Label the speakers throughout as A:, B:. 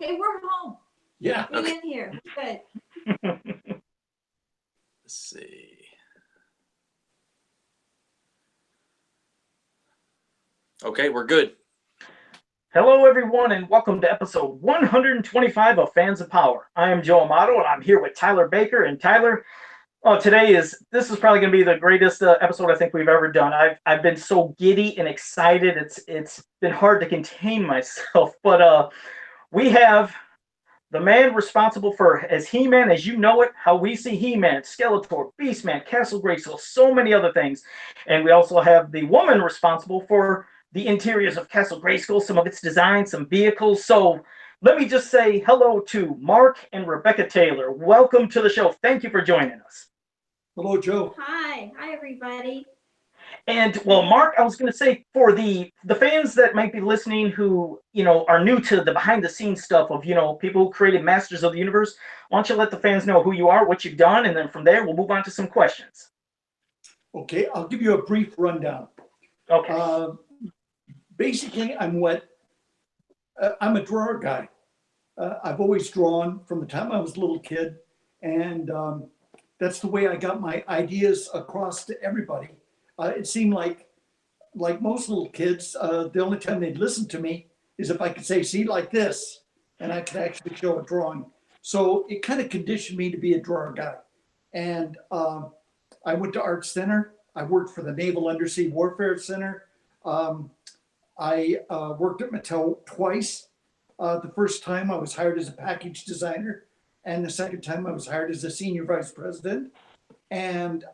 A: Hey, we're home.
B: Yeah.
A: Get in here. Good.
C: Let's see. Okay, we're good.
D: Hello, everyone, and welcome to episode 125 of Fans of Power. I am Joe Amato, and I'm here with Tyler Baker. And Tyler, this is probably going to be the greatest episode I think we've ever done. I've been so giddy and excited. It's been hard to contain myself, but we have the man responsible for as He-Man as you know it, how we see He-Man, Skeletor, Beastman, Castle Grayskull, so many other things, and we also have the woman responsible for the interiors of Castle Grayskull, some of its designs, some vehicles. So let me just say hello to Mark and Rebecca Taylor. Welcome to the show. Thank you for joining us.
B: Hello, Joe.
A: Hi. Hi, everybody.
D: And well, Mark, I was going to say for the fans that might be listening who are new to the behind the scenes stuff of people who created Masters of the Universe, why don't you let the fans know who you are, what you've done, and then from there we'll move on to some questions.
B: Okay, I'll give you a brief rundown.
D: Okay.
B: Basically, I'm a drawer guy. I've always drawn from the time I was a little kid, and that's the way I got my ideas across to everybody. It seemed like most little kids, the only time they'd listen to me is if I could say, see, like this, and I could actually show a drawing. So it kind of conditioned me to be a drawer guy. And I went to Art Center. I worked for the Naval Undersea Warfare Center. I worked at Mattel twice. The first time I was hired as a package designer, and the second time I was hired as a senior vice president. And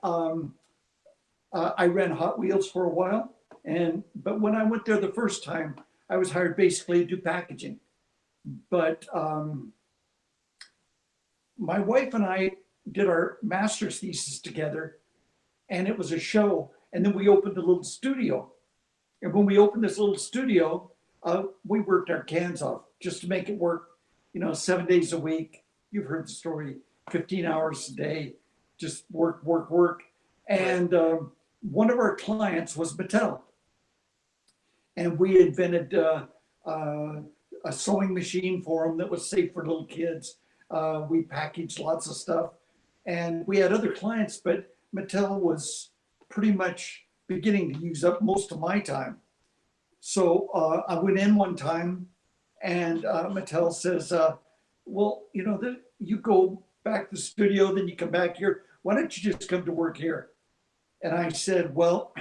B: I ran Hot Wheels for a while. But when I went there the first time, I was hired basically to do packaging. But my wife and I did our master's thesis together, and it was a show. And then we opened a little studio. And when we opened this little studio, we worked our cans off just to make it work, 7 days a week. You've heard the story, 15 hours a day, just work, work, work. And one of our clients was Mattel. And we invented a sewing machine for them that was safe for little kids. We packaged lots of stuff. And we had other clients, but Mattel was pretty much beginning to use up most of my time. So I went in one time and Mattel says, well, you go back to the studio, then you come back here. Why don't you just come to work here? And I said, well,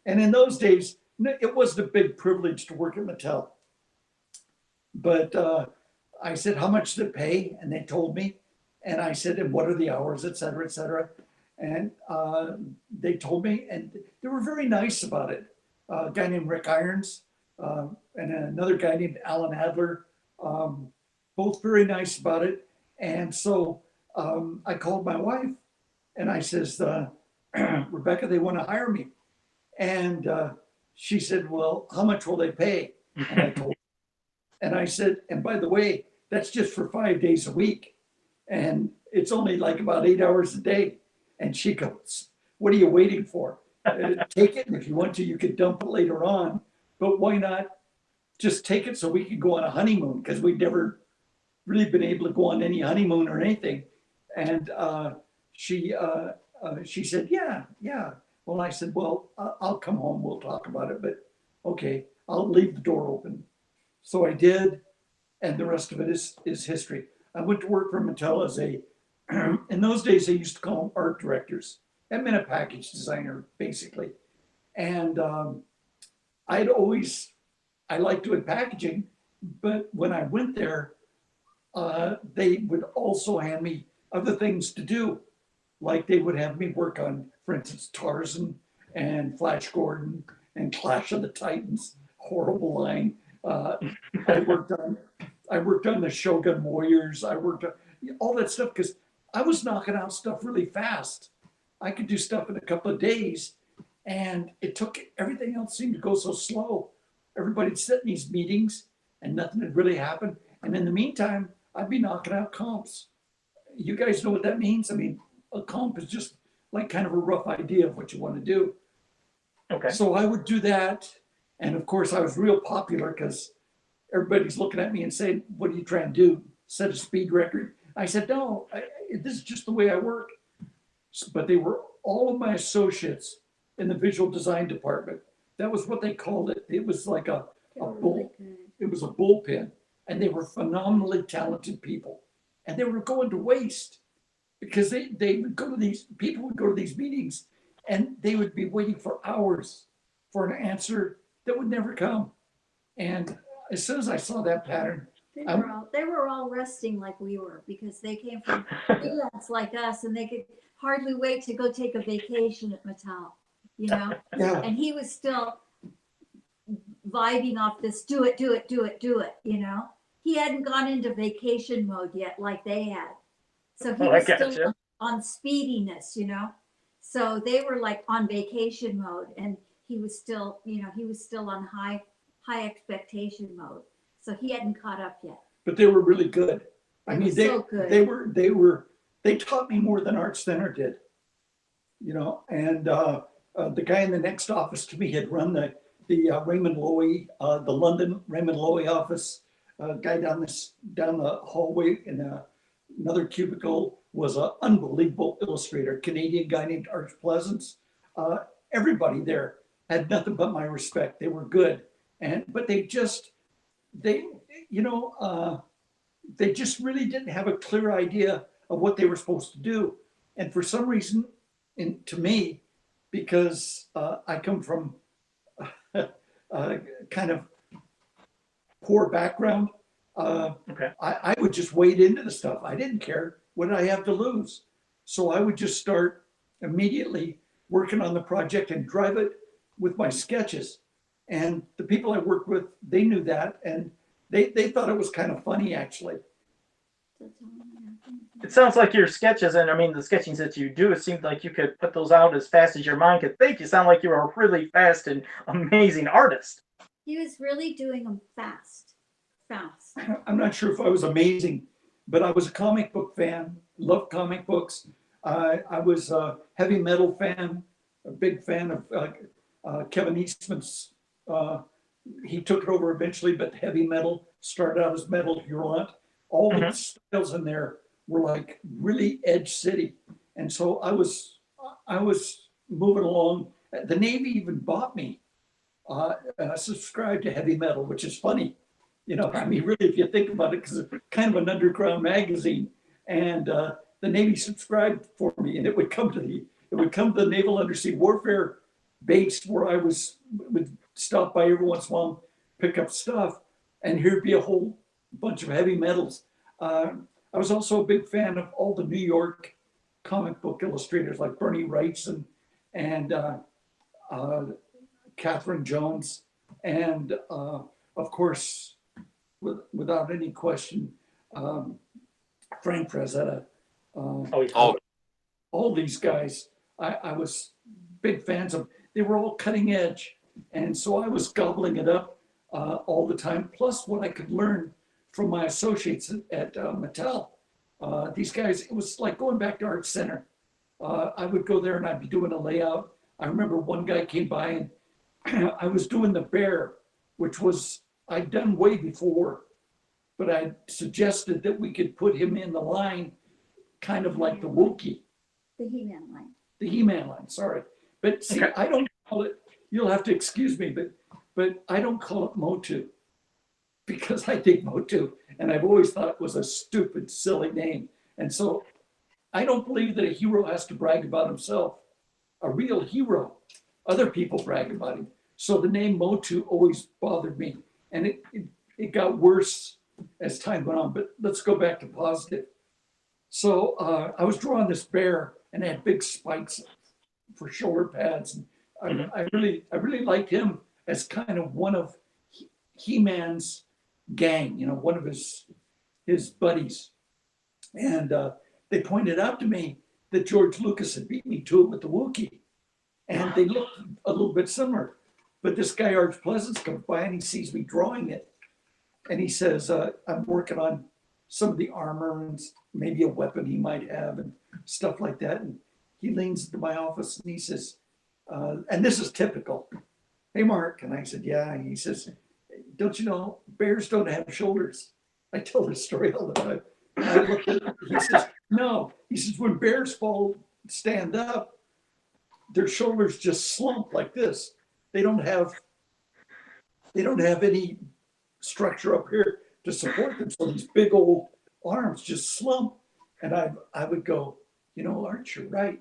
B: and in those days, it wasn't a big privilege to work at Mattel. But I said, how much did it pay? And they told me. And I said, and what are the hours, et cetera, et cetera. And they told me, and they were very nice about it. A guy named Rick Irons and another guy named Alan Adler, both very nice about it. And so I called my wife and I says, Rebecca, they want to hire me. And she said, well, how much will they pay? And I told her. And I said, and by the way, that's just for 5 days a week. And it's only like about 8 hours a day. And she goes, what are you waiting for? Take it. And if you want to, you could dump it later on. But why not just take it so we could go on a honeymoon? Because we'd never really been able to go on any honeymoon or anything. And she said, yeah. Well, I said, well, I'll come home. We'll talk about it. But okay, I'll leave the door open. So I did. And the rest of it is history. I went to work for Mattel as in those days, they used to call them art directors. That meant a package designer, basically. And I liked doing packaging, but when I went there, they would also hand me other things to do. Like they would have me work on, for instance, Tarzan and Flash Gordon and Clash of the Titans, horrible line. I worked on the Shogun Warriors. I worked on all that stuff because I was knocking out stuff really fast. I could do stuff in a couple of days, and everything else seemed to go so slow. Everybody'd sit in these meetings, and nothing had really happened. And in the meantime, I'd be knocking out comps. You guys know what that means? I mean, a comp is just like kind of a rough idea of what you want to do.
D: Okay.
B: So I would do that. And of course, I was real popular because everybody's looking at me and saying, what are you trying to do? Set a speed record? I said, no, this is just the way I work. But they were all of my associates in the visual design department. That was what they called it. It was like a bull. It was a bullpen, and they were phenomenally talented people, and they were going to waste because they would go to these people would go to these meetings, and they would be waiting for hours for an answer that would never come. And as soon as I saw that pattern,
A: They were all resting like we were because they came from freelance like us, and they could hardly wait to go take a vacation at Mattel, you know?
B: yeah,
A: And he was still vibing off this, do it, you know? He hadn't gone into vacation mode yet like they had. So he
D: Oh, I
A: was still
D: gotcha.
A: on speediness, you know? So they were like on vacation mode, and he was still, you know, he was still on high expectation mode. So he hadn't caught up yet.
B: but they were really good. I
A: They
B: mean,
A: were
B: they
A: so good.
B: they taught me more than Art Center did, you know. And the guy in the next office to me had run the Raymond Loewy, the London Raymond Loewy office. Guy down the hallway in another cubicle was an unbelievable illustrator, Canadian guy named Arch Pleasance. Everybody there had nothing but my respect. They were good, but they just really didn't have a clear idea of what they were supposed to do. And for some reason, to me, because I come from kind of poor background,
D: Okay.
B: I would just wade into the stuff. I didn't care. What did I have to lose? So I would just start immediately working on the project and drive it with my sketches. And the people I worked with, they knew that, and they thought it was kind of funny, actually.
D: It sounds like your sketches, and I mean the sketchings that you do, it seems like you could put those out as fast as your mind could think. You sound like you were a really fast and amazing artist.
A: He was really doing them fast.
B: I'm not sure if I was amazing, but I was a comic book fan, loved comic books. I was a heavy metal fan, a big fan of Kevin Eastman's. He took it over eventually, but heavy metal started out as Metal Hurlant. All the styles in there were like really edge city. And so I was moving along. The Navy even bought me subscribed to heavy metal, which is funny. You know, I mean, really, if you think about it, because it's kind of an underground magazine, and the Navy subscribed for me, and it would come to the Naval Undersea Warfare base where I would stop by every once in a while, pick up stuff, and here'd be a whole bunch of heavy metals. I was also a big fan of all the New York comic book illustrators like Bernie Wrightson and Catherine Jones, and of course, without any question, Frank Frazetta. All these guys, I was big fans of. They were all cutting edge, and so I was gobbling it up all the time. Plus, what I could learn from my associates at Mattel. These guys, it was like going back to Art Center. I would go there and I'd be doing a layout. I remember one guy came by and I was doing the bear, which was I'd done way before, but I suggested that we could put him in the line, kind of like the Wookiee.
A: The He-Man line.
B: The He-Man line, sorry. But see,
D: Okay.
B: I don't call it, you'll have to excuse me, but I don't call it MOTU because I think MOTU, and I've always thought it was a stupid, silly name. And so I don't believe that a hero has to brag about himself. A real hero, other people brag about him. So the name MOTU always bothered me. And it got worse as time went on, but let's go back to positive. So I was drawing this bear and it had big spikes for shoulder pads. And I really liked him as kind of one of He-Man's gang, you know, one of his buddies. And they pointed out to me that George Lucas had beat me to it with the Wookiee. And they looked a little bit similar. But this guy, Arch Pleasance, comes by and he sees me drawing it. And he says, I'm working on some of the armor and maybe a weapon he might have and stuff like that. And he leans into my office and he says, and this is typical. Hey, Mark. And I said, yeah. And he says, don't you know, bears don't have shoulders? I tell this story all the time. And I looked at, he says, no. He says, when bears stand up, their shoulders just slump like this. They don't have any structure up here to support them. So these big old arms just slump. And I would go, you know, Art, you're right.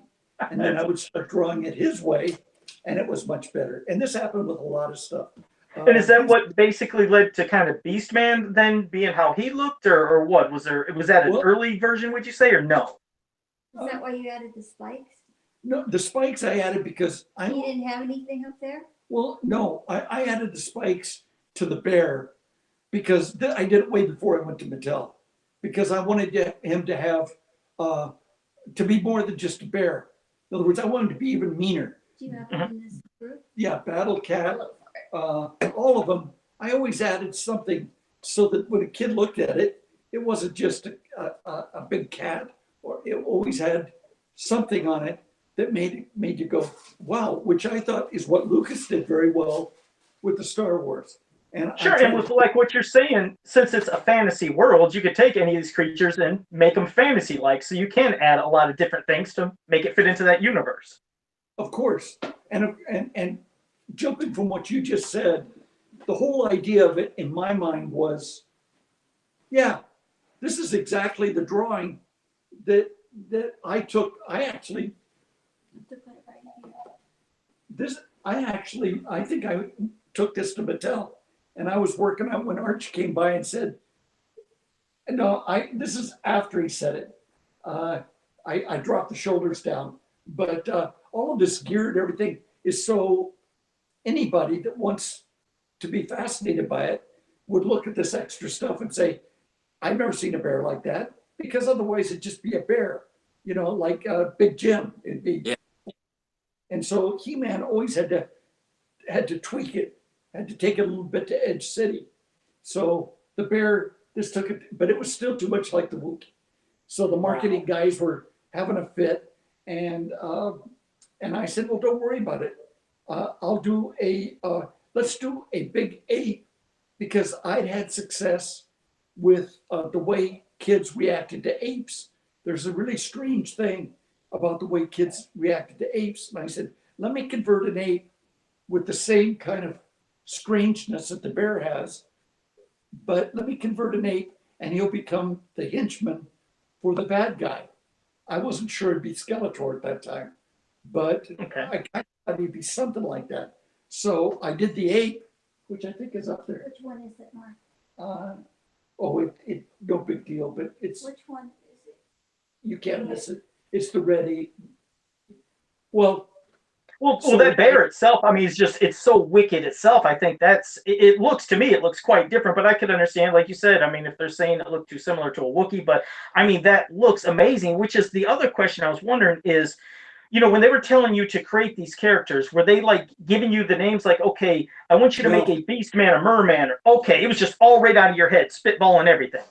B: And then I would start drawing it his way, and it was much better. And this happened with a lot of stuff.
D: And is that what basically led to kind of Beastman then being how he looked, or what? Was that an early version, would you say, or no?
A: Is that why you added the spikes?
B: No, the spikes I added because
A: You didn't have anything up there?
B: well, no, I added the spikes to the bear because I did it way before I went to Mattel, because I wanted him to have, to be more than just a bear. In other words, I wanted him to be even meaner.
A: Do you have it in this group?
B: Yeah, Battle Cat, all of them. I always added something so that when a kid looked at it, it wasn't just a big cat, or it always had something on it that made you go, wow, which I thought is what Lucas did very well with the Star Wars. And
D: Sure, and with like what you're saying, since it's a fantasy world, you could take any of these creatures and make them fantasy-like, so you can add a lot of different things to make it fit into that universe.
B: Of course, and jumping from what you just said, the whole idea of it in my mind was, yeah, this is exactly the drawing that I took. I think I took this to Mattel, and I was working on when Arch came by and said, no, this is after he said it. I dropped the shoulders down, but all of this gear and everything is so anybody that wants to be fascinated by it would look at this extra stuff and say, I've never seen a bear like that, because otherwise it'd just be a bear, you know, like Big Jim. It'd be. Yeah. And so He-Man always had to tweak it, had to take it a little bit to Edge City. So the bear, this took it, but it was still too much like the Wookiee. So the marketing guys were having a fit, and I said, well, don't worry about it. I'll do let's do a big 8, because I'd had success with the way kids reacted to apes. There's a really strange thing about the way kids reacted to apes. And I said, let me convert an ape with the same kind of strangeness that the bear has, but let me convert an ape and he'll become the henchman for the bad guy. I wasn't sure it'd be Skeletor at that time, but I kind of thought it'd be something like that. So I did the ape, which I think is up there.
A: Which one is it, Mark?
B: No big deal, but it's.
A: Which one is it?
B: You can't miss it. It's the red ape. Well,
D: that bear itself, I mean, it's so wicked itself. I think it looks, to me, it looks quite different, but I could understand, like you said, I mean, if they're saying it looked too similar to a Wookiee, but I mean, that looks amazing, which is the other question I was wondering is, you know, when they were telling you to create these characters, were they like giving you the names like, okay, I want you to make a beast man, a merman, or okay, it was just all right out of your head, spitballing everything?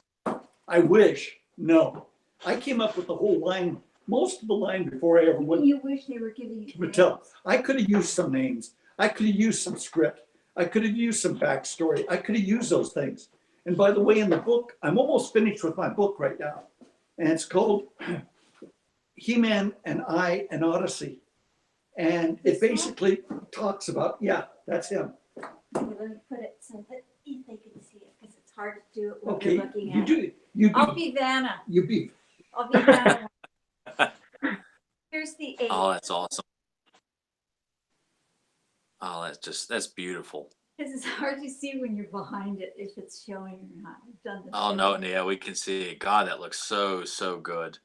B: I wish. No. I came up with the whole line, most of the line before I ever went.
A: You wish they were giving you.
B: Mattel. I could have used some names. I could have used some script. I could have used some backstory. I could have used those things. And by the way, in the book, I'm almost finished with my book right now. And it's called He-Man and I, an Odyssey. And it basically talks about, that's him.
A: Okay, let me put it so that they can see it, because it's hard to do it when
B: Okay,
A: you're looking at it. I'll be Vanna.
B: You be.
A: I'll be Vanna. Here's the 8.
C: Oh, that's awesome. Oh, that's beautiful.
A: Because it's hard to see when you're behind it if it's showing or not. I've done this.
C: Oh, no, yeah, we can see it. God, that looks so good.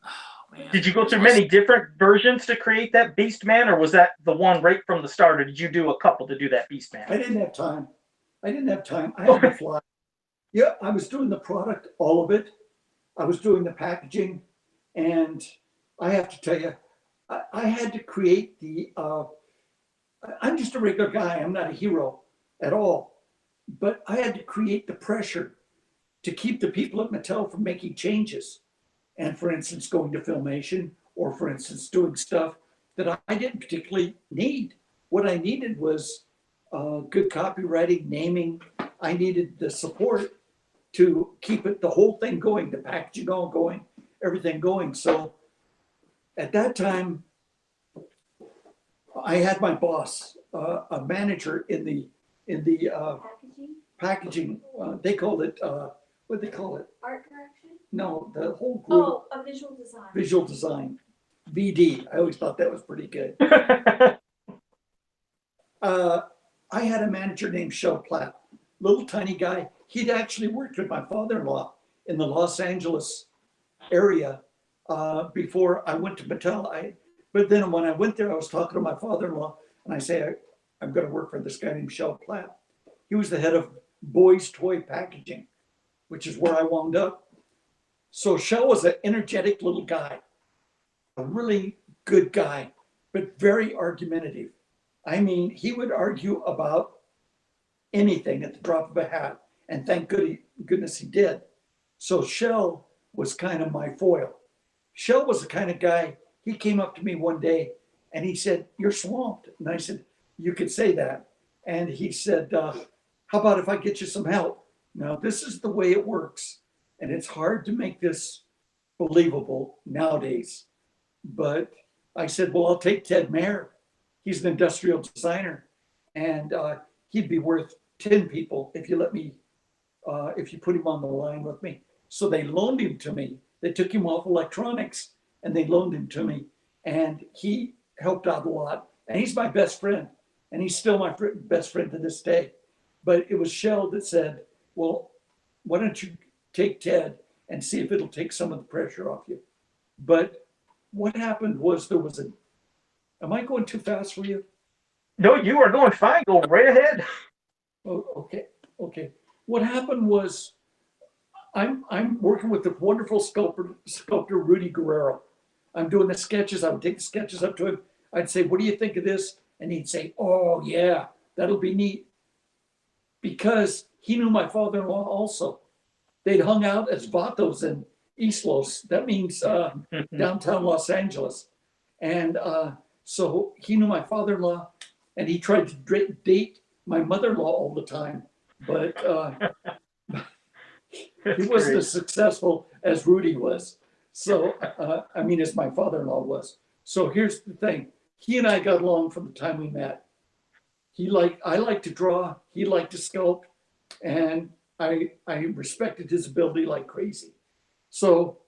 C: Oh, man.
D: Did you go through many different versions to create that Beast Man, or was that the one right from the start, or did you do a couple to do that Beast Man?
B: I didn't have time. I had to fly. Yeah, I was doing the product, all of it. I was doing the packaging. And I have to tell you, I had to create I'm just a regular guy. I'm not a hero at all. But I had to create the pressure to keep the people at Mattel from making changes. And for instance, going to Filmation, or for instance, doing stuff that I didn't particularly need. What I needed was good copywriting, naming. I needed the support to keep it, the whole thing going, the packaging all going, everything going. So at that time, I had my boss, a manager in the
A: Packaging,
B: packaging. They called it what they call it?
A: art direction?
B: No, the whole group,
A: Oh, a visual design.
B: visual design, VD. I always thought that was pretty good. I had a manager named Shel Platt, little tiny guy. He'd actually worked with my father-in-law in the Los Angeles area before I went to Mattel. But then when I went there, I was talking to my father-in-law, and I say, I'm going to work for this guy named Shel Platt. He was the head of boys' toy packaging, which is where I wound up. So Shel was an energetic little guy, a really good guy, but very argumentative. I mean, he would argue about anything at the drop of a hat, and thank goodness he did. So Shel was kind of my foil. Shel was the kind of guy, he came up to me one day and he said, "You're swamped." And I said, "You could say that." And he said, "How about if I get you some help?" Now, this is the way it works. And it's hard to make this believable nowadays. But I said, "Well, I'll take Ted Mayer. He's an industrial designer, and he'd be worth 10 people if you let me, if you put him on the line with me." So they loaned him to me. They took him off electronics and they loaned him to me, and he helped out a lot. And he's my best friend, and he's still my best friend to this day. But it was Shel that said, "Well, why don't you take Ted and see if it'll take some of the pressure off you?" But what happened was there was a, am I going too fast for you?
D: No, you are going fine. Go right ahead.
B: Oh, okay. What happened was I'm working with the wonderful sculptor Rudy Guerrero. I'm doing the sketches. I would take the sketches up to him. I'd say, "What do you think of this?" And he'd say, "Oh yeah, that'll be neat." Because he knew my father-in-law also. They'd hung out as vatos in East Los. That means downtown Los Angeles. And so he knew my father-in-law, and he tried to date my mother-in-law all the time. But he wasn't as successful as Rudy was. So, I mean, as my father-in-law was. So here's the thing. He and I got along from the time we met. I liked to draw, he liked to sculpt, and I respected his ability like crazy. So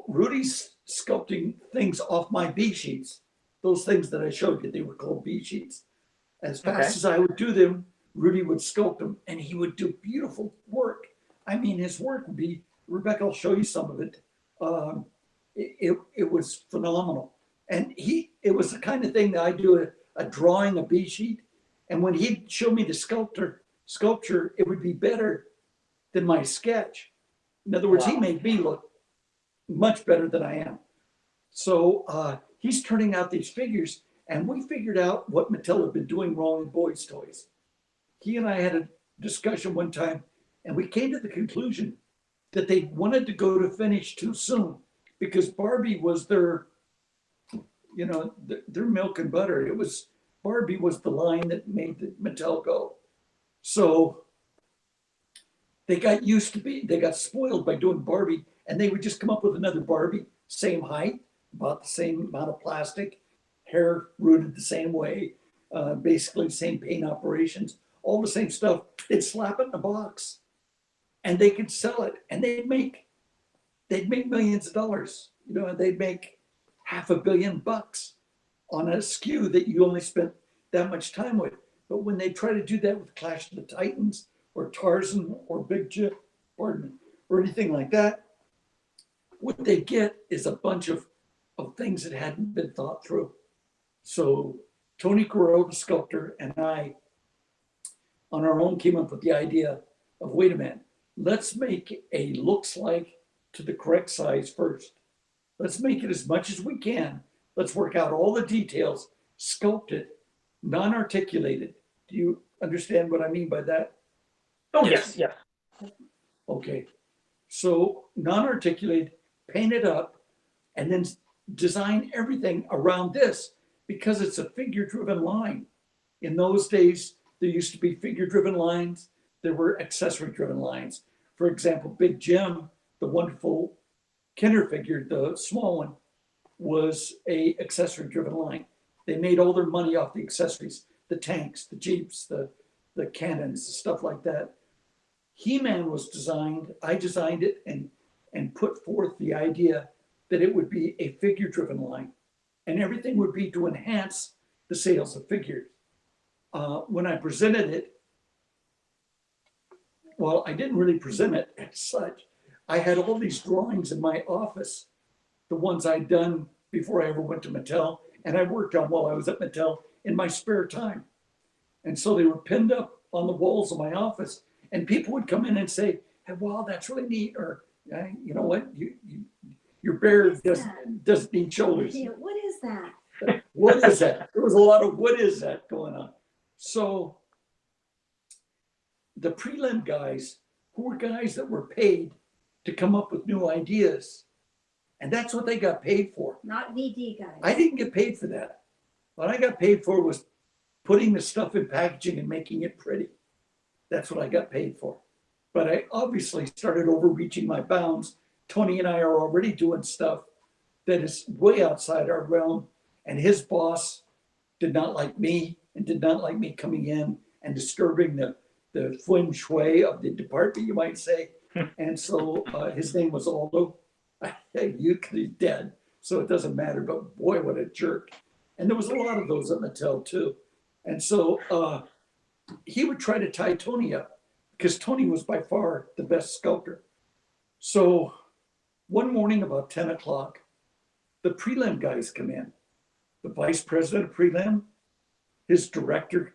B: Rudy's sculpting things off my B sheets, those things that I showed you, they were called B sheets. As fast as I would do them, Rudy would sculpt them, and he would do beautiful work. I mean, his work would be, Rebecca, I'll show you some of it. It was phenomenal. And it was the kind of thing that I do a drawing, a B sheet, and when he'd show me the sculpture, it would be better than my sketch. In other words, He made me look much better than I am. So he's turning out these figures, and we figured out what Mattel had been doing wrong in boys' toys. He and I had a discussion one time, and we came to the conclusion that they wanted to go to finish too soon because Barbie was their, their milk and butter. Barbie was the line that made the Mattel go. So they got spoiled by doing Barbie, and they would just come up with another Barbie, same height, about the same amount of plastic, hair rooted the same way, basically same paint operations, all the same stuff. They'd slap it in a box, and they could sell it, and they'd make millions of dollars. They'd make $500 million on a SKU that you only spent that much time with. But when they try to do that with Clash of the Titans or Tarzan or Big Jip, or anything like that, what they get is a bunch of things that hadn't been thought through. So Tony Guerrero, the sculptor, and I, on our own, came up with the idea of, wait a minute, let's make a looks like to the correct size first. Let's make it as much as we can. Let's work out all the details, sculpt it, non-articulated. Do you understand what I mean by that?
D: Oh, yes.
B: Okay. So non-articulated, paint it up, and then design everything around this because it's a figure-driven line. In those days, there used to be figure-driven lines. There were accessory-driven lines. For example, Big Jim, the wonderful Kenner figure, the small one, was a accessory-driven line. They made all their money off the accessories, the tanks, the Jeeps, the cannons, stuff like that. He-Man was designed, I designed it and put forth the idea that it would be a figure-driven line, and everything would be to enhance the sales of figures. When I presented it, well, I didn't really present it as such. I had all these drawings in my office, the ones I'd done before I ever went to Mattel, and I worked on while I was at Mattel in my spare time. And so they were pinned up on the walls of my office, and people would come in and say, hey, wow, that's really neat, or you know what, your bear doesn't need shoulders.
A: Yeah, what is that?
B: What is that? There was a lot of what is that going on. So the prelim guys, who were guys that were paid to come up with new ideas, and that's what they got paid for.
A: Not VD guys.
B: I didn't get paid for that. What I got paid for was putting the stuff in packaging and making it pretty. That's what I got paid for. But I obviously started overreaching my bounds. Tony and I are already doing stuff that is way outside our realm. And his boss did not like me and did not like me coming in and disturbing the feng shui of the department, you might say. And so his name was Aldo. He's dead, so it doesn't matter, but boy, what a jerk. And there was a lot of those at Mattel too. And so he would try to tie Tony up because Tony was by far the best sculptor. So one morning about 10 o'clock, the prelim guys come in. The vice president of prelim, his director,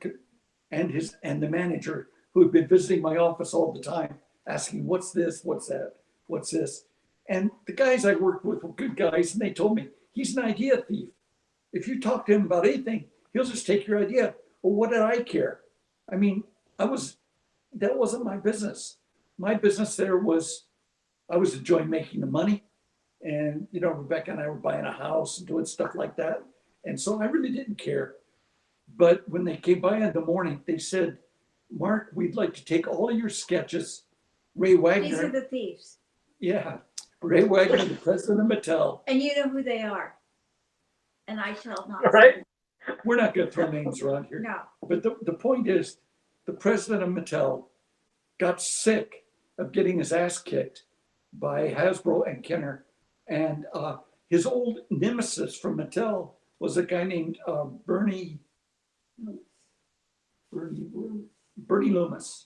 B: and the manager who had been visiting my office all the time, asking, what's this, what's that, what's this? And the guys I worked with were good guys, and they told me, he's an idea thief. If you talk to him about anything, he'll just take your idea. Well, what did I care? I mean, that wasn't my business. My business there was, I was enjoying making the money. And, you know, Rebecca and I were buying a house and doing stuff like that. And so I really didn't care. But when they came by in the morning, they said, Mark, we'd like to take all of your sketches. Ray Wagner.
A: These are the thieves.
B: Yeah. Ray Wagner, the president of Mattel.
A: And you know who they are. And I shall not.
D: All right.
B: We're not going to throw names around here.
A: No.
B: But the point is, the president of Mattel got sick of getting his ass kicked by Hasbro and Kenner. And his old nemesis from Mattel was a guy named Bernie Loomis.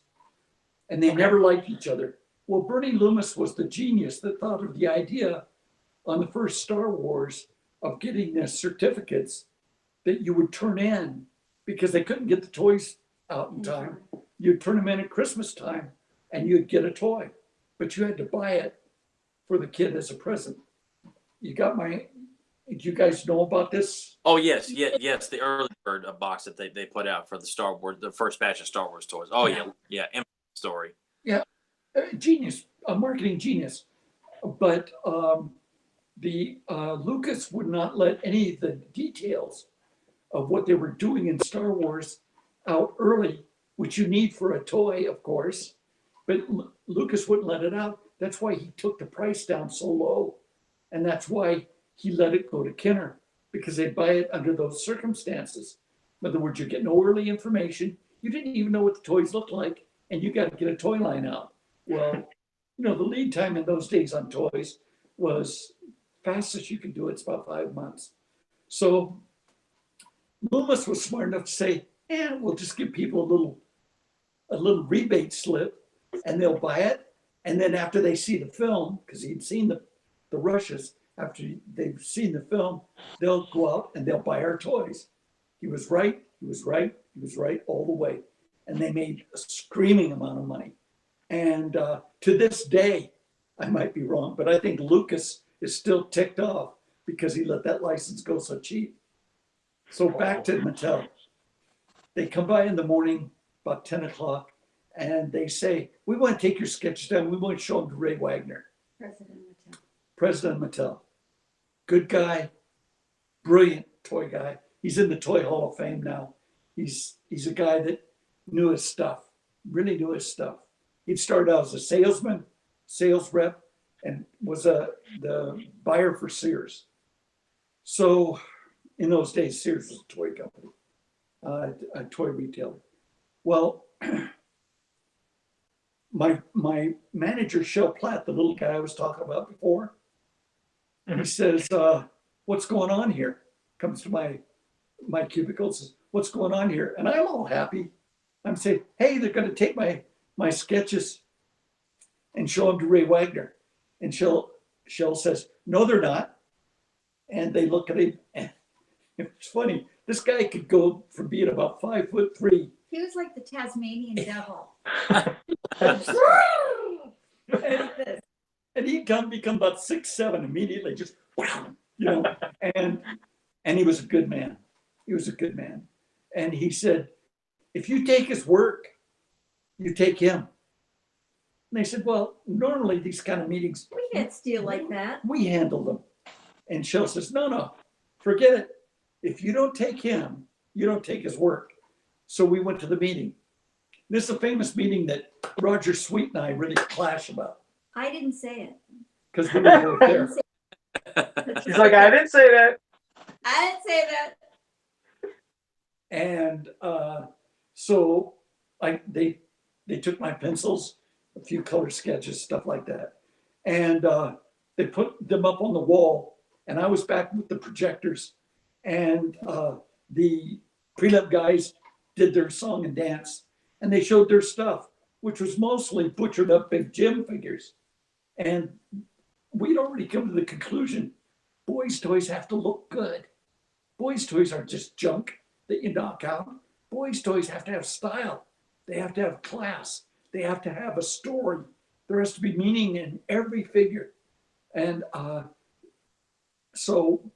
B: And they never liked each other. Well, Bernie Loomis was the genius that thought of the idea on the first Star Wars of getting the certificates that you would turn in because they couldn't get the toys out in time. You'd turn them in at Christmas time and you'd get a toy, but you had to buy it for the kid as a present. Do you guys know about this?
C: Oh yes, yes. The early bird box that they put out for the Star Wars, the first batch of Star Wars toys. Oh yeah. Story.
B: Yeah, genius, a marketing genius. But the Lucas would not let any of the details of what they were doing in Star Wars out early, which you need for a toy, of course. But Lucas wouldn't let it out. That's why he took the price down so low. And that's why he let it go to Kenner, because they'd buy it under those circumstances. In other words, you get no early information. You didn't even know what the toys looked like, and you got to get a toy line out. Well, you know, the lead time in those days on toys was fastest you could do it's about 5 months. So Loomis was smart enough to say, we'll just give people a little rebate slip and they'll buy it. And then after they see the film, because he'd seen the rushes, after they've seen the film, they'll go out and they'll buy our toys. He was right all the way. And they made a screaming amount of money. And to this day, I might be wrong, but I think Lucas is still ticked off because he let that license go so cheap. So back to Mattel. They come by in the morning, about 10 o'clock, and they say, we want to take your sketches down. We want to show them to Ray Wagner. President Mattel. Good guy, brilliant toy guy. He's in the Toy Hall of Fame now. He's he's a guy that knew his stuff, really knew his stuff. He'd started out as a salesman, sales rep, and was the buyer for Sears. So in those days, Sears was a toy company, a toy retailer. Well, my manager, Shell Platt, the little guy I was talking about before, he says, what's going on here? Comes to my cubicle, says, what's going on here? And I'm all happy. I'm saying, hey, they're going to take my sketches and show them to Ray Wagner. And Shell says, no, they're not. And they look at him, and it's funny. This guy could go from being about 5'3".
A: He was like the Tasmanian devil.
B: and he'd become about 6'7" immediately, just you know. And he was a good man. He was a good man. And he said, if you take his work, you take him. And they said, well, normally these kind of meetings,
A: We can't steal like that.
B: we handle them. And Shell says, no, forget it. If you don't take him, you don't take his work. So we went to the meeting. This is a famous meeting that Roger Sweet and I really clash about
A: I didn't say it.
B: because we were both there.
D: He's like, I didn't say that.
A: I didn't say that.
B: And so they took my pencils, a few color sketches, stuff like that. And they put them up on the wall. And I was back with the projectors. And the prelim guys did their song and dance. And they showed their stuff, which was mostly butchered up Big Jim figures. And we'd already come to the conclusion, boys' toys have to look good. Boys' toys aren't just junk that you knock out. Boys' toys have to have style. They have to have class. They have to have a story. There has to be meaning in every figure. And so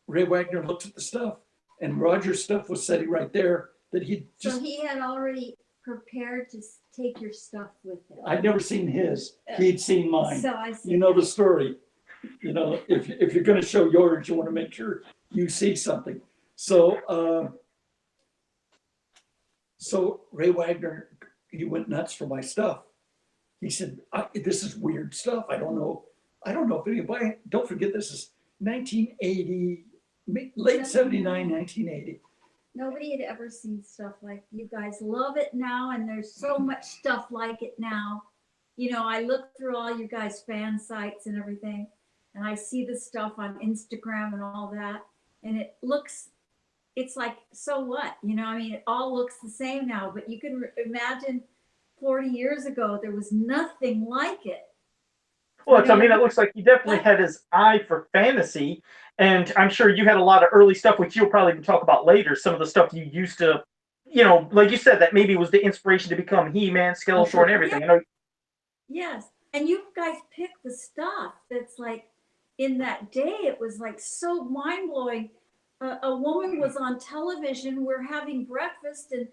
B: Ray Wagner looked at the stuff, and Roger's stuff was sitting right there that he just.
A: So he had already prepared to take your stuff with him.
B: I'd never seen his. He'd seen mine.
A: So I see.
B: You know the story. You know, if you're going to show yours, you want to make sure you see something. So Ray Wagner, he went nuts for my stuff. He said, "This is weird stuff. I don't know if anybody. Don't forget, this is 1980, late 79, 1980."
A: Nobody had ever seen stuff like you guys love it now, and there's so much stuff like it now. You know, I look through all you guys' fan sites and everything, and I see the stuff on Instagram and all that, and it's like, so what? You know, I mean, it all looks the same now, but you can imagine 40 years ago, there was nothing like it.
D: Well, I mean, it looks like he definitely had his eye for fantasy, and I'm sure you had a lot of early stuff, which you'll probably talk about later. Some of the stuff you used to, you know, like you said, that maybe was the inspiration to become He-Man, Skeletor, and everything.
A: Yeah.
D: You know?
A: Yes, and you guys picked the stuff that's like, in that day, it was like so mind-blowing. A woman was on television. We're having breakfast, and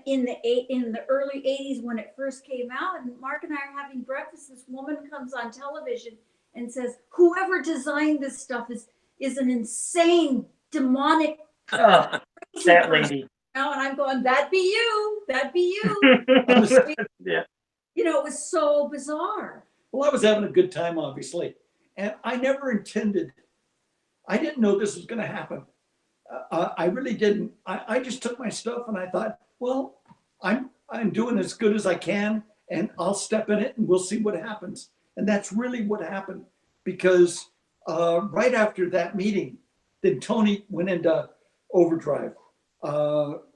A: in the early 80s when it first came out, and Mark and I are having breakfast, this woman comes on television and says, whoever designed this stuff is an insane demonic
D: That lady.
A: You know, and I'm going, that'd be you.
D: Yeah.
A: You know, it was so bizarre.
B: Well, I was having a good time, obviously, and I didn't know this was going to happen. I really didn't. I just took my stuff and I thought, well, I'm doing as good as I can, and I'll step in it and we'll see what happens. And that's really what happened, because right after that meeting, then Tony went into overdrive.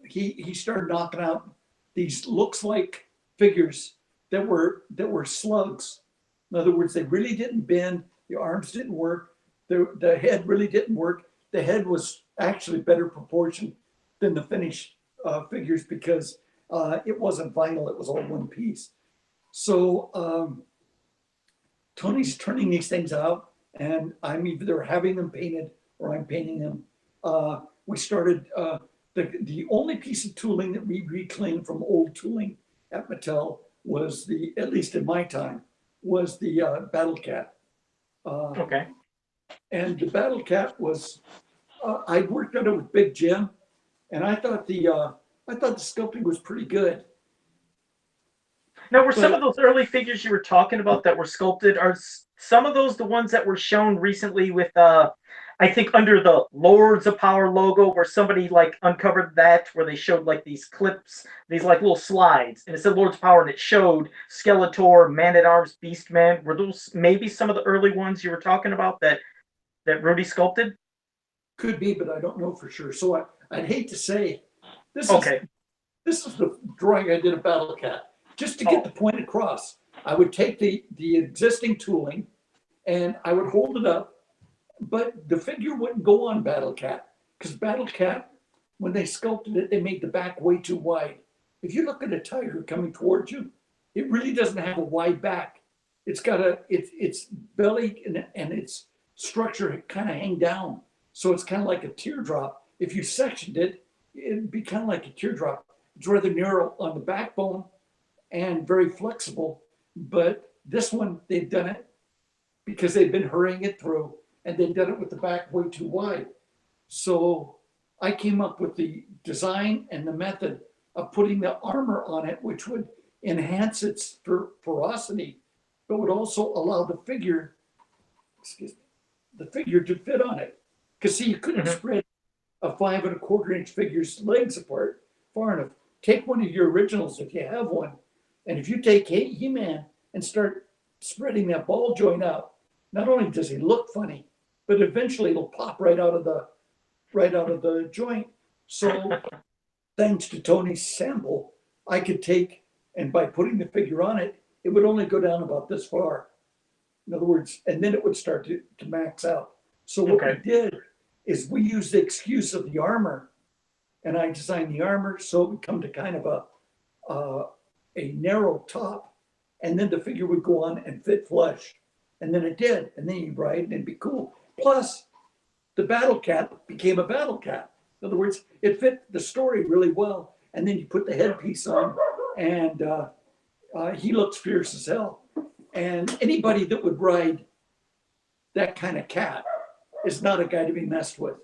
B: He started knocking out these looks like figures that were slugs. In other words, they really didn't bend. The arms didn't work. The head really didn't work. The head was actually better proportioned than the finished figures, because it wasn't vinyl, it was all one piece. So Tony's turning these things out, and I'm either having them painted or I'm painting them. We started, the only piece of tooling that we reclaimed from old tooling at Mattel was at least in my time, was the Battle Cat.
D: Okay.
B: And the Battle Cat was, I worked on it with Big Jim, And I thought the sculpting was pretty good.
D: Now, were some
B: But
D: of those early figures you were talking about that were sculpted, are some of those the ones that were shown recently with, I think under the Lords of Power logo, where somebody like uncovered that, where they showed like these clips, these like little slides, and it said Lords of Power, and it showed Skeletor, Man at Arms, Beast Man. Were those maybe some of the early ones you were talking about that Rudy sculpted?
B: could be, but I don't know for sure. So I'd hate to say this
D: Okay.
B: is the drawing I did of Battle Cat. Just to get
D: Oh.
B: the point across, I would take the existing tooling and I would hold it up, but the figure wouldn't go on Battle Cat because Battle Cat, when they sculpted it, they made the back way too wide. If you look at a tiger coming towards you, it really doesn't have a wide back. It's got its belly and its structure kind of hang down. So it's kind of like a teardrop. If you sectioned it, it'd be kind of like a teardrop. It's rather narrow on the backbone and very flexible. But this one, they've done it because they've been hurrying it through and they've done it with the back way too wide. So I came up with the design and the method of putting the armor on it, which would enhance its ferocity, but would also allow the figure, to fit on it. Because see, you couldn't spread a 5 1/4 inch figure's legs apart far enough. Take one of your originals if you have one, and if you take He-Man and start spreading that ball joint out, not only does he look funny, but eventually it'll pop right out of the joint. So thanks to Tony's sample, I could take, and by putting the figure on it, it would only go down about this far. In other words, and then it would start to max out. So what we did is we used the excuse of the armor, and I designed the armor so it would come to kind of a narrow top, and then the figure would go on and fit flush. And then it did, and then you ride and it'd be cool. Plus, the Battle Cat became a Battle Cat. In other words, it fit the story really well. And then you put the headpiece on, and he looks fierce as hell. And anybody that would ride that kind of cat is not a guy to be messed with.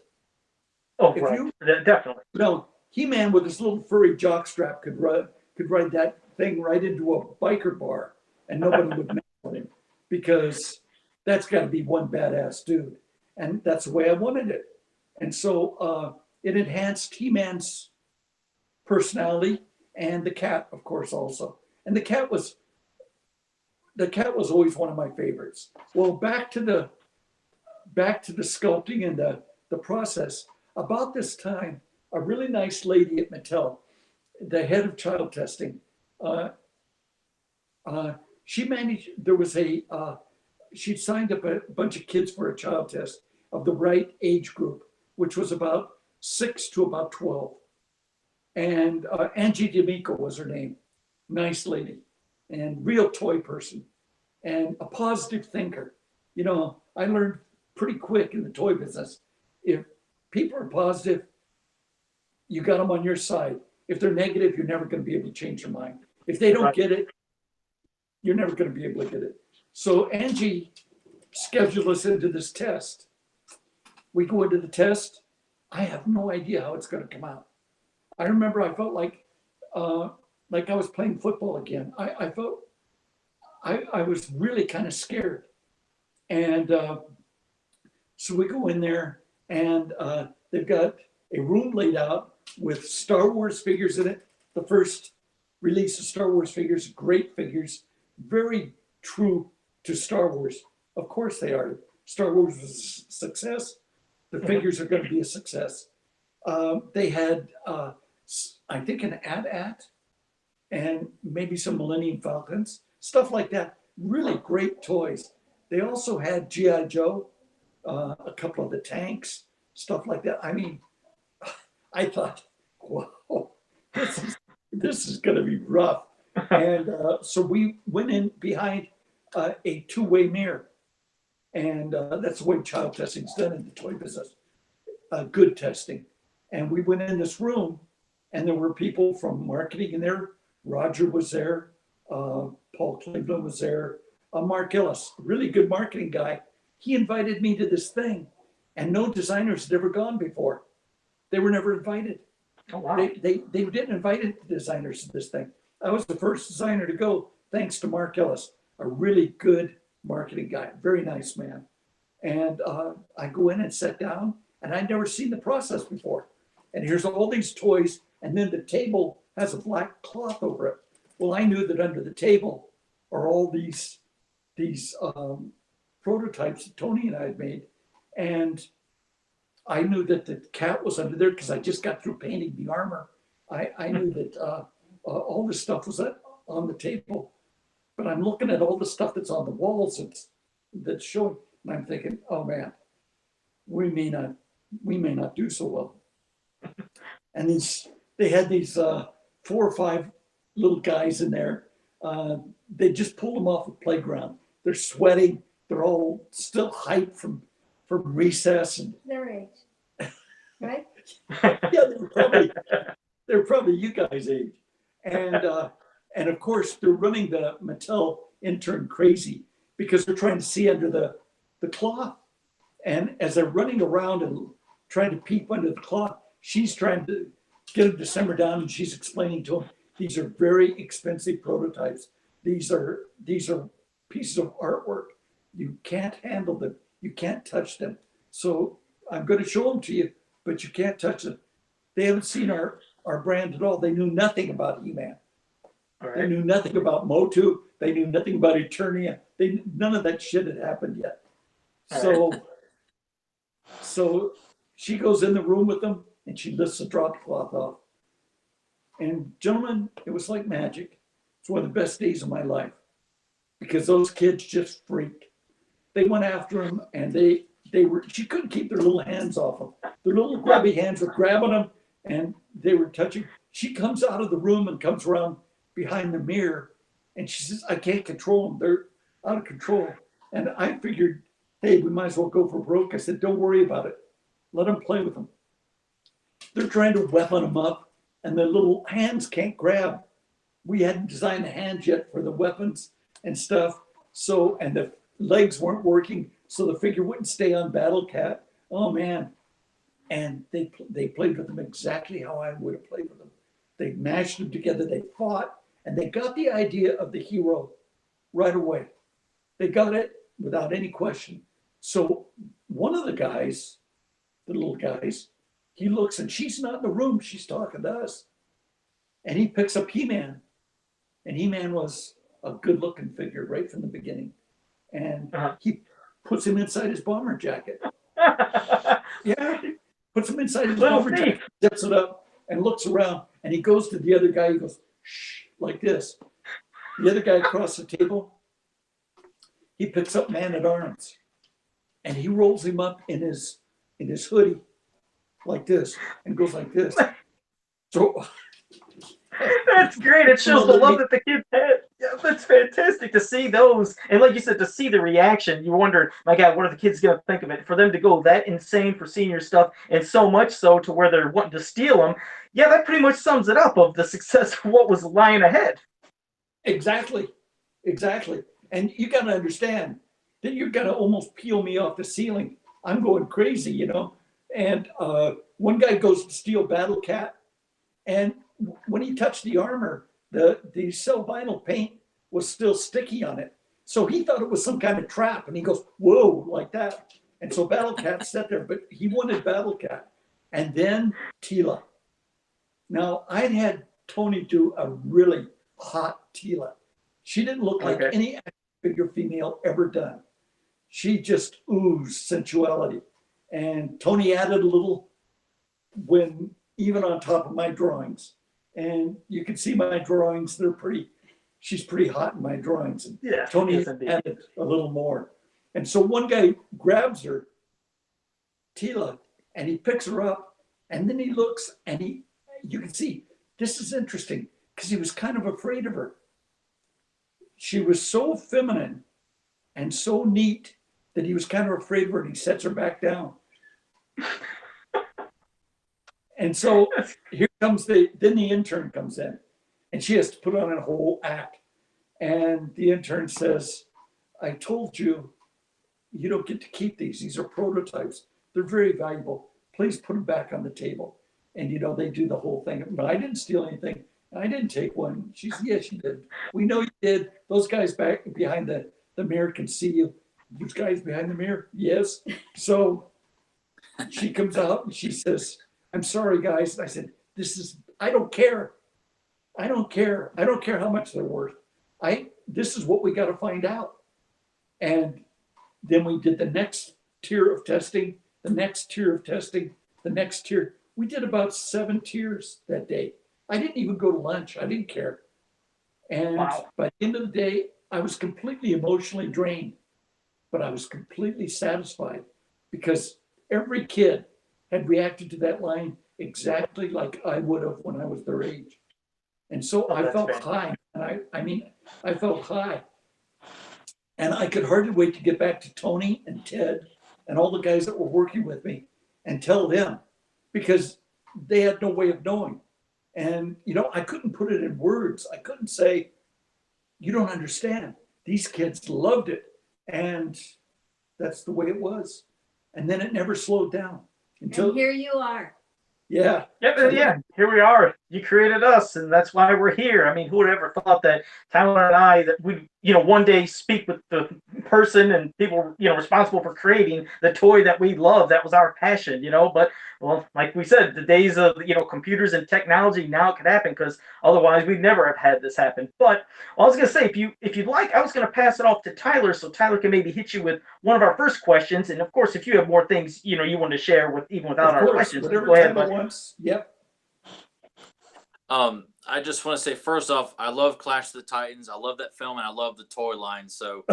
D: Oh,
B: If
D: right.
B: you-
D: Definitely.
B: No, He-Man with his little furry jockstrap could ride that thing right into a biker bar, and nobody would mess with him because that's got to be one badass dude, and that's the way I wanted it. And so it enhanced He-Man's personality and the cat, of course, also. And the cat was always one of my favorites. Well, back to the sculpting and the process. About this time, a really nice lady at Mattel, the head of child testing, she managed. There was she'd signed up a bunch of kids for a child test of the right age group, which was about 6 to about 12. And Angie D'Amico was her name. Nice lady and real toy person and a positive thinker. You know, I learned pretty quick in the toy business, if people are positive, you got them on your side. If they're negative, you're never going to be able to change their mind. If they don't get it, you're never going to be able to get it. So Angie scheduled us into this test. We go into the test. I have no idea how it's going to come out. I remember I felt like I was playing football again. I felt I was really kind of scared. And so we go in there, and they've got a room laid out with Star Wars figures in it. The first release of Star Wars figures, great figures, very true to Star Wars. Of course they are. Star Wars was a success. The figures are going to be a success. They had, I think, an AT-AT and maybe some Millennium Falcons, stuff like that. Really great toys. They also had G.I. Joe, a couple of the tanks, stuff like that. I mean, I thought, whoa, this is going to be rough. And so we went in behind a two-way mirror. And that's the way child testing is done in the toy business. Good testing. And we went in this room, and there were people from marketing in there. Roger was there. Paul Cleveland was there. Mark Ellis, really good marketing guy. He invited me to this thing, and no designers had ever gone before. They were never invited.
D: Oh, wow.
B: They didn't invite the designers to this thing. I was the first designer to go, thanks to Mark Ellis, a really good marketing guy, very nice man. And I go in and sit down, and I'd never seen the process before. And here's all these toys, and then the table has a black cloth over it. Well, I knew that under the table are all these prototypes that Tony and I had made. And I knew that the cat was under there because I just got through painting the armor. I knew that all this stuff was on the table, but I'm looking at all the stuff that's on the walls that's showing, and I'm thinking, oh man, we may not do so well. And they had these 4 or 5 little guys in there. They just pulled them off the playground. They're sweating. They're all still hyped from recess and
A: Their age, right?
B: yeah, they were probably you guys' age. And of course they're running the Mattel intern crazy because they're trying to see under the cloth. And as they're running around and trying to peep under the cloth, she's trying to get them to simmer down, and she's explaining to them, these are very expensive prototypes. These are pieces of artwork. You can't handle them. You can't touch them. So I'm going to show them to you, but you can't touch them. They haven't seen our brand at all. They knew nothing about He-Man.
D: Right.
B: They knew nothing about MOTU. They knew nothing about Eternia. None of that shit had happened yet. So she goes in the room with them and she lifts the drop cloth off. And gentlemen, it was like magic. It's one of the best days of my life because those kids just freaked. They went after him and she couldn't keep their little hands off them. Their little grubby hands were grabbing them and they were touching. She comes out of the room and comes around behind the mirror and she says, I can't control them. They're out of control. And I figured, hey, we might as well go for broke. I said, don't worry about it. Let them play with them. They're trying to weapon them up and the little hands can't grab. We hadn't designed the hands yet for the weapons and stuff. So, and the legs weren't working, so the figure wouldn't stay on Battle Cat. Oh man. And they played with them exactly how I would have played with them. They mashed them together, they fought, and they got the idea of the hero right away. They got it without any question. So one of the guys, the little guys, he looks and she's not in the room, she's talking to us. And he picks up He-Man. And He-Man was a good looking figure right from the beginning. And he puts him inside his bomber jacket. Yeah, he puts him inside his bomber jacket, zips it up and looks around. And he goes to the other guy, he goes, shh, like this. The other guy across the table, he picks up Man-at-Arms and he rolls him up in his hoodie like this and goes like this. So
D: that's great. It shows the love that the kids had. Yeah, that's fantastic to see those. And like you said, to see the reaction, you wonder, my God, what are the kids going to think of it? For them to go that insane for senior stuff, and so much so to where they're wanting to steal them. Yeah, that pretty much sums it up of the success of what was lying ahead.
B: Exactly. And you got to understand that you're going to almost peel me off the ceiling. I'm going crazy, you know. And one guy goes to steal Battle Cat, and when he touched the armor, the cell vinyl paint was still sticky on it. So he thought it was some kind of trap, and he goes, whoa, like that. And so Battle Cat sat there, but he wanted Battle Cat. And then Tila. Now, I'd had Tony do a really hot Tila. She didn't look like any action figure female ever done. She just oozed sensuality. And Tony added a little when even on top of my drawings. And you can see my drawings, she's pretty hot in my drawings. And
D: yeah,
B: Tony added a little more. And so one guy grabs her, Tila, and he picks her up, and then he looks and you can see, this is interesting, because he was kind of afraid of her. She was so feminine and so neat that he was kind of afraid of her, and he sets her back down. And so here comes then the intern comes in, and she has to put on a whole act. And the intern says, I told you, you don't get to keep these. These are prototypes. They're very valuable. Please put them back on the table. And, they do the whole thing, but I didn't steal anything. I didn't take one. She said, yes, you did. We know you did. Those guys back behind the mirror can see you. Those guys behind the mirror? Yes. So she comes out and she says, I'm sorry, guys. And I said, I don't care. I don't care. I don't care how much they're worth. This is what we got to find out. And then we did the next tier of testing, the next tier of testing, the next tier. We did about 7 tiers that day. I didn't even go to lunch. I didn't care. And
D: Wow.
B: by the end of the day, I was completely emotionally drained, but I was completely satisfied because every kid had reacted to that line exactly like I would have when I was their age. And so I
D: that's
B: felt
D: fantastic.
B: high. And I felt high. And I could hardly wait to get back to Tony and Ted and all the guys that were working with me and tell them, because they had no way of knowing. And, I couldn't put it in words. I couldn't say, you don't understand. These kids loved it. And that's the way it was. And then it never slowed down until,
A: And here you are.
B: yeah.
D: Yeah, here we are. You created us, and that's why we're here. I mean, who would ever thought that Tyler and I, that we, one day speak with the person and people, responsible for creating the toy that we love. That was our passion, But well, like we said, the days of computers and technology, now it could happen, because otherwise we'd never have had this happen. But I was gonna say, if you'd like, I was gonna pass it off to Tyler, so Tyler can maybe hit you with one of our first questions. And of course, if you have more things you want to share with even without
B: Of
D: our
B: course,
D: questions,
B: whatever
D: go ahead.
B: Tyler wants. Yep.
C: I just want to say, first off, I love Clash of the Titans. I love that film, and I love the toy line. So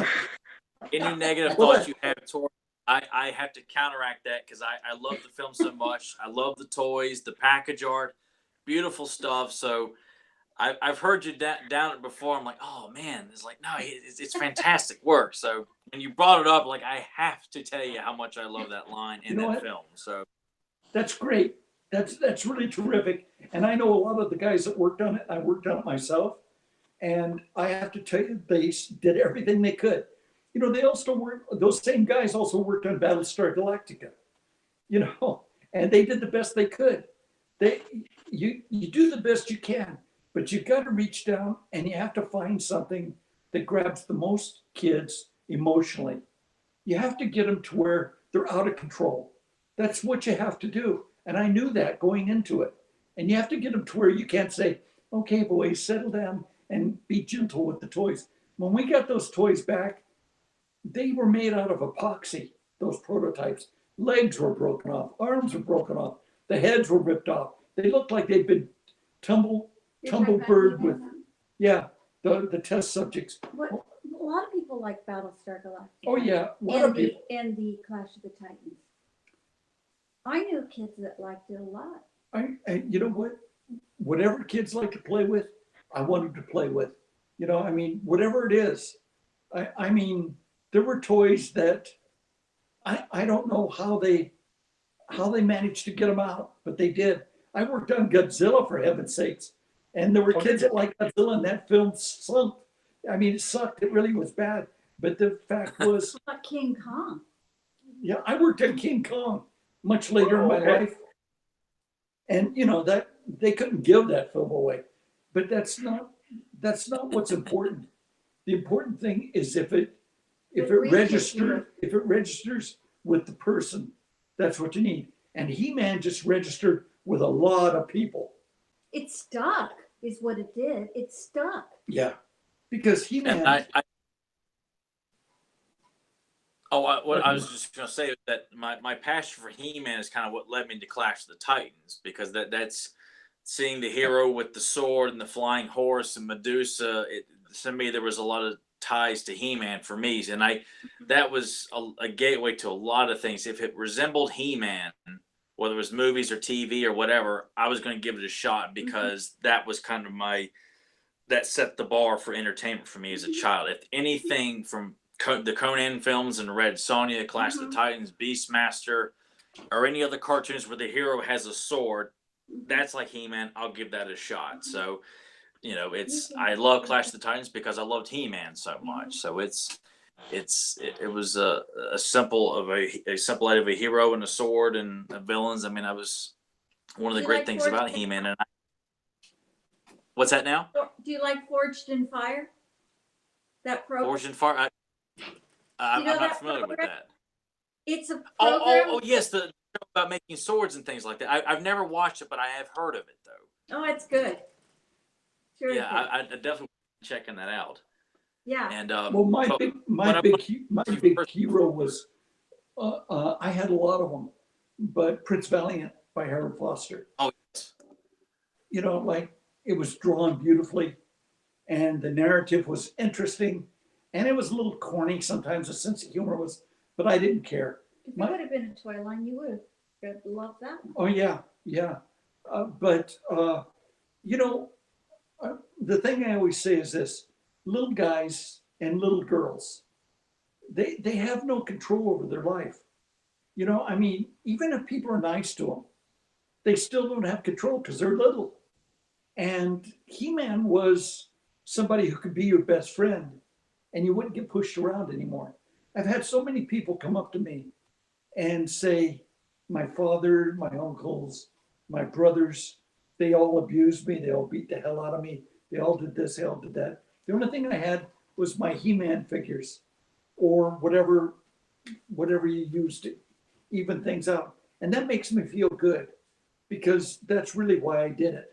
C: any negative thoughts you have toward, I have to counteract that, because I love the film so much. I love the toys, the package art, beautiful stuff. So I've heard you down it before. I'm like, oh man, it's like, no, it's fantastic work. So when you brought it up, like, I have to tell you how much I love that line in that film. So
B: That's great. That's really terrific. And I know a lot of the guys that worked on it. I worked on it myself. And I have to tell you, they did everything they could. They also those same guys also worked on Battlestar Galactica, and they did the best they could. You do the best you can, but you got to reach down and you have to find something that grabs the most kids emotionally. You have to get them to where they're out of control. That's what you have to do. And I knew that going into it. And you have to get them to where you can't say, okay, boys, settle down and be gentle with the toys. When we got those toys back, they were made out of epoxy, those prototypes. Legs were broken off, arms were broken off, the heads were ripped off. They looked like they'd been tumblebird with, the test subjects.
A: What, a lot of people like Battlestar Galactica.
B: Oh yeah, a lot of people.
A: And the Clash of the Titans. I knew kids that liked it a lot.
B: You know what? Whatever kids like to play with, I want them to play with. Whatever it is. I mean, there were toys that I don't know how they managed to get them out, but they did. I worked on Godzilla, for heaven's sakes, and there were kids that liked Godzilla, and that film sunk. I mean, it sucked. It really was bad. But the fact was,
A: Like King Kong.
B: yeah, I worked on King Kong much later in my life, and that they couldn't give that film away. But that's not what's important. The important thing is if it registers with the person, that's what you need. And He-Man just registered with a lot of people.
A: It stuck, is what it did. It stuck.
B: Yeah, because He-Man.
C: What I was just going to say is that my passion for He-Man is kind of what led me to Clash of the Titans, because that's seeing the hero with the sword and the flying horse and Medusa. To me, there was a lot of ties to He-Man for me, and that was a gateway to a lot of things. If it resembled He-Man, whether it was movies or TV or whatever, I was going to give it a shot, because that was kind of that set the bar for entertainment for me as a child. If anything from the Conan films and Red Sonja, Clash of the Titans, Beastmaster, or any other cartoons where the hero has a sword, that's like He-Man. I'll give that a shot. So, I love Clash of the Titans because I loved He-Man so much. So it was a simple idea of a hero and a sword and villains. I mean, one of the
A: You
C: great
A: like
C: things
A: Forged
C: about
A: in
C: He-Man. And what's that now?
A: Do you like Forged in Fire? That program?
C: Forged in Fire.
A: Do you know
C: I'm not
A: that
C: familiar with
A: program?
C: that.
A: It's a
C: Oh,
A: program.
C: yes, the show about making swords and things like that. I've never watched it, but I have heard of it though.
A: Oh, it's good. It's really
C: Yeah,
A: good.
C: I definitely checking that out.
A: Yeah.
C: And
B: Well, my
C: but
B: big
C: what I
B: big hero was I had a lot of them, but Prince Valiant by Harold Foster.
C: oh yes.
B: You know, like it was drawn beautifully, and the narrative was interesting, and it was a little corny sometimes. The sense of humor was, but I didn't care.
A: If it would have been a toy line, you would have loved that one.
B: Oh yeah, yeah, but you know, the thing I always say is this: little guys and little girls, they have no control over their life. You know, I mean, even if people are nice to them, they still don't have control because they're little. And He-Man was somebody who could be your best friend, and you wouldn't get pushed around anymore. I've had so many people come up to me and say, my father, my uncles, my brothers, they all abused me. They all beat the hell out of me. They all did this, they all did that. The only thing I had was my He-Man figures or whatever you used to even things out. And that makes me feel good because that's really why I did it.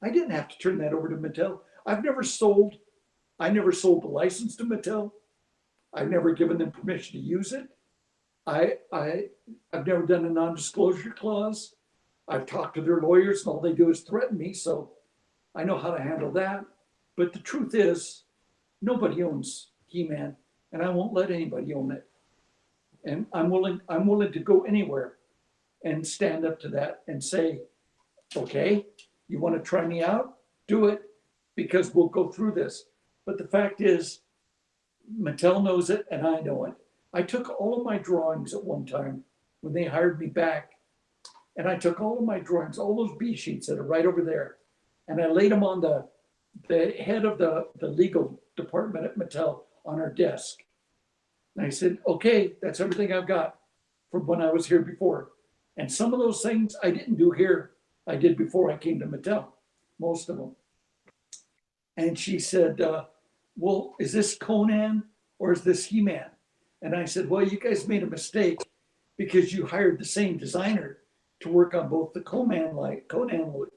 B: I didn't have to turn that over to Mattel. I never sold the license to Mattel. I've never given them permission to use it. I've never done a non-disclosure clause. I've talked to their lawyers and all they do is threaten me. So I know how to handle that. But the truth is, nobody owns He-Man, and I won't let anybody own it. And I'm willing to go anywhere and stand up to that and say, okay, you want to try me out? Do it, because we'll go through this. But the fact is, Mattel knows it and I know it. I took all of my drawings at one time when they hired me back, and I took all of my drawings, all those B sheets that are right over there, and I laid them on the head of the legal department at Mattel on her desk. And I said, okay, that's everything I've got from when I was here before. And some of those things I didn't do here, I did before I came to Mattel, most of them. And she said, well, is this Conan or is this He-Man? And I said, well, you guys made a mistake because you hired the same designer to work on both the Conan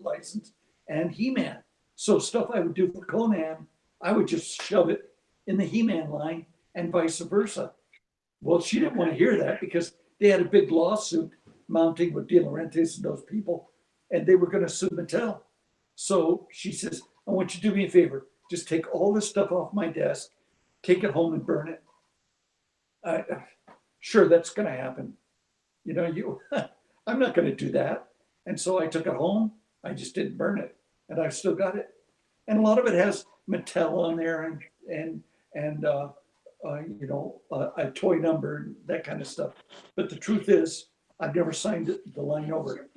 B: license and He-Man. So stuff I would do for Conan, I would just shove it in the He-Man line and vice versa. Well, she didn't want to hear that because they had a big lawsuit mounting with De Laurentiis and those people, and they were going to sue Mattel. So she says, I want you to do me a favor. Just take all this stuff off my desk, take it home and burn it. Sure, that's going to happen. You know, I'm not going to do that. And so I took it home. I just didn't burn it, and I've still got it. And a lot of it has Mattel on there and you know, a toy number, that kind of stuff. But the truth is, I've never signed the line over.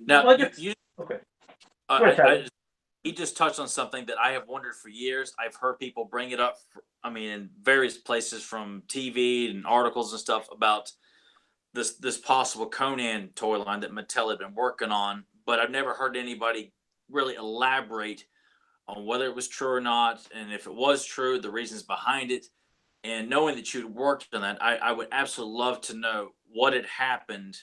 C: Now,
D: Well,
C: okay.
D: Go ahead, Tyler.
C: He just touched on something that I have wondered for years. I've heard people bring it up, in various places from TV and articles and stuff about this possible Conan toy line that Mattel had been working on, but I've never heard anybody really elaborate on whether it was true or not, and if it was true, the reasons behind it. And knowing that you'd worked on that, I would absolutely love to know what had happened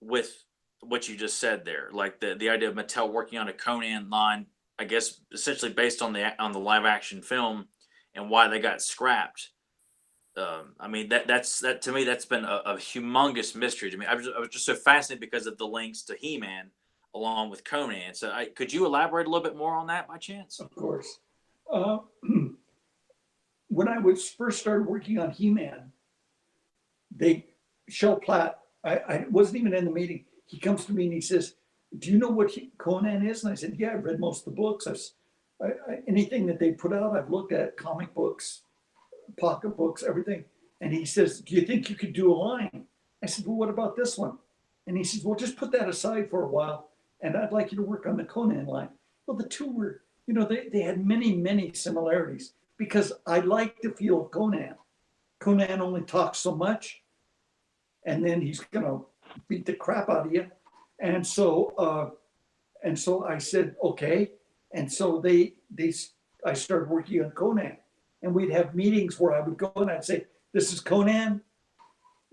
C: with what you just said there, like the idea of Mattel working on a Conan line, I guess essentially based on the live action film, and why they got scrapped. That to me, that's been a humongous mystery to me. I was just so fascinated because of the links to He-Man along with Conan. So could you elaborate a little bit more on that by chance?
B: Of course. When I was first started working on He-Man, Shel Platt, I wasn't even in the meeting. He comes to me and he says, do you know what Conan is? And I said, yeah, I've read most of the books. Anything that they put out, I've looked at, comic books, pocket books, everything. And he says, do you think you could do a line? I said, well, what about this one? And he says, well, just put that aside for a while, and I'd like you to work on the Conan line. Well, the two were, you know, they had many, many similarities because I like the feel of Conan. Conan only talks so much, and then he's going to beat the crap out of you. And so I said, okay. And so I started working on Conan, and we'd have meetings where I would go and I'd say, this is Conan.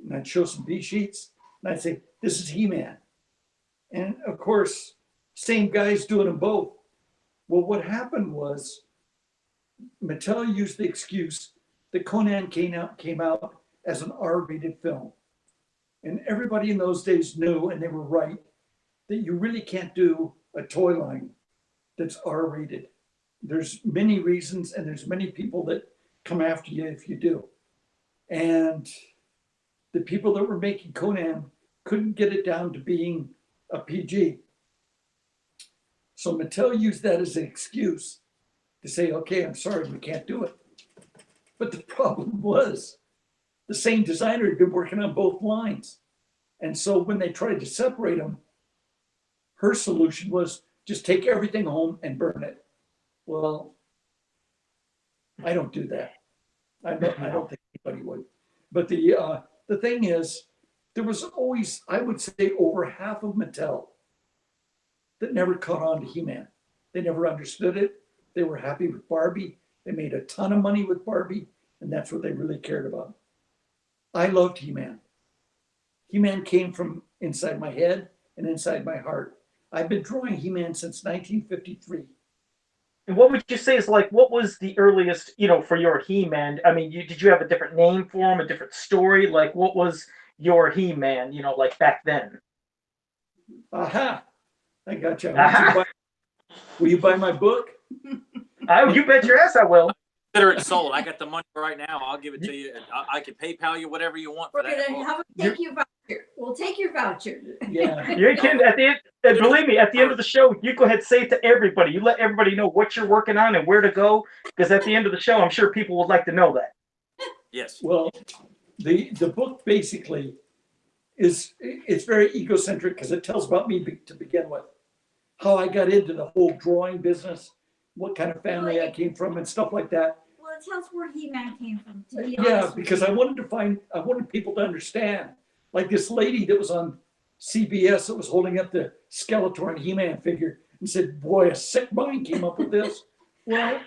B: And I'd show some B sheets and I'd say, this is He-Man. And of course, same guys doing them both. Well, what happened was Mattel used the excuse that Conan came out as an R-rated film. And everybody in those days knew, and they were right, that you really can't do a toy line that's R-rated. There's many reasons, and there's many people that come after you if you do. And the people that were making Conan couldn't get it down to being a PG. So Mattel used that as an excuse to say, okay, I'm sorry, we can't do it. But the problem was the same designer had been working on both lines. And so when they tried to separate them, her solution was just take everything home and burn it. Well, I don't do that. I don't think anybody would. But the thing is, there was always, I would say, over half of Mattel that never caught on to He-Man. They never understood it. They were happy with Barbie. They made a ton of money with Barbie, and that's what they really cared about. I loved He-Man. He-Man came from inside my head and inside my heart. I've been drawing He-Man since 1953.
D: And what would you say is like, what was the earliest, for your He-Man? I mean, did you have a different name for him, a different story? Like, what was your He-Man, like back then?
B: Aha, I got you.
D: Aha.
B: Will you buy my book?
D: You bet your ass I will.
C: Consider it sold. I got the money right now. I'll give it to you. I can PayPal you whatever you want for
A: We're
C: that.
A: gonna have a thank you voucher. We'll take your voucher.
B: Yeah.
D: You can at the end. And believe me, at the end of the show, you go ahead and say it to everybody. You let everybody know what you're working on and where to go. Because at the end of the show, I'm sure people would like to know that.
C: Yes.
B: Well, the book basically it's very egocentric because it tells about me to begin with, how I got into the whole drawing business, what kind of family I came from, and stuff like that.
A: Well, it tells where He-Man came from. To be
B: Yeah,
A: honest
B: because
A: with
B: I wanted people to understand, like this lady that was on CBS that was holding up the Skeletor and He-Man figure and said, "Boy, a sick mind came up with this." Well,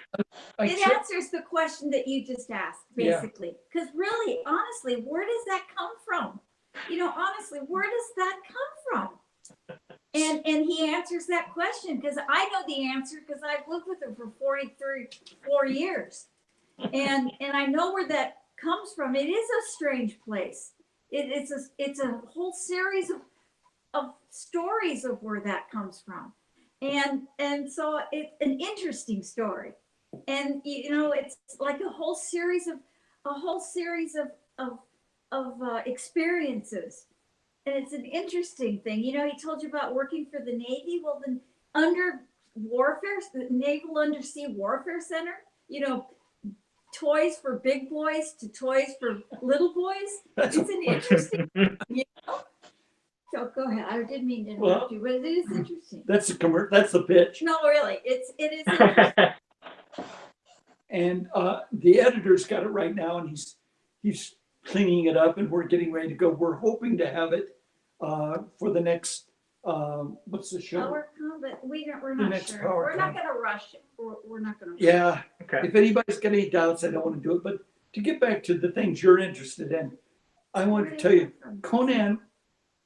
A: it answers the question that you just asked, basically. Because really, honestly, where does that come from? Honestly, where does that come from? And he answers that question because I know the answer because I've lived with him for 4 years. And I know where that comes from. It is a strange place. It's a whole series of stories of where that comes from. And so it's an interesting story. And it's like a whole series of experiences. And it's an interesting thing. He told you about working for the Navy. Well, then under warfare, the Naval Undersea Warfare Center, toys for big boys to toys for little boys. It's an interesting, So go ahead. I didn't mean to interrupt you, but it is interesting.
B: That's the pitch.
A: No, really, it is interesting.
B: And the editor's got it right now, and he's cleaning it up, and we're getting ready to go. We're hoping to have it for the next what's the show?
A: Power, but we're not
B: next
A: sure.
B: Power
A: We're not
B: Con.
A: going to rush it. We're not going to.
B: Yeah.
D: Okay.
B: If anybody's got any doubts, I don't want to do it. But to get back to the things you're interested in, I wanted to tell you, Conan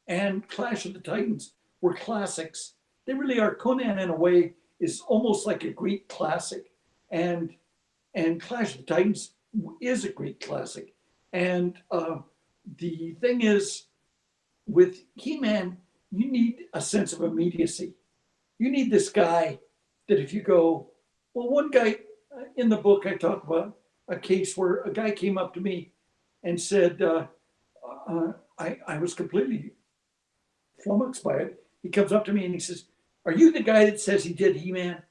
B: and Clash of the Titans were classics. They really are. Conan, in a way, is almost like a Greek classic, and Clash of the Titans is a Greek classic. And the thing is, with He-Man, you need a sense of immediacy. You need this guy that if you go, well, one guy in the book, I talk about a case where a guy came up to me and said, I was completely flummoxed by it. He comes up to me and he says, "Are you the guy that says he did He-Man?"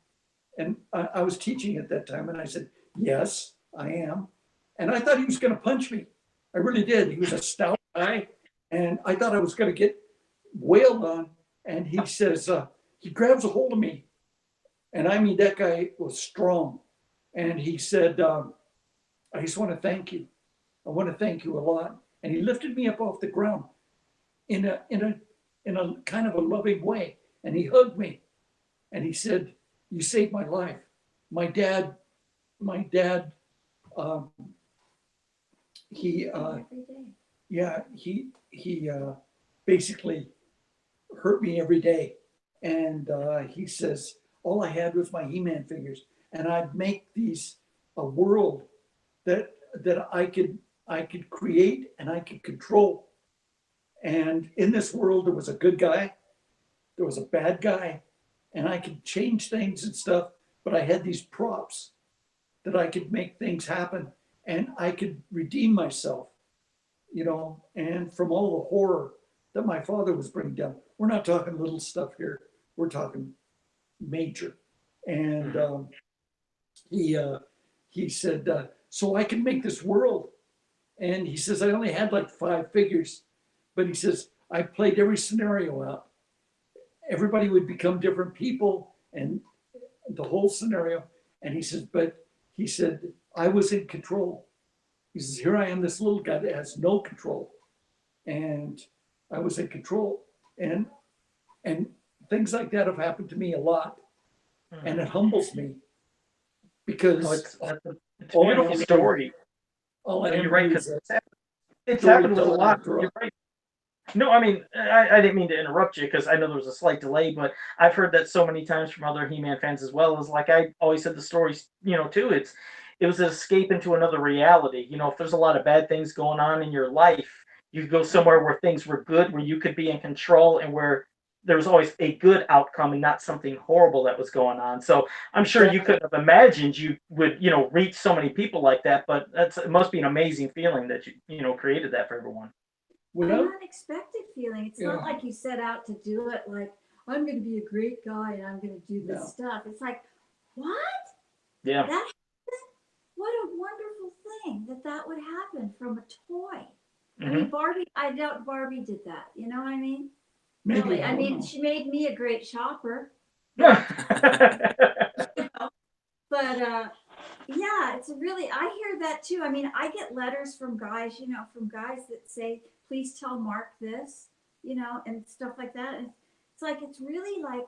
B: And I was teaching at that time. And I said, "Yes, I am." And I thought he was going to punch me. I really did. He was a stout guy. And I thought I was going to get wailed on. And he says, he grabs a hold of me. And I mean, that guy was strong. And he said, "I just want to thank you. I want to thank you a lot." And he lifted me up off the ground in in a kind of a loving way. And he hugged me and he said, "You saved my life." My dad, um, he,
A: Every day.
B: yeah, he basically hurt me every day. And he says, all I had was my He-Man figures. And I'd make these, a world that I could create and I could control. And in this world, there was a good guy, there was a bad guy, and I could change things and stuff, but I had these props that I could make things happen and I could redeem myself, you know, and from all the horror that my father was bringing down. We're not talking little stuff here, we're talking major. And he said, so I can make this world. And he says, I only had like 5 figures, but he says, I played every scenario out. Everybody would become different people and the whole scenario. And he says, but he said, I was in control. He says, here I am, this little guy that has no control. And I was in control. And things like that have happened to me a lot. And it humbles me because
D: No, it's a beautiful story.
B: all I
D: You're right,
B: know
D: because
B: is
D: it's
B: story
D: happened with a
B: telling
D: lot.
B: after all.
D: You're right. No, I mean, I didn't mean to interrupt you because I know there was a slight delay, but I've heard that so many times from other He-Man fans as well. As like I always said the stories, too. It was an escape into another reality. If there's a lot of bad things going on in your life, you could go somewhere where things were good, where you could be in control, and where there was always a good outcome and not something horrible that was going on. So I'm sure you couldn't have imagined you would, reach so many people like that. But it must be an amazing feeling that you created that for everyone.
A: An unexpected feeling. It's not
B: Yeah.
A: like you set out to do it like, I'm going to be a great guy and I'm going to do this
B: No.
A: stuff. It's like, what?
D: Yeah.
A: That happened? What a wonderful thing that would happen from a toy. I mean, Barbie, I doubt Barbie did that. You know what I mean?
B: maybe,
A: Really.
B: I
A: I
B: don't
A: mean,
B: know.
A: she made me a great shopper. But yeah, it's really, I hear that too. I mean, I get letters from guys, that say, please tell Mark this, and stuff like that. And it's like, it's really like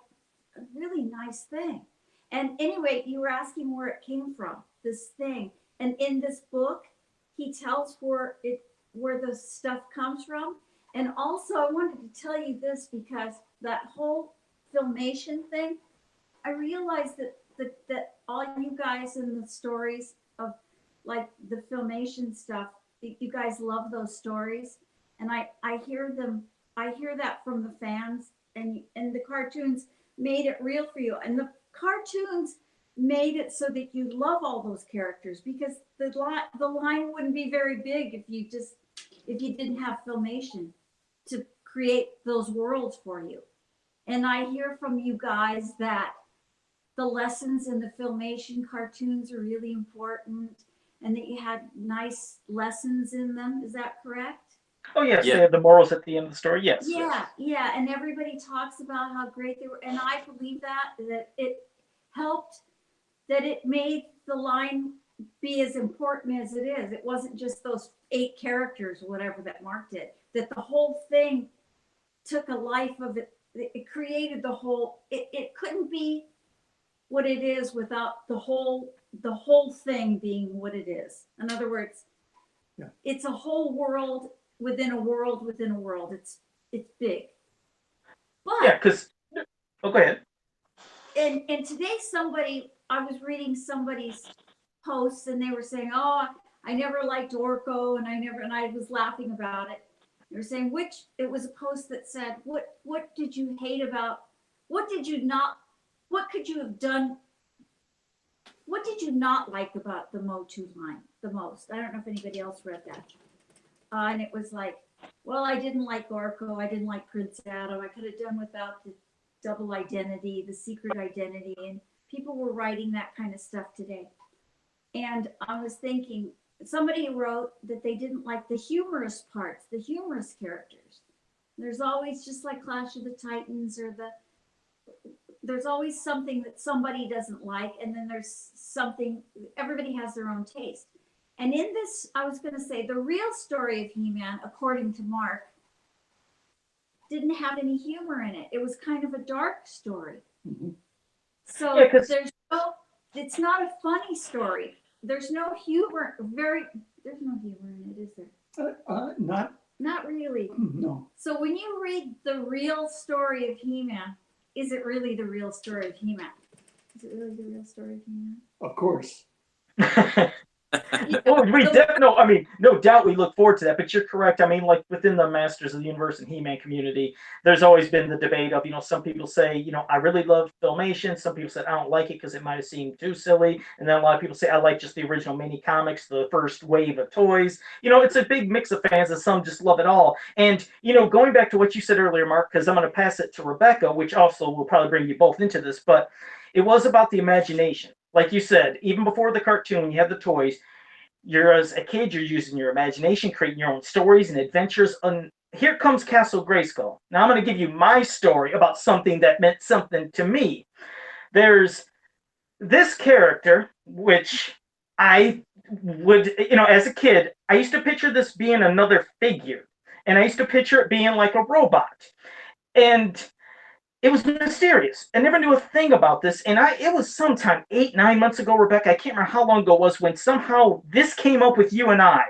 A: a really nice thing. And anyway, you were asking where it came from, this thing. And in this book, he tells where the stuff comes from. And also, I wanted to tell you this because that whole Filmation thing, I realized that all you guys in the stories of like the Filmation stuff, you guys love those stories, and I hear that from the fans, and the cartoons made it real for you, and the cartoons made it so that you love all those characters because the line wouldn't be very big if you didn't have Filmation to create those worlds for you. And I hear from you guys that the lessons in the Filmation cartoons are really important and that you had nice lessons in them. Is that correct?
D: Oh, yes,
C: Yeah.
D: they have the morals at the end of the story. Yes.
A: Yeah, yeah. And everybody talks about how great they were. And I believe that it helped, that it made the line be as important as it is. It wasn't just those 8 characters or whatever that Mark did, that the whole thing took a life of it. It created the whole, it couldn't be what it is without the whole thing being what it is. In other words, It's a whole world within a world within a world. It's big. But
D: Yeah, because go ahead.
A: And today I was reading somebody's posts and they were saying, "Oh, I never liked Orko and I was laughing about it." They were saying it was a post that said, "What did you hate about? What did you not? What could you have done? What did you not like about the MOTU line the most?" I don't know if anybody else read that. And it was like, well, I didn't like Orko. I didn't like Prince Adam. I could have done without the double identity, the secret identity. And people were writing that kind of stuff today. And I was thinking, somebody wrote that they didn't like the humorous parts, the humorous characters. There's always, just like Clash of the Titans there's always something that somebody doesn't like, and then there's something, everybody has their own taste. And in this, I was going to say, the real story of He-Man, according to Mark, didn't have any humor in it. It was kind of a dark story.
B: Mhm.
A: So
D: Yeah, 'cause-
A: it's not a funny story. There's no humor. There's no humor in it, is there? Not really.
B: No.
A: So when you read the real story of He-Man, is it really the real story of He-Man? Is it really the real story of He-Man?
B: Of course.
D: Oh, we definitely, I mean, no doubt we look forward to that, but you're correct. I mean, like within the Masters of the Universe and He-Man community, there's always been the debate of, some people say, I really love Filmation. Some people said, I don't like it because it might have seemed too silly. And then a lot of people say, I like just the original mini comics, the first wave of toys. It's a big mix of fans, and some just love it all. And, going back to what you said earlier, Mark, because I'm going to pass it to Rebecca, which also will probably bring you both into this, but it was about the imagination. Like you said, even before the cartoon, you have the toys. You're as a kid, you're using your imagination, creating your own stories and adventures. And here comes Castle Grayskull. Now I'm going to give you my story about something that meant something to me. There's this character, which I would, as a kid, I used to picture this being another figure. And I used to picture it being like a robot. And it was mysterious. I never knew a thing about this. And it was sometime 8-9 months ago, Rebecca, I can't remember how long ago it was, when somehow this came up with you and I.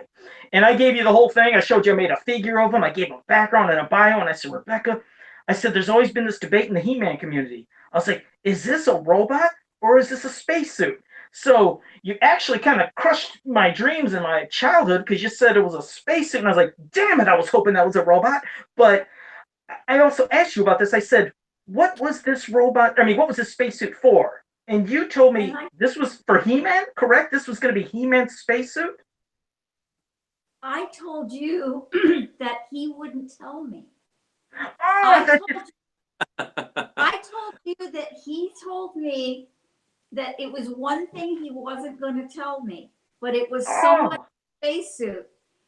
D: And I gave you the whole thing. I showed you I made a figure of him. I gave him a background and a bio. And I said, Rebecca, I said, there's always been this debate in the He-Man community. I was like, is this a robot or is this a spacesuit? So you actually kind of crushed my dreams in my childhood because you said it was a spacesuit. And I was like, damn it, I was hoping that was a robot. But I also asked you about this. I said, what was this robot? I mean, what was this spacesuit for? And you told me this was for He-Man, correct? This was going to be He-Man's spacesuit?
A: I told you that he wouldn't tell me.
D: Oh,
A: I told you that he told me that it was one thing he wasn't going to tell me, but it was somebody's spacesuit.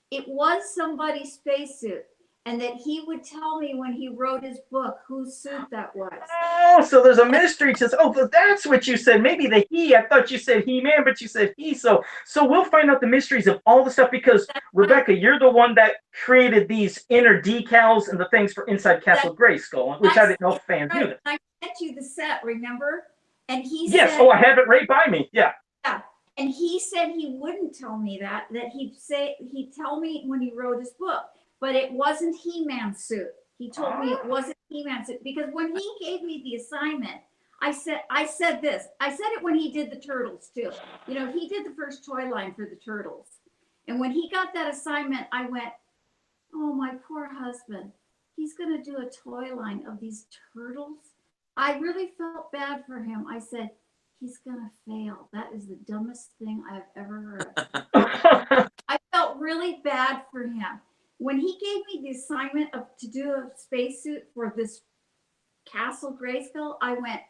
A: It was somebody's spacesuit. And that he would tell me when he wrote his book whose suit that was.
D: Oh, so there's a mystery to. Oh, but that's what you said. Maybe the he. I thought you said He-Man, but you said he. So we'll find out the mysteries of all the stuff because Rebecca, you're the one that created these inner decals and the things for inside Castle Grayskull, which I didn't know fans knew that.
A: I sent you the set, remember? And he
D: yes.
A: said,
D: Oh, I have it right by me. Yeah.
A: Yeah. And he said he wouldn't tell me that he'd tell me when he wrote his book. But it wasn't He-Man's suit. He told me it wasn't He-Man's suit because when he gave me the assignment, I said this. I said it when he did the Turtles too. He did the first toy line for the Turtles. And when he got that assignment, I went, oh, my poor husband. He's going to do a toy line of these turtles. I really felt bad for him. I said, he's going to fail. That is the dumbest thing I've ever heard. I felt really bad for him. When he gave me the assignment to do a spacesuit for this Castle Grayskull, I went,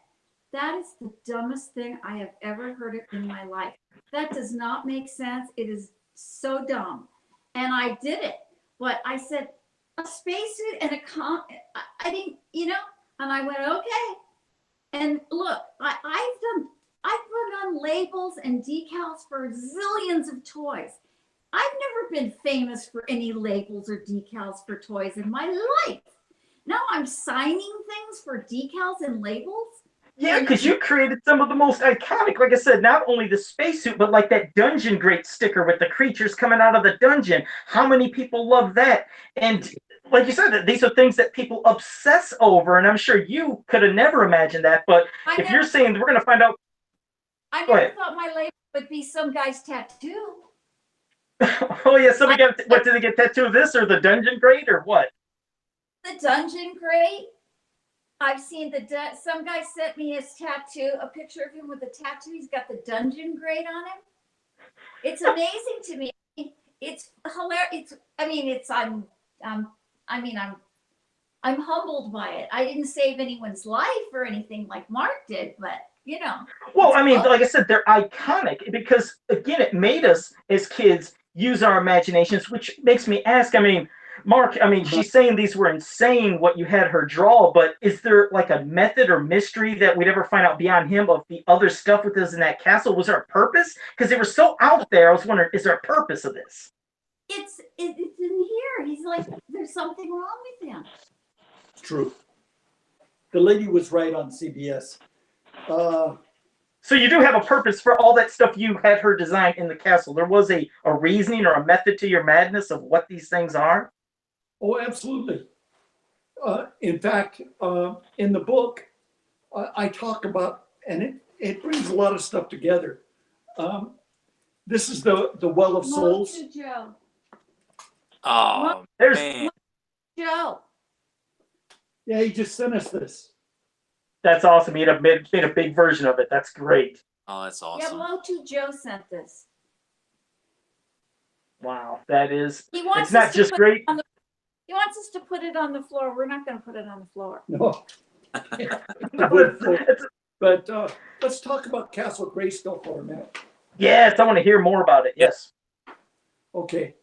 A: that is the dumbest thing I have ever heard of in my life. That does not make sense. It is so dumb. And I did it. But I said, a spacesuit and I didn't, and I went, okay. And look, I've put on labels and decals for zillions of toys. I've never been famous for any labels or decals for toys in my life. Now I'm signing things for decals and labels.
D: Yeah, because you created some of the most iconic, like I said, not only the spacesuit, but like that Dungeon Grate sticker with the creatures coming out of the dungeon. How many people love that? And like you said, these are things that people obsess over, and I'm sure you could have never imagined that. But if you're saying we're going to find out.
A: I never thought my label would be some guy's tattoo.
D: Oh yeah, somebody what did they get tattooed? This or the Dungeon Grate or what?
A: The Dungeon Grate. I've seen some guy sent me his tattoo, a picture of him with a tattoo. He's got the Dungeon Grate on him. It's amazing to me. It's hilarious. I'm humbled by it. I didn't save anyone's life or anything like Mark did, but
D: Well, I mean, like I said, they're iconic because again, it made us as kids use our imaginations, which makes me ask, Mark, she's saying these were insane what you had her draw, but is there like a method or mystery that we'd ever find out beyond him of the other stuff with us in that castle? Was there a purpose? Because they were so out there, I was wondering, is there a purpose of this?
A: It's in here. He's like, there's something wrong with him.
B: true. The lady was right on CBS.
D: So you do have a purpose for all that stuff you had her design in the castle. There was a reasoning or a method to your madness of what these things are?
B: Oh, absolutely. In fact, in the book, I talk about, and it brings a lot of stuff together. This is the Well of Souls.
A: MOTU Joe.
C: Oh
D: There's
C: man,
A: Joe.
B: Yeah, he just sent us this.
D: That's awesome. He made a big version of it. That's great.
C: oh that's
A: Yeah,
C: awesome.
A: MOTU Joe sent this.
D: Wow, that is.
A: He wants
D: It's not
A: us to
D: just
A: put
D: great.
A: it on the, he wants us to put it on the floor. We're not going to put it on the floor.
B: No.
D: It's-
B: But let's talk about Castle Grayskull for a minute.
D: yes, I want to hear more about it. Yes.
B: Okay.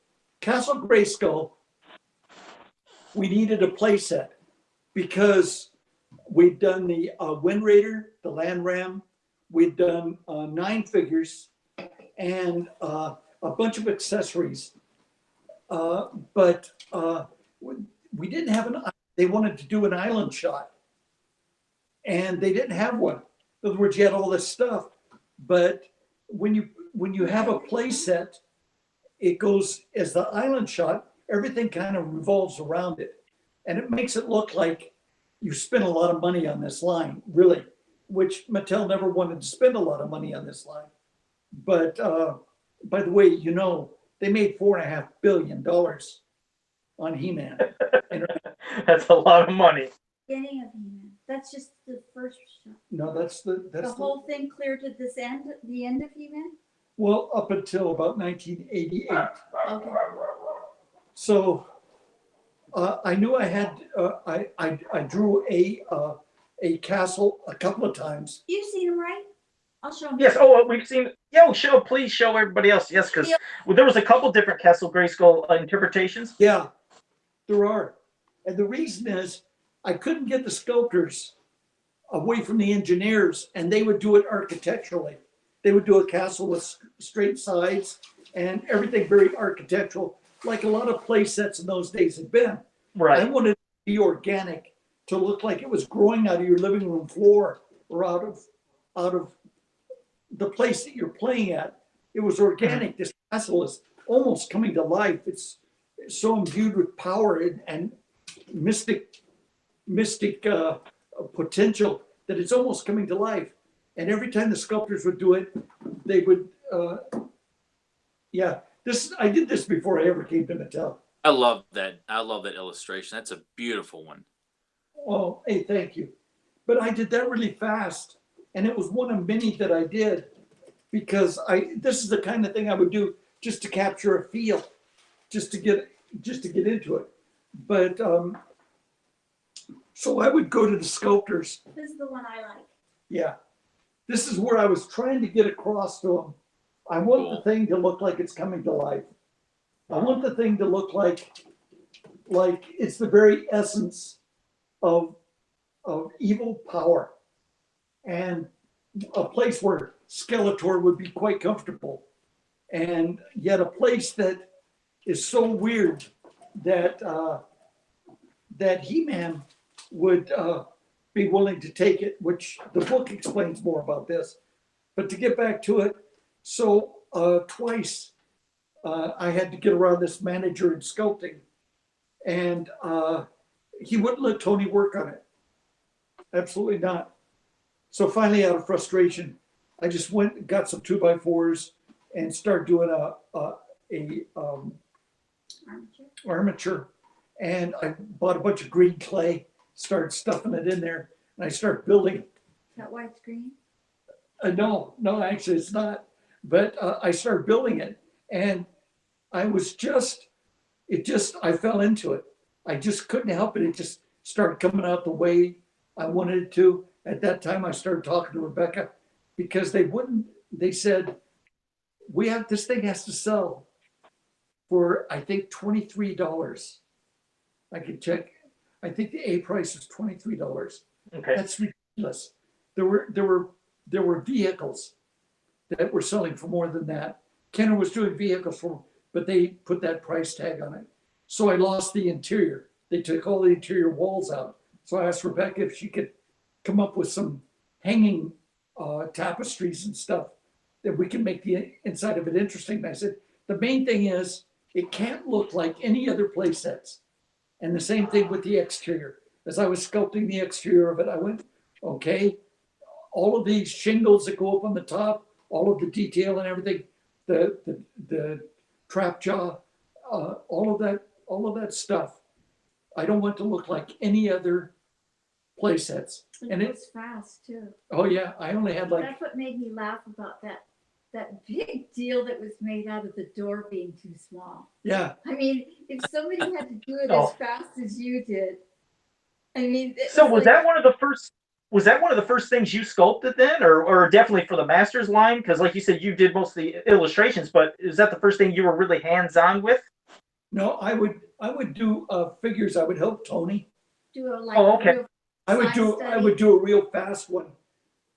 B: Castle Grayskull, we needed a playset because we'd done the Wind Raider, the Land Ram, we'd done 9 figures and a bunch of accessories. But we didn't have they wanted to do an island shot and they didn't have one. In other words, you had all this stuff, but when you have a play set, it goes as the island shot, everything kind of revolves around it. And it makes it look like you spent a lot of money on this line, really, which Mattel never wanted to spend a lot of money on this line. But by the way, you know, they made $4.5 billion on He-Man.
D: That's a lot of money.
A: Beginning of He-Man. That's just the first shot.
B: No, that's the
A: whole thing clear to this end, the end of He-Man?
B: well, up until about 1988.
A: Okay.
B: So I knew I had I drew a castle a couple of times.
A: You've seen him, right? I'll show him.
D: Yes. Oh, we've seen. Please show everybody else. Yes, because there was a couple different Castle Grayskull interpretations.
B: Yeah, there are. And the reason is I couldn't get the sculptors away from the engineers, and they would do it architecturally. They would do a castle with straight sides and everything very architectural, like a lot of play sets in those days had been. I
D: Right.
B: wanted it to be organic, to look like it was growing out of your living room floor or out of the place that you're playing at. It was organic. This castle is almost coming to life. It's so imbued with power and mystic potential that it's almost coming to life. And every time the sculptors would do it, they would, I did this before I ever came to Mattel.
C: I love that. I love that illustration. That's a beautiful one.
B: Oh, hey, thank you. But I did that really fast. And it was one of many that I did because this is the kind of thing I would do just to capture a feel, just to get into it. But so I would go to the sculptors.
A: This is the one I like.
B: Yeah. This is where I was trying to get across to them. I want the thing to look like it's coming to life. I want the thing to look like it's the very essence of evil power and a place where Skeletor would be quite comfortable, and yet a place that is so weird that that He-Man would be willing to take it, which the book explains more about this. But to get back to it, so twice I had to get around this manager in sculpting, and he wouldn't let Tony work on it. Absolutely not. So finally, out of frustration, I just went and got some 2x4s and started doing armature. And I bought a bunch of green clay, started stuffing it in there, and I started building.
A: Is that why it's green?
B: No, actually it's not. But I started building it, and I fell into it. I just couldn't help it. It just started coming out the way I wanted it to. At that time, I started talking to Rebecca because they said, this thing has to sell for, I think, $23. I could check. I think the A price was $23.
D: Okay.
B: That's ridiculous. There were vehicles that were selling for more than that. Kenner was doing vehicles but they put that price tag on it. So I lost the interior. They took all the interior walls out. So I asked Rebecca if she could come up with some hanging tapestries and stuff that we can make the inside of it interesting. And I said, the main thing is it can't look like any other play sets. And the same thing with the exterior. As I was sculpting the exterior of it, I went, okay, all of these shingles that go up on the top, all of the detail and everything, the trap jaw, all of that stuff. I don't want to look like any other play sets.
A: And it was fast too.
B: Oh yeah, I only had like,
A: That's what made me laugh about that big deal that was made out of the door being too small.
B: yeah.
A: I mean, if somebody had to do it
D: Oh.
A: as fast as you did, I mean,
D: So was that one of the first? Was that one of the first things you sculpted then, or definitely for the Masters line? Because like you said, you did most of the illustrations, but is that the first thing you were really hands-on with?
B: No, I would do figures. I would help Tony.
A: do a like
D: Oh, okay.
A: real
B: I would
A: Science
B: do a real fast one.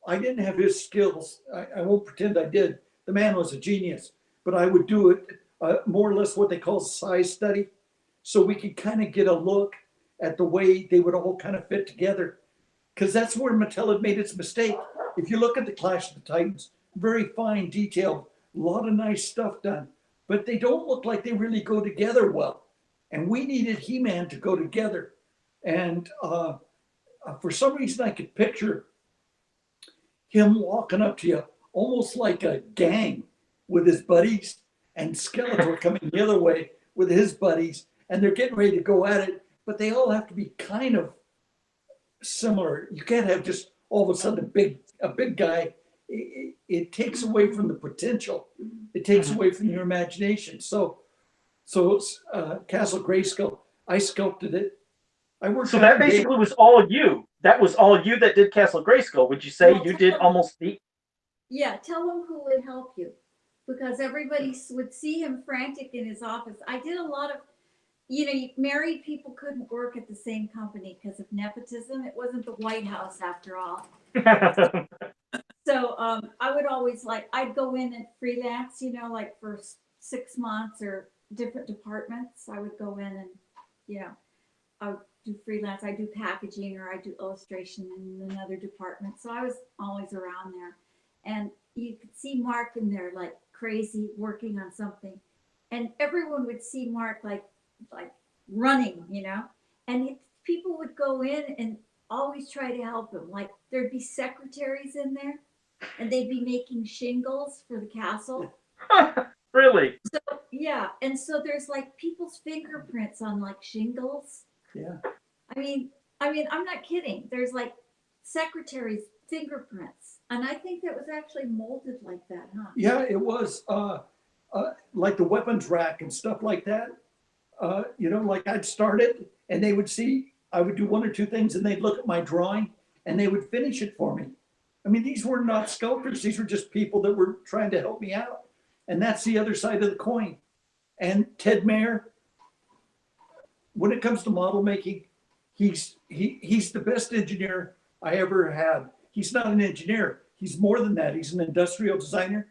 B: I didn't have his skills. I won't pretend I did. The man was a genius, but I would do it more or less what they call size study, so we could kind of get a look at the way they would all kind of fit together. Because that's where Mattel had made its mistake. If you look at the Clash of the Titans, very fine detail, a lot of nice stuff done, but they don't look like they really go together well. And we needed He-Man to go together. And for some reason, I could picture him walking up to you almost like a gang with his buddies, and Skeletor coming the other way with his buddies, and they're getting ready to go at it, but they all have to be kind of similar. You can't have just all of a sudden a big guy. It takes away from the potential. It takes away from your imagination. So Castle Grayskull, I sculpted it. I worked.
D: So that basically was all you. That was all you that did Castle Grayskull. Would you say
A: Well,
D: you did almost the?
A: Yeah, tell him who would help you, because everybody would see him frantic in his office. I did a lot of, married people couldn't work at the same company because of nepotism. It wasn't the White House after all. So I would always I'd go in and freelance, like for 6 months or different departments. I would go in and, I would do freelance. I do packaging or I do illustration in another department. So I was always around there. And you could see Mark in there like crazy working on something. And everyone would see Mark like running, and people would go in and always try to help him. Like there'd be secretaries in there and they'd be making shingles for the castle.
D: Really?
A: So yeah, and so there's like people's fingerprints on like shingles.
B: Yeah.
A: I mean, I'm not kidding. There's like secretaries' fingerprints, and I think that was actually molded like that, huh?
B: Yeah, it was like the weapons rack and stuff like that. Like I'd start it and they would see, I would do one or two things and they'd look at my drawing and they would finish it for me. I mean, these were not sculptors. These were just people that were trying to help me out. And that's the other side of the coin. And Ted Mayer, when it comes to model making, he's the best engineer I ever had. He's not an engineer. He's more than that. He's an industrial designer.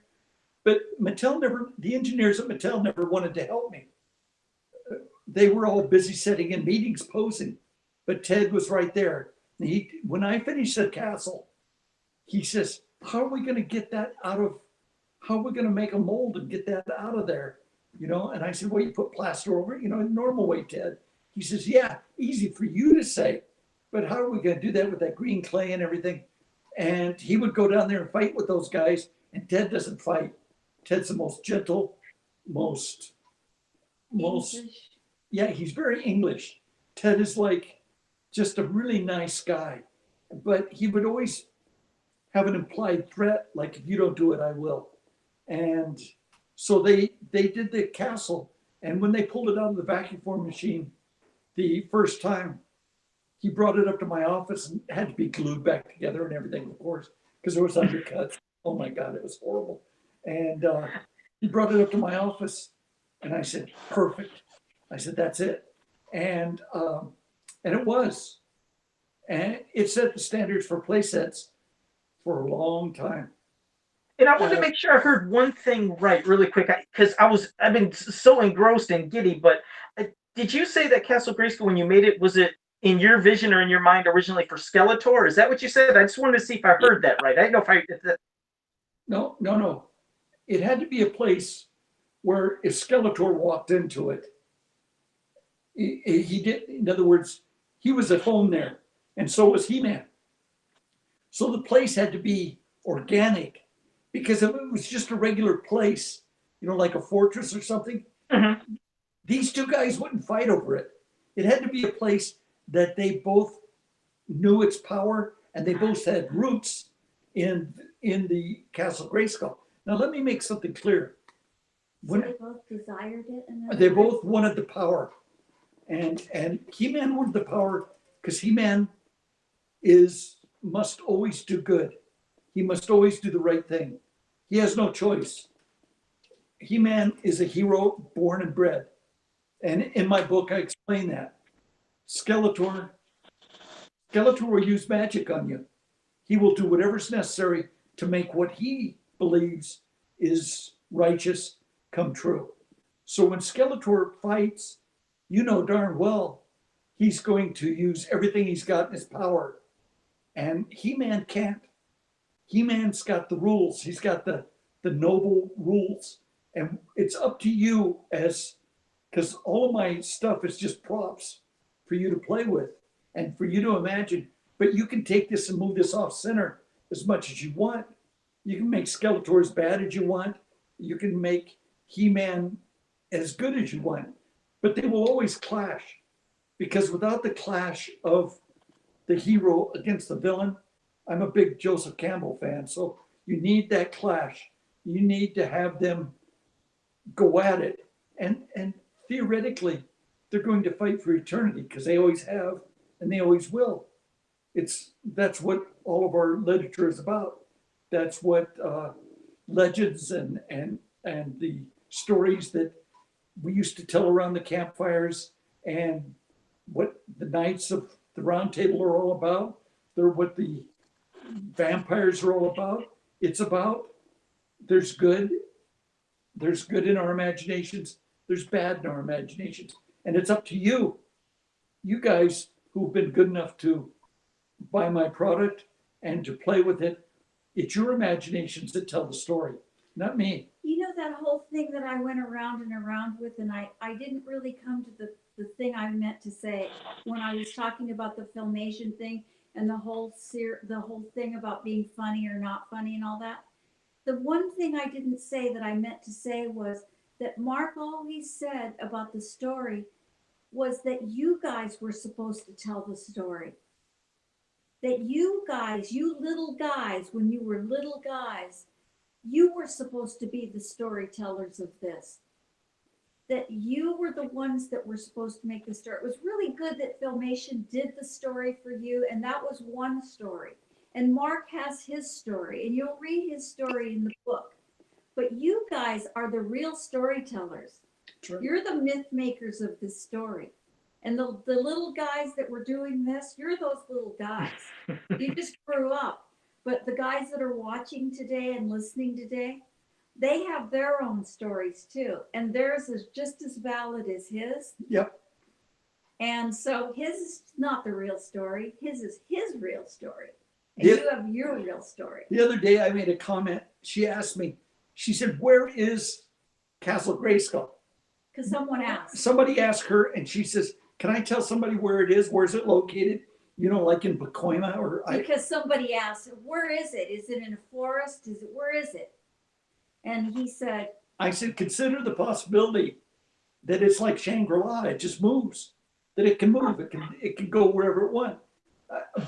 B: But the engineers at Mattel never wanted to help me. They were all busy sitting in meetings posing. But Ted was right there. When I finished the castle, he says, how are we going to get that how are we going to make a mold and get that out of there? And I said, well, you put plaster over it, normal way, Ted. He says, yeah, easy for you to say, but how are we going to do that with that green clay and everything? And he would go down there and fight with those guys, and Ted doesn't fight. Ted's the most gentle, most,
A: English.
B: yeah, he's very English. Ted is like just a really nice guy, but he would always have an implied threat, like if you don't do it, I will. And so they did the castle, and when they pulled it out of the vacuum form machine the first time, he brought it up to my office and had to be glued back together and everything, of course, because there was undercuts. Oh my God, it was horrible. And he brought it up to my office, and I said, perfect. I said, that's it. And it was. And it set the standards for play sets for a long time.
D: And I wanted to make sure I heard one thing right really quick, because I've been so engrossed and giddy, but did you say that Castle Grayskull, when you made it, was it in your vision or in your mind originally for Skeletor? Is that what you said? I just wanted to see if I heard that right. I didn't know if that.
B: No. It had to be a place where if Skeletor walked into it, he did. In other words, he was at home there, and so was He-Man. So the place had to be organic, because if it was just a regular place, like a fortress or something,
D: Mm-hmm.
B: these two guys wouldn't fight over it. It had to be a place that they both knew its power and they both had roots in the Castle Grayskull. Now let me make something clear.
A: So they both desired it, and
B: They both wanted the power, and He-Man wanted the power because He-Man must always do good. He must always do the right thing. He has no choice. He-Man is a hero born and bred. And in my book, I explain that. Skeletor will use magic on you. He will do whatever's necessary to make what he believes is righteous come true. So when Skeletor fights, you know darn well he's going to use everything he's got in his power. And He-Man can't. He-Man's got the rules. He's got the noble rules. And it's up to you because all of my stuff is just props for you to play with and for you to imagine. But you can take this and move this off center as much as you want. You can make Skeletor as bad as you want. You can make He-Man as good as you want. But they will always clash, because without the clash of the hero against the villain, I'm a big Joseph Campbell fan, so you need that clash. You need to have them go at it. And theoretically, they're going to fight for eternity, because they always have and they always will. That's what all of our literature is about. That's what legends and the stories that we used to tell around the campfires, and what the Knights of the Round Table are all about. They're what the vampires are all about. It's about there's good in our imaginations, there's bad in our imaginations, and it's up to you guys who've been good enough to buy my product and to play with it. It's your imaginations that tell the story, not me.
A: That whole thing that I went around and around with, and I didn't really come to the thing I meant to say when I was talking about the Filmation thing and the whole thing about being funny or not funny and all that. The one thing I didn't say that I meant to say was that Mark always said about the story was that you guys were supposed to tell the story. That you guys, you little guys, when you were little guys, you were supposed to be the storytellers of this. That you were the ones that were supposed to make the story. It was really good that Filmation did the story for you, and that was one story. And Mark has his story, and you'll read his story in the book. But you guys are the real storytellers.
B: Sure.
A: You're the myth makers of this story. And the little guys that were doing this, you're those little guys. You just grew up. But the guys that are watching today and listening today, they have their own stories too. And theirs is just as valid as his.
B: Yep.
A: And so his is not the real story. His is his real story. And
B: Yeah.
A: you have your real story.
B: The other day I made a comment. She asked me, she said, "Where is Castle Grayskull?"
A: Because someone asked.
B: Somebody asked her, and she says, "Can I tell somebody where it is? Where's it located? Like in Pacoima or
A: Because somebody asked, where is it? Is it in a forest? Where is it? And he said,
B: I said, consider the possibility that it's like Shangri-La. It just moves, that it can move. It can go wherever it wants.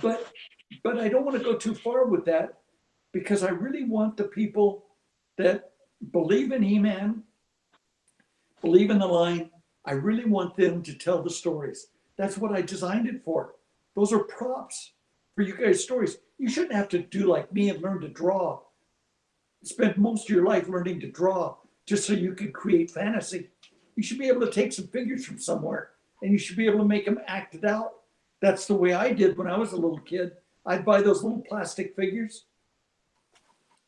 B: But I don't want to go too far with that, because I really want the people that believe in He-Man, believe in the line, I really want them to tell the stories. That's what I designed it for. Those are props for you guys' stories. You shouldn't have to do like me and learn to draw. Spend most of your life learning to draw just so you can create fantasy. You should be able to take some figures from somewhere, and you should be able to make them act it out. That's the way I did when I was a little kid. I'd buy those little plastic figures.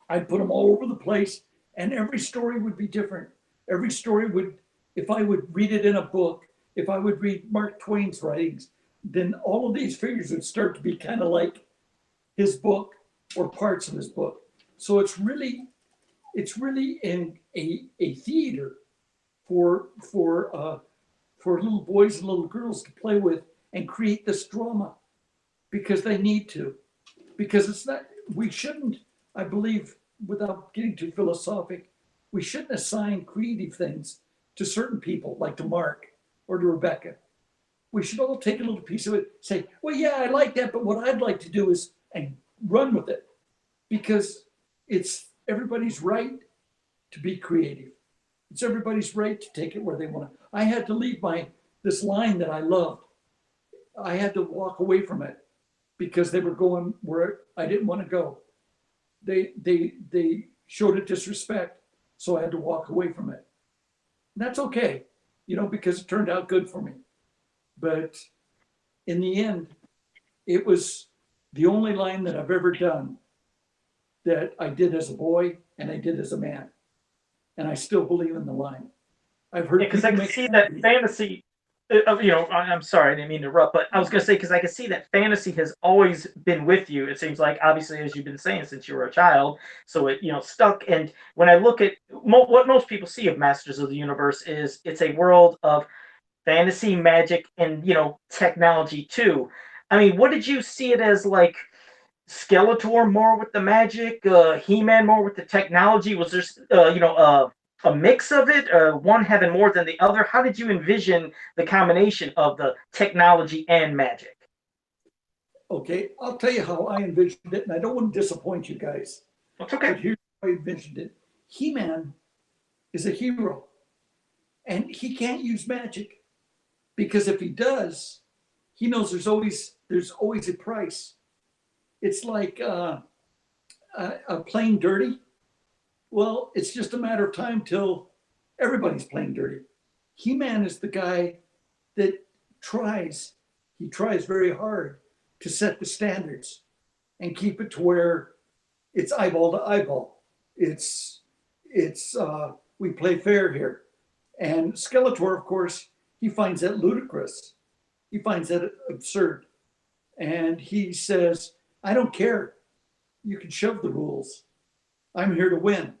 B: I'd put them all over the place, and every story would be different. Every story would, if I would read it in a book, if I would read Mark Twain's writings, then all of these figures would start to be kind of like his book or parts of his book. So it's really in a theater for little boys and little girls to play with and create this drama because they need to. Because it's not, we shouldn't, I believe, without getting too philosophic, we shouldn't assign creative things to certain people, like to Mark or to Rebecca. We should all take a little piece of it, say, well, yeah, I like that, but what I'd like to do is, and run with it. Because it's everybody's right to be creative. It's everybody's right to take it where they want to. I had to leave this line that I loved. I had to walk away from it because they were going where I didn't want to go. They showed a disrespect, so I had to walk away from it. And that's okay, because it turned out good for me. But in the end, it was the only line that I've ever done that I did as a boy and I did as a man. And I still believe in the line. I've heard
D: because I can see that fantasy. I'm sorry, I didn't mean to interrupt, but I was going to say, because I can see that fantasy has always been with you. It seems like, obviously, as you've been saying, since you were a child, so it stuck. And when I look at what most people see of Masters of the Universe is it's a world of fantasy, magic, and technology too. I mean, what did you see it as, like Skeletor more with the magic, He-Man more with the technology? Was there a mix of it, one having more than the other? How did you envision the combination of the technology and magic?
B: Okay, I'll tell you how I envisioned it, and I don't want to disappoint you guys.
D: That's okay.
B: But here's how I envisioned it. He-Man is a hero, and he can't use magic because if he does, he knows there's always a price. It's like playing dirty. Well, it's just a matter of time till everybody's playing dirty. He-Man is the guy that tries very hard to set the standards and keep it to where it's eyeball to eyeball. It's we play fair here. And Skeletor, of course, he finds that ludicrous. He finds that absurd. And he says, I don't care. You can shove the rules. I'm here to win.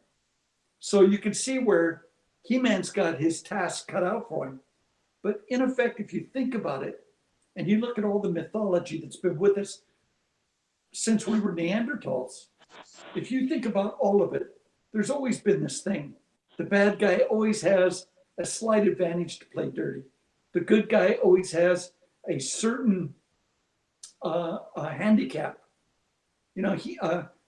B: So you can see where He-Man's got his task cut out for him. But in effect, if you think about it, and you look at all the mythology that's been with us since we were Neanderthals, if you think about all of it, there's always been this thing. The bad guy always has a slight advantage to play dirty. The good guy always has a certain handicap.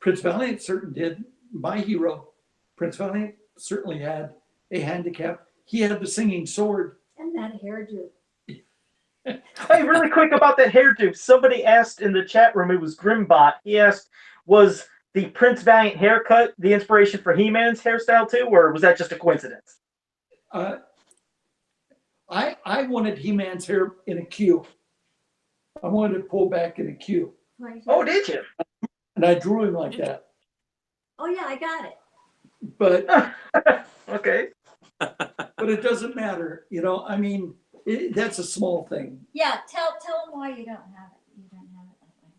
B: Prince Valiant certainly did. My hero, Prince Valiant, certainly had a handicap. He had the singing sword.
A: And that hairdo.
D: Hey, really quick about that hairdo. Somebody asked in the chat room, it was Grimbot. He asked, was the Prince Valiant haircut the inspiration for He-Man's hairstyle too, or was that just a coincidence?
B: I wanted He-Man's hair in a queue. I wanted to pull back in a queue.
A: Right.
D: Oh, did you?
B: And I drew him like that.
A: Oh yeah, I got it.
B: But
D: okay.
B: but it doesn't matter. That's a small thing.
A: Yeah, tell them why you don't have it. You don't have it that way.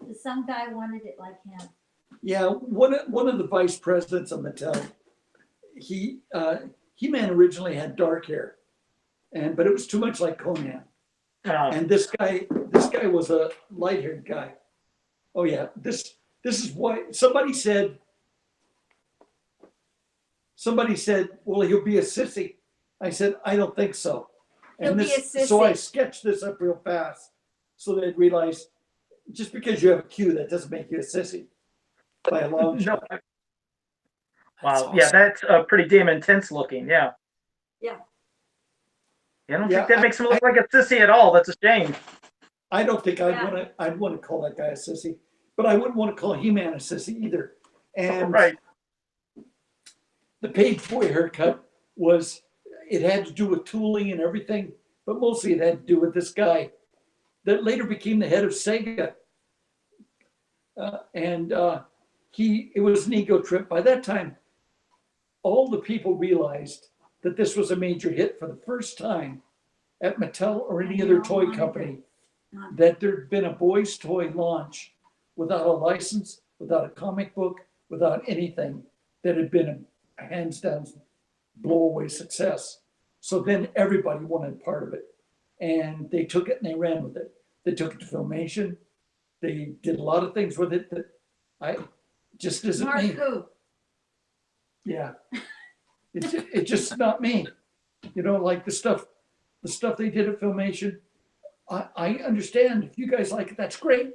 A: Because some guy wanted it like him.
B: Yeah, one of the vice presidents of Mattel, He-Man originally had dark hair, but it was too much like Conan. And this guy was a light-haired guy. Oh yeah, this is why somebody said, well, he'll be a sissy. I said, I don't think so.
A: He'll be a sissy.
B: So I sketched this up real fast so they'd realize just because you have a Q, that doesn't make you a sissy by a long shot.
D: Wow,
C: awesome.
D: Yeah, that's pretty damn intense looking. Yeah.
A: Yeah.
D: I don't think that makes him look like a sissy at all. That's a shame.
B: I don't think I'd want to call that guy a sissy, but I wouldn't want to call He-Man a sissy either. And
D: right.
B: The Page Boy haircut it had to do with tooling and everything, but mostly it had to do with this guy that later became the head of Sega. It was an ego trip. By that time, all the people realized that this was a major hit for the first time at Mattel or any other toy company. that there'd been a boys' toy launch without a license, without a comic book, without anything, that had been a hands down blow-away success. So then everybody wanted part of it. And they took it and they ran with it. They took it to Filmation. They did a lot of things with it that I just isn't
A: Mark
B: me.
A: who?
B: Yeah. It's just not me. You know, like the stuff they did at Filmation. I understand if you guys like it, that's great,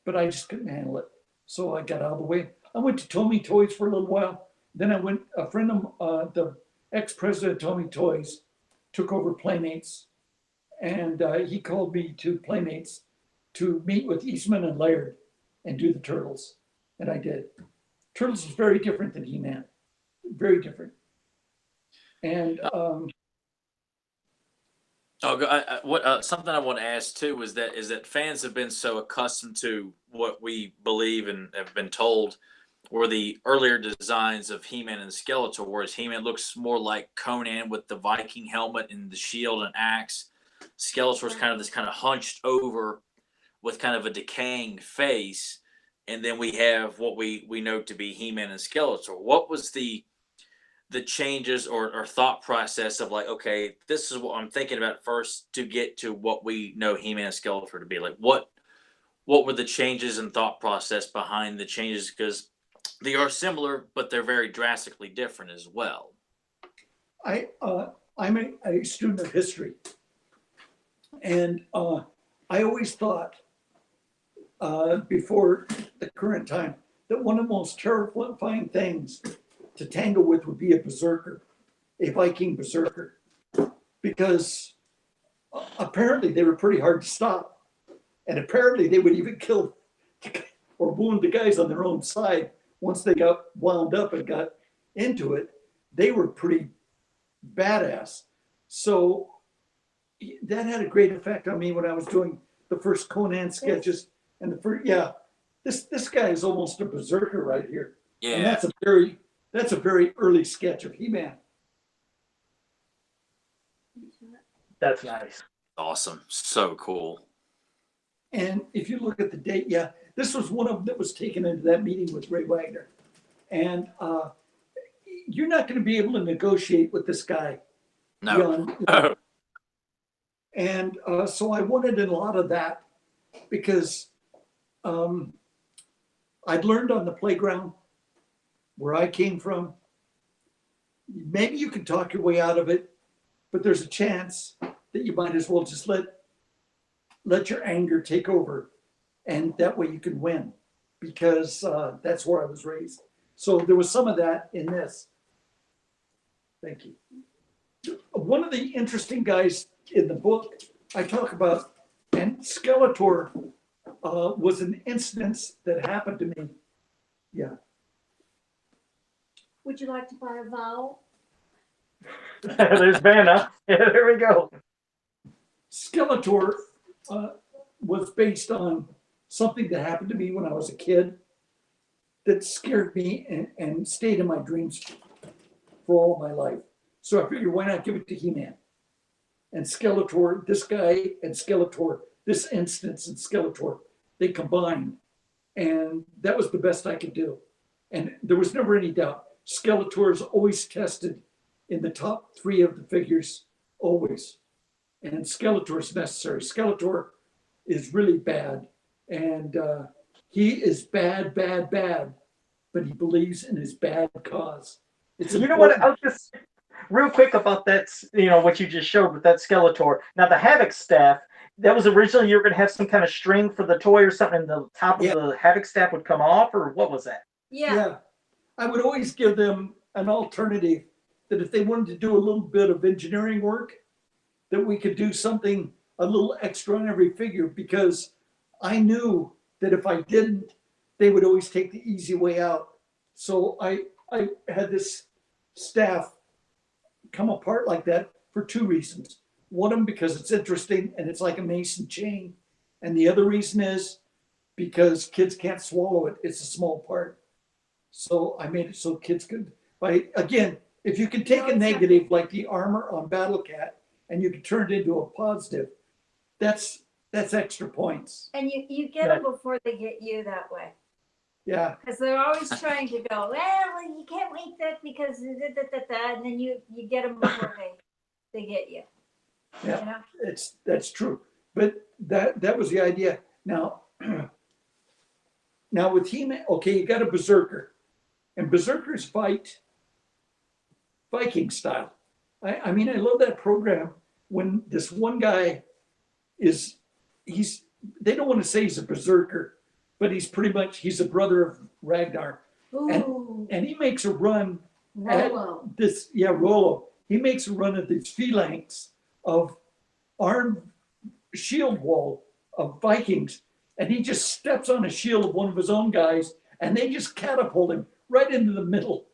B: but I just couldn't handle it. So I got out of the way. I went to Tommy Toys for a little while. Then a friend of the ex-president of Tommy Toys took over Playmates, and he called me to Playmates to meet with Eastman and Laird and do the Turtles, and I did. Turtles is very different than He-Man, very different. And
C: something I want to ask too is that fans have been so accustomed to what we believe and have been told were the earlier designs of He-Man and Skeletor, whereas He-Man looks more like Conan with the Viking helmet and the shield and axe. Skeletor's kind of this kind of hunched over with kind of a decaying face, and then we have what we know to be He-Man and Skeletor. What was the changes or thought process of like, okay, this is what I'm thinking about first to get to what we know He-Man and Skeletor to be? Like, what were the changes and thought process behind the changes? Because they are similar, but they're very drastically different as well.
B: I'm a student of history, and I always thought before the current time that one of the most terrifying things to tangle with would be a berserker, a Viking berserker, because apparently they were pretty hard to stop, and apparently they would even kill or wound the guys on their own side. Once they got wound up and got into it, they were pretty badass. So that had a great effect on me when I was doing the first Conan sketches. And the first, this guy is almost a berserker right here.
C: Yeah.
B: And that's a very early sketch of He-Man.
D: That's nice.
C: Awesome. So cool.
B: And if you look at the date, this was one of them that was taken into that meeting with Ray Wagner. And you're not going to be able to negotiate with this guy.
C: No.
B: Beyond, and so I wanted a lot of that because I'd learned on the playground where I came from. Maybe you can talk your way out of it, but there's a chance that you might as well just let your anger take over, and that way you can win, because that's where I was raised. So there was some of that in this. Thank you. One of the interesting guys in the book I talk about, and Skeletor was an instance that happened to me. Yeah.
A: Would you like to buy a vowel?
D: There's Vanna. Yeah, there we go.
B: Skeletor was based on something that happened to me when I was a kid that scared me and stayed in my dreams for all my life. So I figured, why not give it to He-Man? And Skeletor, this guy and Skeletor, this instance and Skeletor, they combined. And that was the best I could do. And there was never any doubt. Skeletor is always tested in the top 3 of the figures, always. And Skeletor is necessary. Skeletor is really bad. And he is bad, but he believes in his bad cause. It's
D: You know what? I'll just real quick about that, what you just showed with that Skeletor. Now, the Havoc staff, that was originally you were going to have some kind of string for the toy or something, and the top of the Havoc staff would come off, or what was that?
A: Yeah.
B: I would always give them an alternative that if they wanted to do a little bit of engineering work, that we could do something a little extra on every figure, because I knew that if I didn't, they would always take the easy way out. So I had this staff come apart like that for 2 reasons. One of them, because it's interesting and it's like a mason chain. And the other reason is because kids can't swallow it. It's a small part. So I made it so kids could, again, if you can take a negative like the armor on Battle Cat and you can turn it into a positive, that's that's extra points.
A: And you get them before they get you that way.
B: Yeah.
A: Because they're always trying to go, well, you can't make that because and then you get them before they get you.
B: Yeah,
A: You know?
B: that's true. But that was the idea. Now with He-Man, okay, you got a berserker, and berserkers fight Viking style. I mean, I love that program when this one guy they don't want to say he's a berserker, but he's a brother of Ragnar.
A: Ooh,
B: And he makes a run
A: Rollo.
B: at this, Rollo. He makes a run at these phalanx of armed shield wall of Vikings, and he just steps on a shield of one of his own guys, and they just catapult him right into the middle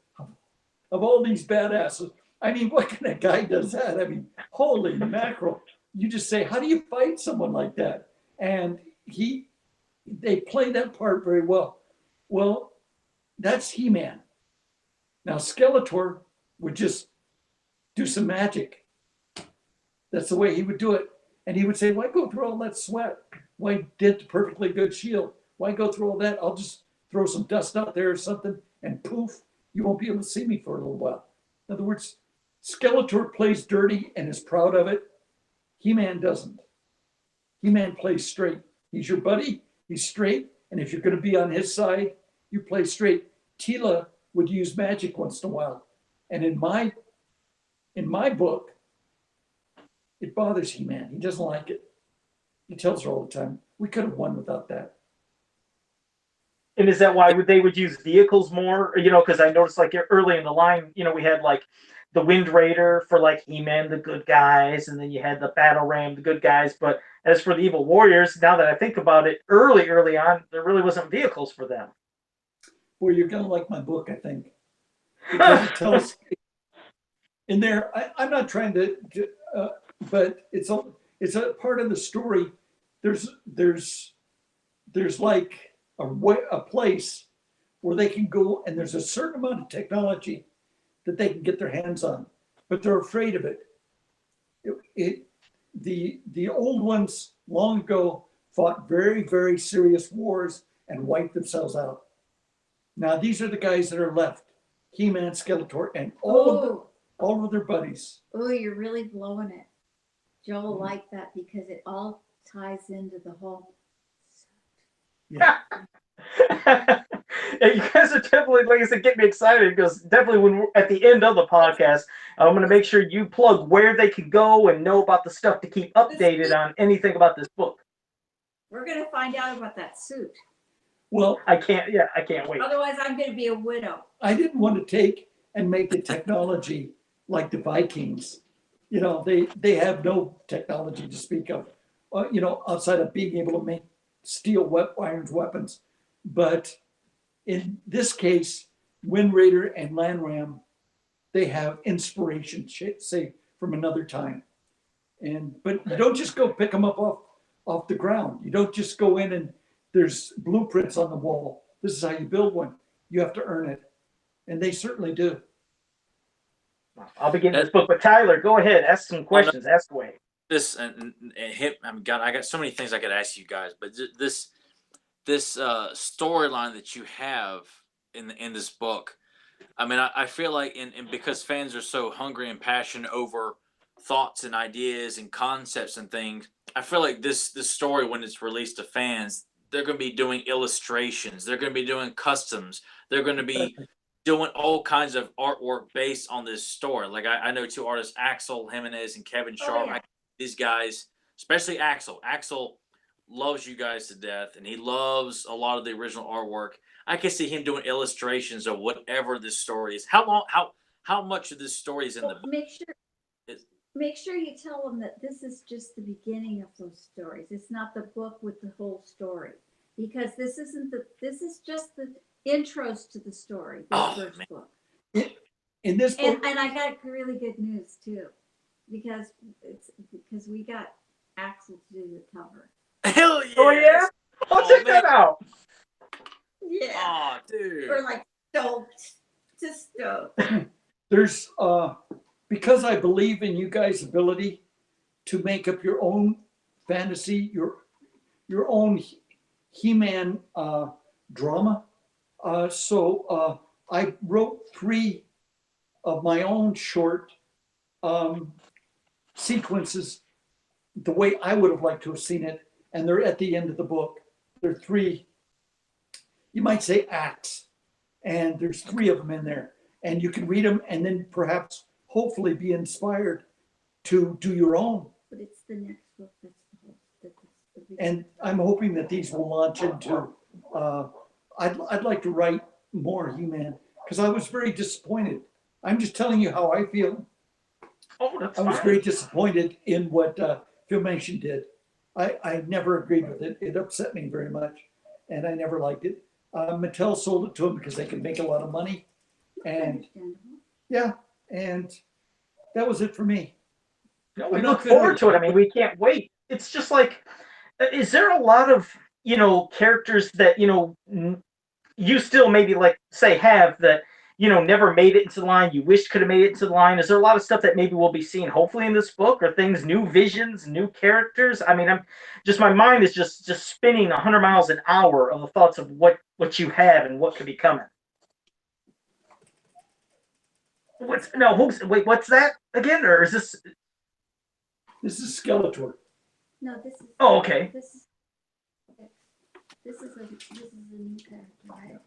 B: of all these badasses. I mean, what kind of guy does that? I mean, holy mackerel. You just say, how do you fight someone like that? And they play that part very well. Well, that's He-Man. Now, Skeletor would just do some magic. That's the way he would do it. And he would say, why go through all that sweat? Why dent a perfectly good shield? Why go through all that? I'll just throw some dust out there or something, and poof, you won't be able to see me for a little while. In other words, Skeletor plays dirty and is proud of it. He-Man doesn't. He-Man plays straight. He's your buddy. He's straight. And if you're going to be on his side, you play straight. Tila would use magic once in a while. And in my book, it bothers He-Man. He doesn't like it. He tells her all the time, we could have won without that.
D: And is that why they would use vehicles more? You know, because I noticed like early in the line, you know, we had like the Wind Raider for like He-Man, the good guys, and then you had the Battle Ram, the good guys. But as for the Evil Warriors, now that I think about it, early on, there really wasn't vehicles for them.
B: Well, you're going to like my book, I think. Because it tells in there, I'm not trying to but it's a part of the story. There's like a place where they can go, and there's a certain amount of technology that they can get their hands on, but they're afraid of it. The old ones long ago fought very, very serious wars and wiped themselves out. Now these are the guys that are left: He-Man, Skeletor, and all of their buddies.
A: Oh, you're really blowing it. Joe will like that because it all ties into the whole.
B: Yeah.
D: Yeah, you guys are definitely, like I said, get me excited because definitely when we're at the end of the podcast, I'm going to make sure you plug where they can go and know about the stuff to keep updated on anything about this book.
A: We're going to find out about that suit.
B: Well,
D: I can't wait.
A: Otherwise, I'm going to be a widow.
B: I didn't want to take and make the technology like the Vikings. You know, they have no technology to speak of, you know, outside of being able to make steel iron weapons. But in this case, Wind Raider and Land Ram, they have inspiration, say, from another time. But you don't just go pick them up off the ground. You don't just go in and there's blueprints on the wall. This is how you build one. You have to earn it. And they certainly do.
D: I'll begin this book, but Tyler, go ahead, ask some questions. Ask away.
C: This and him. I got so many things I could ask you guys, but this storyline that you have in this book, I mean, I feel like, and because fans are so hungry and passionate over thoughts and ideas and concepts and things, I feel like this story, when it's released to fans, they're going to be doing illustrations, they're going to be doing customs, they're going to be doing all kinds of artwork based on this story. Like I know two artists, Axel Jimenez and Kevin Sharp.
A: yeah.
C: These guys, especially Axel. Axel loves you guys to death, and he loves a lot of the original artwork. I can see him doing illustrations of whatever this story is. How much of this story is in the book?
A: Make sure you tell them that this is just the beginning of those stories. It's not the book with the whole story, because this is just the intros to the story. The first book.
B: In this book,
A: and I got really good news too, because we got Axel to do the cover.
C: Hell yeah!
D: Oh yeah, I'll check that out.
A: Yeah.
C: Oh, dude.
A: We're like stoked. Just stoked.
B: there's because I believe in you guys' ability to make up your own fantasy, your your own He-Man drama. So I wrote 3 of my own short sequences the way I would have liked to have seen it, and they're at the end of the book. There are 3, you might say, acts, and there's 3 of them in there, and you can read them and then perhaps hopefully be inspired to do your own.
A: But it's the next book that's the whole. That's the
B: And I'm hoping that these will launch into. I'd like to write more He-Man because I was very disappointed. I'm just telling you how I feel.
D: Oh, that's
B: I was
D: fine.
B: very disappointed in what Filmation did. I never agreed with it. It upset me very much, and I never liked it. Mattel sold it to them because they could make a lot of money, and
A: understandable.
B: yeah, and that was it for me.
D: No, we
B: I'm
D: look
B: not gonna-
D: forward to it. I mean, we can't wait. It's just like, is there a lot of, characters that, you still maybe like say have that, never made it into the line, you wished could have made it into the line? Is there a lot of stuff that maybe we'll be seeing hopefully in this book, or things, new visions, new characters? I mean, my mind is just spinning 100 miles an hour of the thoughts of what you have and what could be coming. What's that again? Or is this?
B: This is Skeletor.
A: No, this is.
D: Oh, okay.
A: This is a new character, right?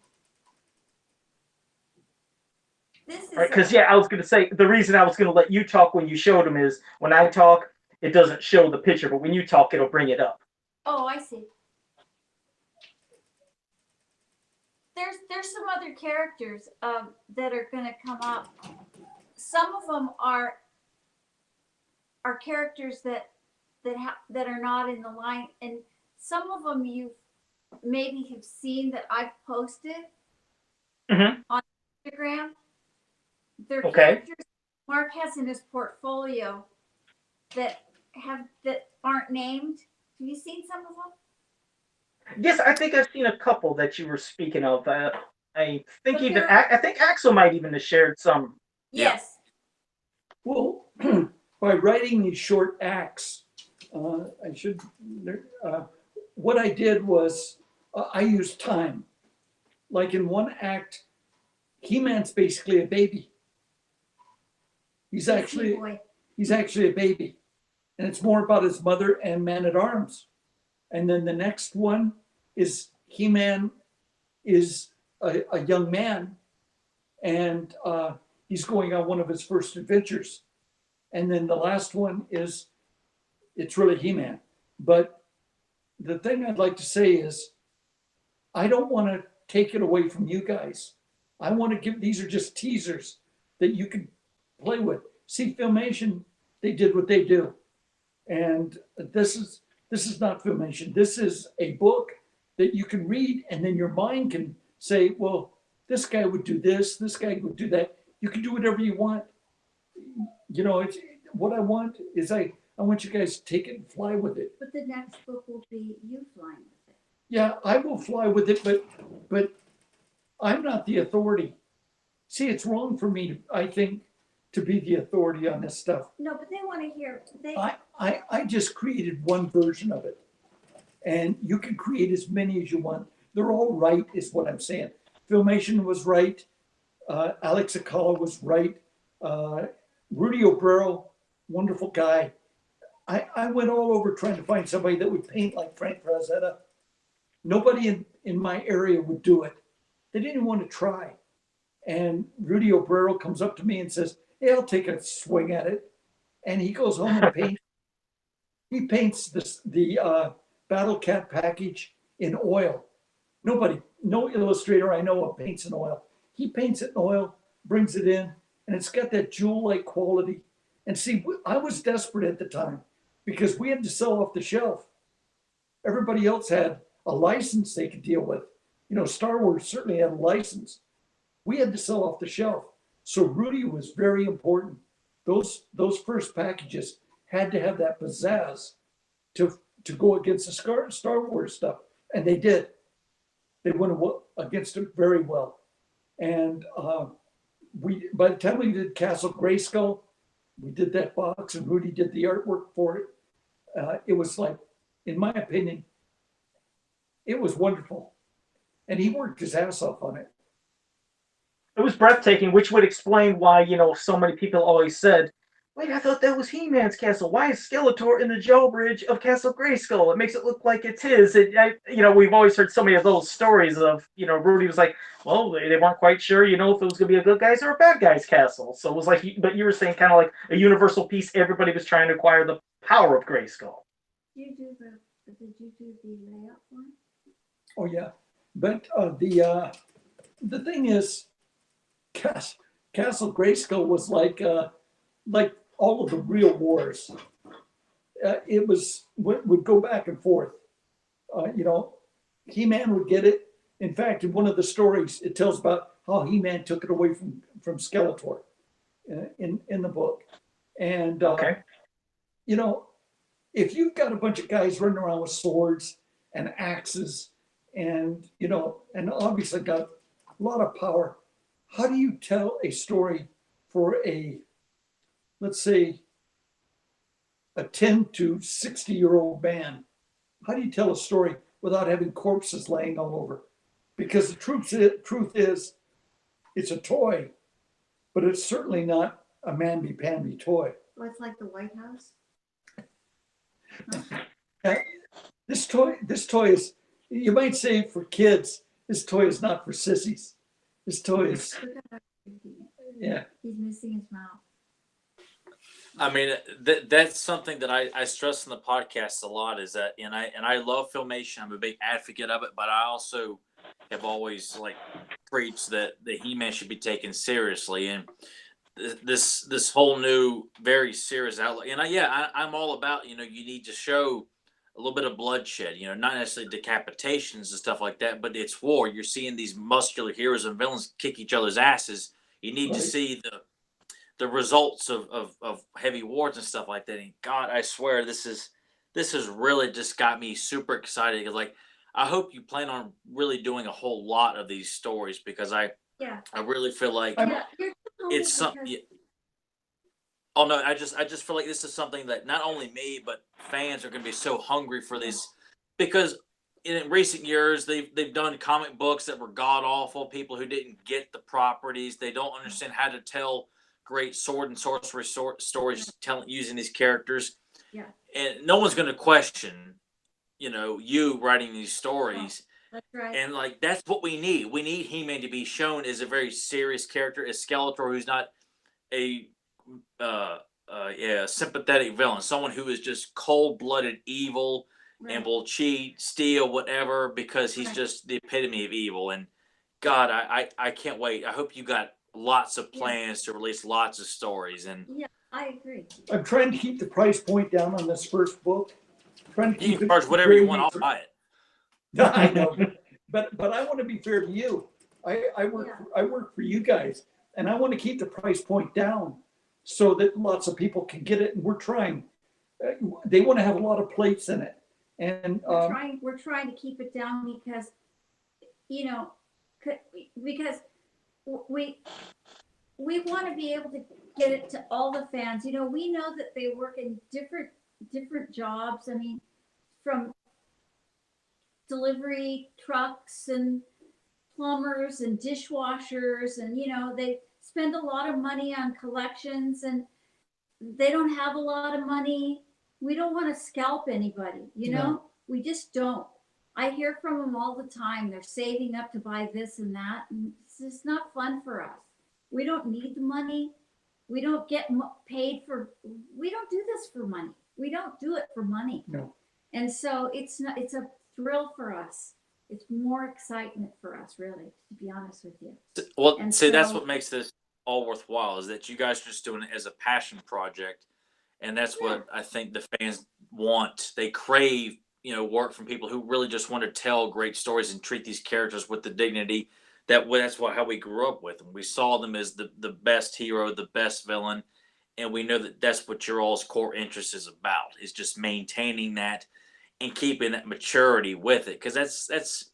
A: This is
D: Right, because I was going to say the reason I was going to let you talk when you showed him is when I talk, it doesn't show the picture, but when you talk, it'll bring it up.
A: Oh, I see. There's some other characters that are going to come up. Some of them are characters that are not in the line, and some of them you maybe have seen that I've posted on Instagram. They're characters Mark has in his portfolio that aren't named. Have you seen some of them?
D: Yes, I think I've seen a couple that you were speaking of. I think
A: But
D: I think Axel might even have shared some.
A: Yes.
B: Well, by writing these short acts, what I did was I used time. Like in one act, He-Man's basically a baby. He's actually a baby, and it's more about his mother and Man-at-Arms. And then the next one is He-Man is a young man, and he's going on one of his first adventures. And then the last one is, it's really He-Man. But the thing I'd like to say is, I don't want to take it away from you guys. I want to give, these are just teasers that you can play with. See, Filmation, they did what they do. And this is not Filmation. This is a book that you can read, and then your mind can say, well, this guy would do this guy would do that. You can do whatever you want. It's what I want is I want you guys to take it and fly with it.
A: But the next book will be you flying with it.
B: Yeah, I will fly with it, but I'm not the authority. See, it's wrong for me, I think, to be the authority on this stuff.
A: No, but they want to hear.
B: I just created one version of it, and you can create as many as you want. They're all right, is what I'm saying. Filmation was right. Alex Akala was right. Rudy Obrero, wonderful guy. I went all over trying to find somebody that would paint like Frank Frazetta. Nobody in my area would do it. They didn't even want to try. And Rudy Obrero comes up to me and says, hey, I'll take a swing at it. And he goes home and paints. He paints the Battle Cat package in oil. No illustrator I know of paints in oil. He paints it in oil, brings it in, and it's got that jewel-like quality. And see, I was desperate at the time because we had to sell off the shelf. Everybody else had a license they could deal with. Star Wars certainly had a license. We had to sell off the shelf. So Rudy was very important. Those first packages had to have that pizzazz to go against the Star Wars stuff. And they did. They went against it very well. And by the time we did Castle Grayskull, we did that box and Rudy did the artwork for it. It was like, in my opinion, it was wonderful. And he worked his ass off on it.
D: It was breathtaking, which would explain why, you know, so many people always said, wait, I thought that was He-Man's castle. Why is Skeletor in the drawbridge of Castle Grayskull? It makes it look like it's his. You know, we've always heard so many of those stories of, you know, Rudy was like, well, they weren't quite sure, you know, if it was going to be a good guy's or a bad guy's castle. So it was like, but you were saying kind of like a universal piece. Everybody was trying to acquire the power of Grayskull.
A: Did you do the layout one?
B: Oh yeah, but the thing is, Castle Grayskull was like all of the real wars. It would go back and forth. You know, He-Man would get it. In fact, in one of the stories, it tells about how He-Man took it away from Skeletor in the book. And
D: Okay.
B: you know, if you've got a bunch of guys running around with swords and axes, and you know, and obviously got a lot of power, how do you tell a story for a, let's say, a 10 to 60-year-old man? How do you tell a story without having corpses laying all over? Because the truth is, it's a toy, but it's certainly not a mamby-pamby toy.
A: Well, it's like the White House.
B: This toy is, you might say for kids, this toy is not for sissies. This toy is,
A: Look at that.
B: yeah.
A: He's missing his mouth.
C: I mean, that's something that I stress in the podcast a lot, is that, and I love Filmation. I'm a big advocate of it, but I also have always like preached that the He-Man should be taken seriously, and this whole new very serious outlook. And I'm all about, you know, you need to show a little bit of bloodshed, you know, not necessarily decapitations and stuff like that, but it's war. You're seeing these muscular heroes and villains kick each other's asses. You need to
B: Right.
C: see the results of heavy wars and stuff like that. And God, I swear this has really just got me super excited, because like, I hope you plan on really doing a whole lot of these stories, because I
A: Yeah.
C: really feel like
A: Yeah. You're telling
C: it's
A: me
C: something.
A: because-
C: Oh no, I just feel like this is something that not only me but fans are going to be so hungry for this, because in recent years they've done comic books that were god awful. People who didn't get the properties, they don't understand how to tell great sword and sorcery stories using these characters.
A: Yeah.
C: And no one's going to question, you know, you writing these stories.
A: That's right.
C: And like, that's what we need. We need He-Man to be shown as a very serious character, as Skeletor, who's not a sympathetic villain, someone who is just cold-blooded evil and
A: Right.
C: will cheat, steal, whatever, because he's
A: Right.
C: just the epitome of evil. And God, I can't wait. I hope you got lots of plans to release lots of stories. And
A: Yeah, I agree.
B: I'm trying to keep the price point down on this first book. Trying to
C: you
B: keep
C: can
B: it
C: charge whatever
B: very
C: you want. I'll
B: reasonable.
C: buy it.
B: I know, but I want to be fair to you. I work for you guys, and I want to keep the price point down so that lots of people can get it. And we're trying. They want to have a lot of plates in it, and
A: We're trying to keep it down because, you know, because we want to be able to get it to all the fans. You know, we know that they work in different jobs. I mean, from delivery trucks and plumbers and dishwashers, and you know, they spend a lot of money on collections, and they don't have a lot of money. We don't want to scalp anybody, you know.
B: No.
A: We just don't. I hear from them all the time. They're saving up to buy this and that, and it's just not fun for us. We don't need the money. We don't get paid for. We don't do this for money. We don't do it for money.
B: no.
A: And so it's not. It's a thrill for us. It's more excitement for us, really, to be honest with you.
C: Well,
A: And
C: see, that's
A: so-
C: what makes this all worthwhile, is that you guys are just doing it as a passion project. And that's what I think the fans want. They crave, you know, work from people who really just want to tell great stories and treat these characters with the dignity that's how we grew up with them. We saw them as the best hero, the best villain, and we know that that's what your all's core interest is about, is just maintaining that and keeping that maturity with it, because that's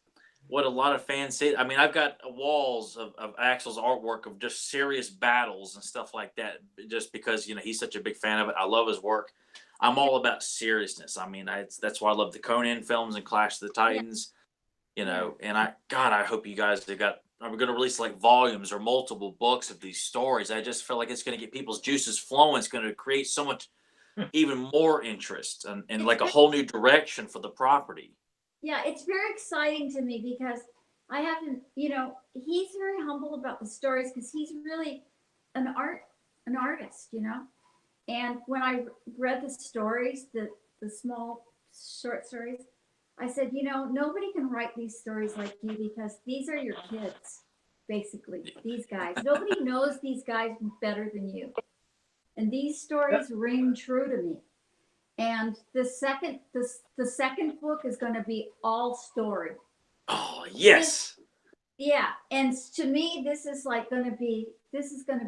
C: what a lot of fans say. I mean, I've got walls of Axel's artwork of just serious battles and stuff like that, just because, you know, he's such a big fan of it. I love his work. I'm all about seriousness. I mean, that's why I love the Conan films and Clash of the Titans. you know, and I hope you guys are going to release like volumes or multiple books of these stories. I just feel like it's going to get people's juices flowing. It's going to create so much even more interest and
A: It's
C: like a
A: very,
C: whole new direction for the property.
A: yeah, it's very exciting to me because I haven't, he's very humble about the stories because he's really an artist, And when I read the stories, the small short stories, I said, nobody can write these stories like you because these are your kids, basically. These guys, nobody knows these guys better than you, and these stories ring true to me. And the second book is going to be all story.
C: Oh, yes.
A: Yeah, and to me, this is going to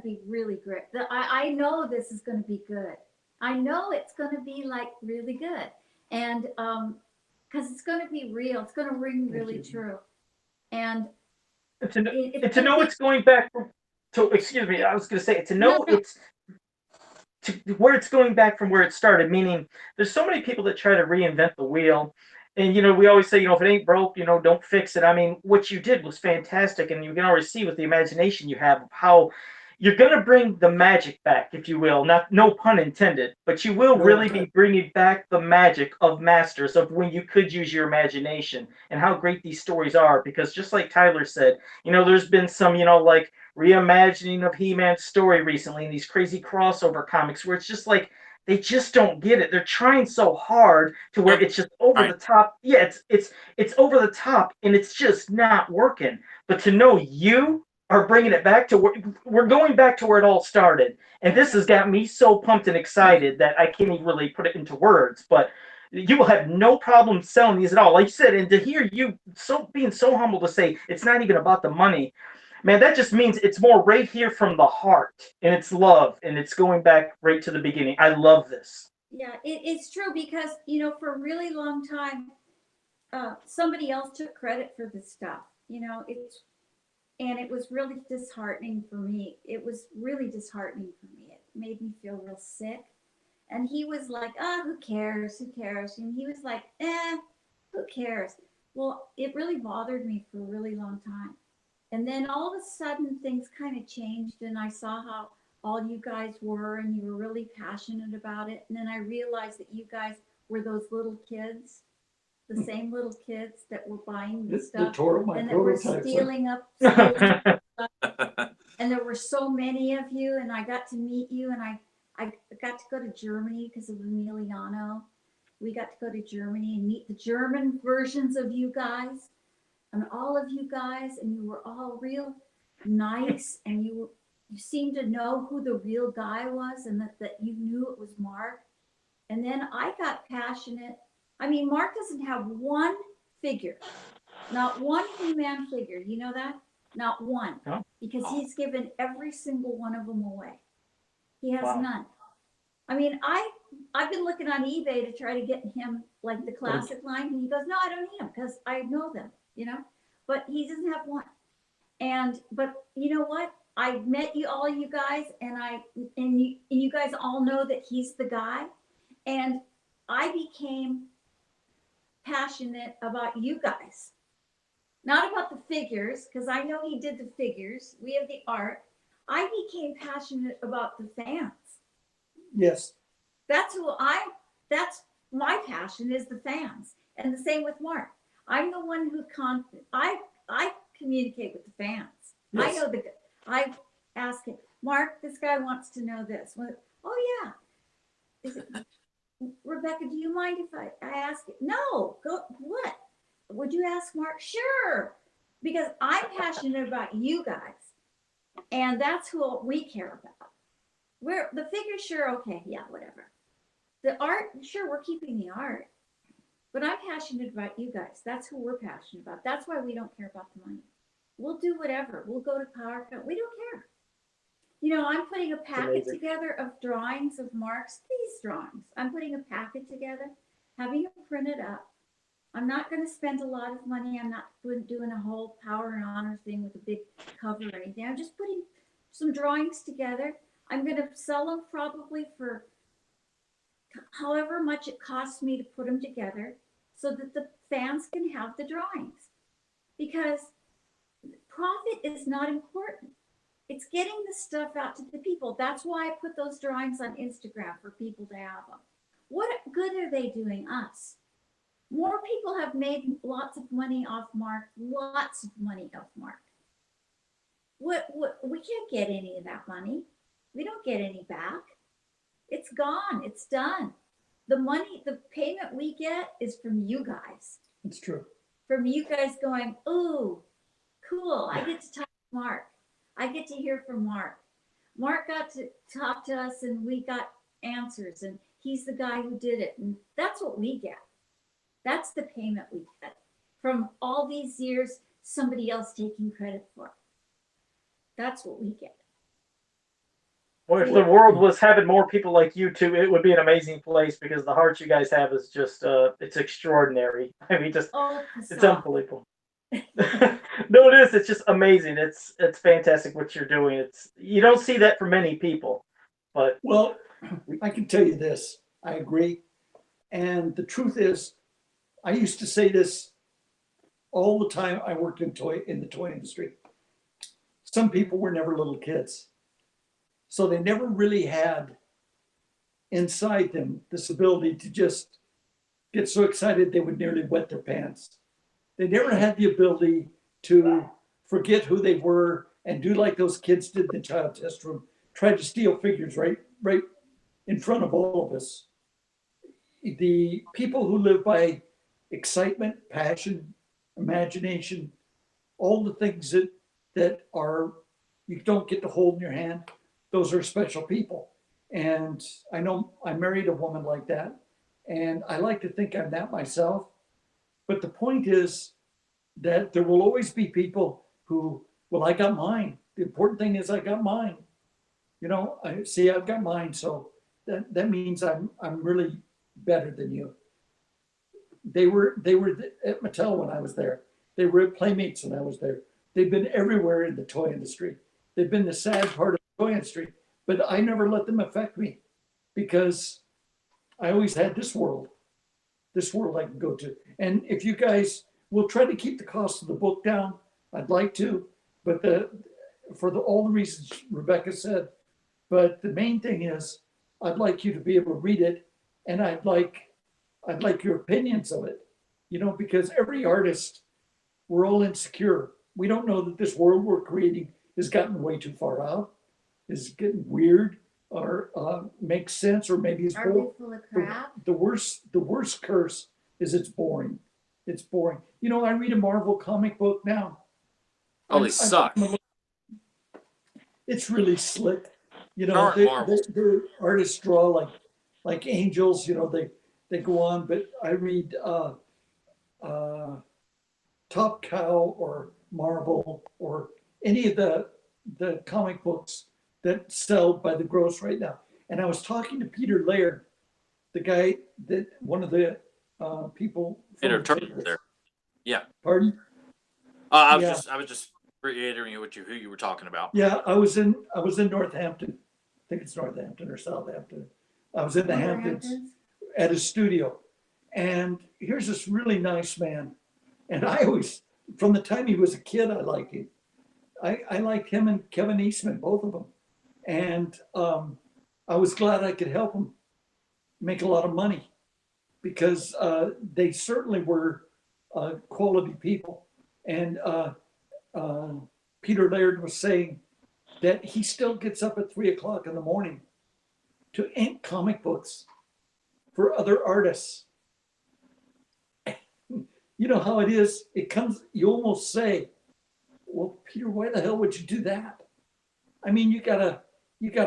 A: be really great. I know this is going to be good. I know it's going to be like really good, and because it's going to be real, it's going to ring really true, and
D: And to know it's going back to, excuse me, I was going to say, to
A: no,
D: know
A: no,
D: it's to where it's going back from where it started, meaning there's so many people that try to reinvent the wheel. And we always say, if it ain't broke, don't fix it. I mean, what you did was fantastic, and you can already see with the imagination you have of how you're going to bring the magic back, if you will. Not, no pun intended, but you will really be bringing back the magic of Masters, of when you could use your imagination, and how great these stories are. Because just like Tyler said, there's been some, like reimagining of He-Man's story recently in these crazy crossover comics where it's just like they just don't get it. They're trying so hard to where it's just over the top. Yeah, it's over the top, and it's just not working. But to know you are bringing it back to where we're going back to where it all started, and this has got me so pumped and excited that I can't even really put it into words. But you will have no problem selling these at all, like you said. And to hear you being so humble to say it's not even about the money, man, that just means it's more right here from the heart, and it's love, and it's going back right to the beginning. I love this.
A: yeah, it's true because for a really long time, somebody else took credit for this stuff. And it was really disheartening for me. It was really disheartening for me. It made me feel real sick. And he was like, "Oh, who cares? Who cares?" And he was like, who cares?" Well, it really bothered me for a really long time. And then all of a sudden things kind of changed and I saw how all you guys were and you were really passionate about it. And then I realized that you guys were those little kids, the same little kids that were buying the stuff and that were stealing stuff. And there were so many of you and I got to meet you and I got to go to Germany because of Emiliano. We got to go to Germany and meet the German versions of you guys. And all of you guys, and you were all real nice, and you seemed to know who the real guy was, and that you knew it was Mark. And then I got passionate. I mean, Mark doesn't have one figure, not one He-Man figure. You know that? Not one, because he's given every single one of them away. He has none. I mean, I've been looking on eBay to try to get him like the classic line, and he goes, "No, I don't need them because I know them." But he doesn't have one. But you know what? I met all you guys, and you guys all know that he's the guy, and I became passionate about you guys, not about the figures, because I know he did the figures. We have the art. I became passionate about the fans.
B: Yes.
A: That's my passion is the fans, and the same with Mark. I'm the one who I communicate with the fans. Yes. I know I ask him, "Mark, this guy wants to know this." Well, "Oh yeah." Is it, "Rebecca, do you mind if I ask it?" "No, go, what? Would you ask Mark?" "Sure." Because I'm passionate about you guys. And that's who we care about. We're the figures, sure, okay, yeah, whatever. The art, sure, we're keeping the art. But I'm passionate about you guys. That's who we're passionate about. That's why we don't care about the money. We'll do whatever. We'll go to PowerCo. We don't care. I'm putting a packet together of drawings of Mark's, these drawings. I'm putting a packet together, having it printed up. I'm not going to spend a lot of money. I'm not doing a whole Power and Honor thing with a big cover or anything. I'm just putting some drawings together. I'm going to sell them probably for however much it costs me to put them together so that the fans can have the drawings. because profit is not important. It's getting the stuff out to the people. That's why I put those drawings on Instagram for people to have them. What good are they doing us? More people have made lots of money off Mark, lots of money off Mark. What we can't get any of that money. We don't get any back. It's gone. It's done. The money, the payment we get is from you guys.
B: It's true.
A: From you guys going, ooh, cool. I get to talk to Mark. I get to hear from Mark. Mark got to talk to us and we got answers, and he's the guy who did it. And that's what we get. That's the payment we get from all these years, somebody else taking credit for. That's what we get.
D: Well, if the world was having more people like you two, it would be an amazing place, because the heart you guys have is just, it's extraordinary. I mean, just, it's unbelievable. No, it is. It's just amazing. It's fantastic what you're doing. You don't see that from many people, but.
B: Well, I can tell you this. I agree. And the truth is, I used to say this all the time. I worked in the toy industry. Some people were never little kids. So they never really had inside them this ability to just get so excited they would nearly wet their pants. They never had the ability to forget who they were and do like those kids did in the child test room, try to steal figures right in front of all of us. The people who live by excitement, passion, imagination, all the things that are you don't get to hold in your hand, those are special people. And I know I married a woman like that, and I like to think I'm that myself. But the point is that there will always be people who, well, I got mine. The important thing is I got mine. You know, I've got mine, so that means I'm really better than you. They were at Mattel when I was there. They were at Playmates when I was there. They've been everywhere in the toy industry. They've been the sad part of the toy industry, but I never let them affect me, because I always had this world I can go to. And if you guys will try to keep the cost of the book down, I'd like to, but all the reasons Rebecca said. But the main thing is, I'd like you to be able to read it, and I'd like your opinions of it, you know, because every artist, we're all insecure. We don't know that this world we're creating has gotten way too far out, is getting weird, or makes sense, or maybe it's
A: Are we full of crap?
B: The worst curse is it's boring. It's boring. You know, I read a Marvel comic book now.
C: Oh, they suck.
B: It's really slick. You know, the artists draw like angels. You know, they go on. But I read Top Cow or Marvel or any of the comic books that sell by the gross right now. And I was talking to Peter Laird, the guy that one of the people.
C: Peter Turner there. Yeah.
B: Pardon?
C: I was just reiterating who you were talking about.
B: Yeah, I was in Northampton. I think it's Northampton or Southampton. I was in the Hamptons at his studio. And here's this really nice man. And I always, from the time he was a kid, I liked him. I liked him and Kevin Eastman, both of them. And I was glad I could help him make a lot of money, because they certainly were quality people. And Peter Laird was saying that he still gets up at 3:00 in the morning to ink comic books for other artists. You know how it is. It comes, you almost say, well, Peter, why the hell would you do that? I mean, you got a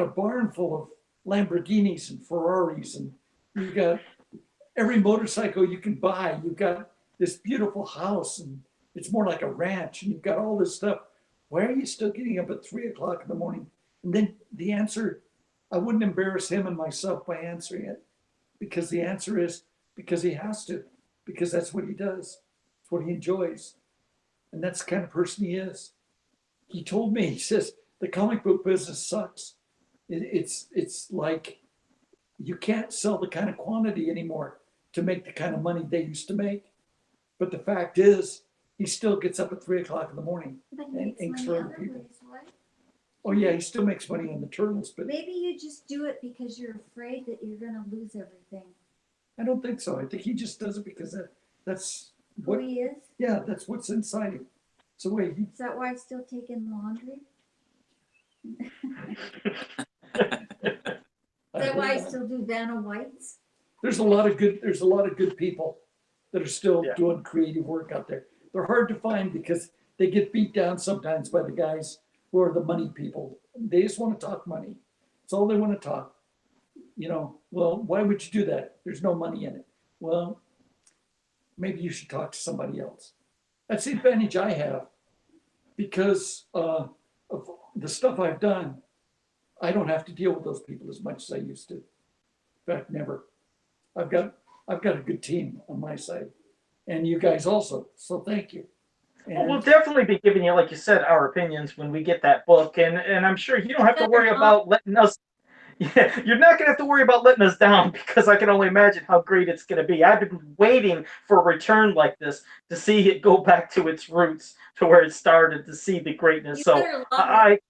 B: barn full of Lamborghinis and Ferraris, and you got every motorcycle you can buy. You've got this beautiful house, and it's more like a ranch, and you've got all this stuff. Why are you still getting up at 3:00 in the morning? And then the answer, I wouldn't embarrass him and myself by answering it, because the answer is because he has to, because that's what he does. It's what he enjoys. And that's the kind of person he is. He told me, he says, the comic book business sucks. It's like you can't sell the kind of quantity anymore to make the kind of money they used to make. But the fact is he still gets up at 3:00 in the morning.
A: But
B: And
A: he makes
B: inks
A: money
B: for other
A: other
B: people.
A: ways, what?
B: Oh yeah, he still makes money on the turtles, but
A: Maybe you just do it because you're afraid that you're gonna lose everything.
B: I don't think so. I think he just does it because that's
A: Who
B: what,
A: he is?
B: yeah, that's what's inside him. It's the way he,
A: Is that why I still take in laundry? Is that why I still do Vanna Whites?
B: there's a lot of good people that are still
D: Yeah.
B: doing creative work out there. They're hard to find because they get beat down sometimes by the guys who are the money people. They just want to talk money. That's all they want to talk. Well, why would you do that? There's no money in it. Well, maybe you should talk to somebody else. That's the advantage I have because of the stuff I've done. I don't have to deal with those people as much as I used to. In fact, never. I've got a good team on my side, and you guys also. So thank you.
D: Well, we'll definitely be giving you, like you said, our opinions when we get that book, and I'm sure you don't have to worry about letting us. Yeah, you're not gonna have to worry about letting us down because I can only imagine how great it's gonna be. I've been waiting for a return like this to see it go back to its roots, to where it started, to see the greatness.
A: You
D: So
A: better love it.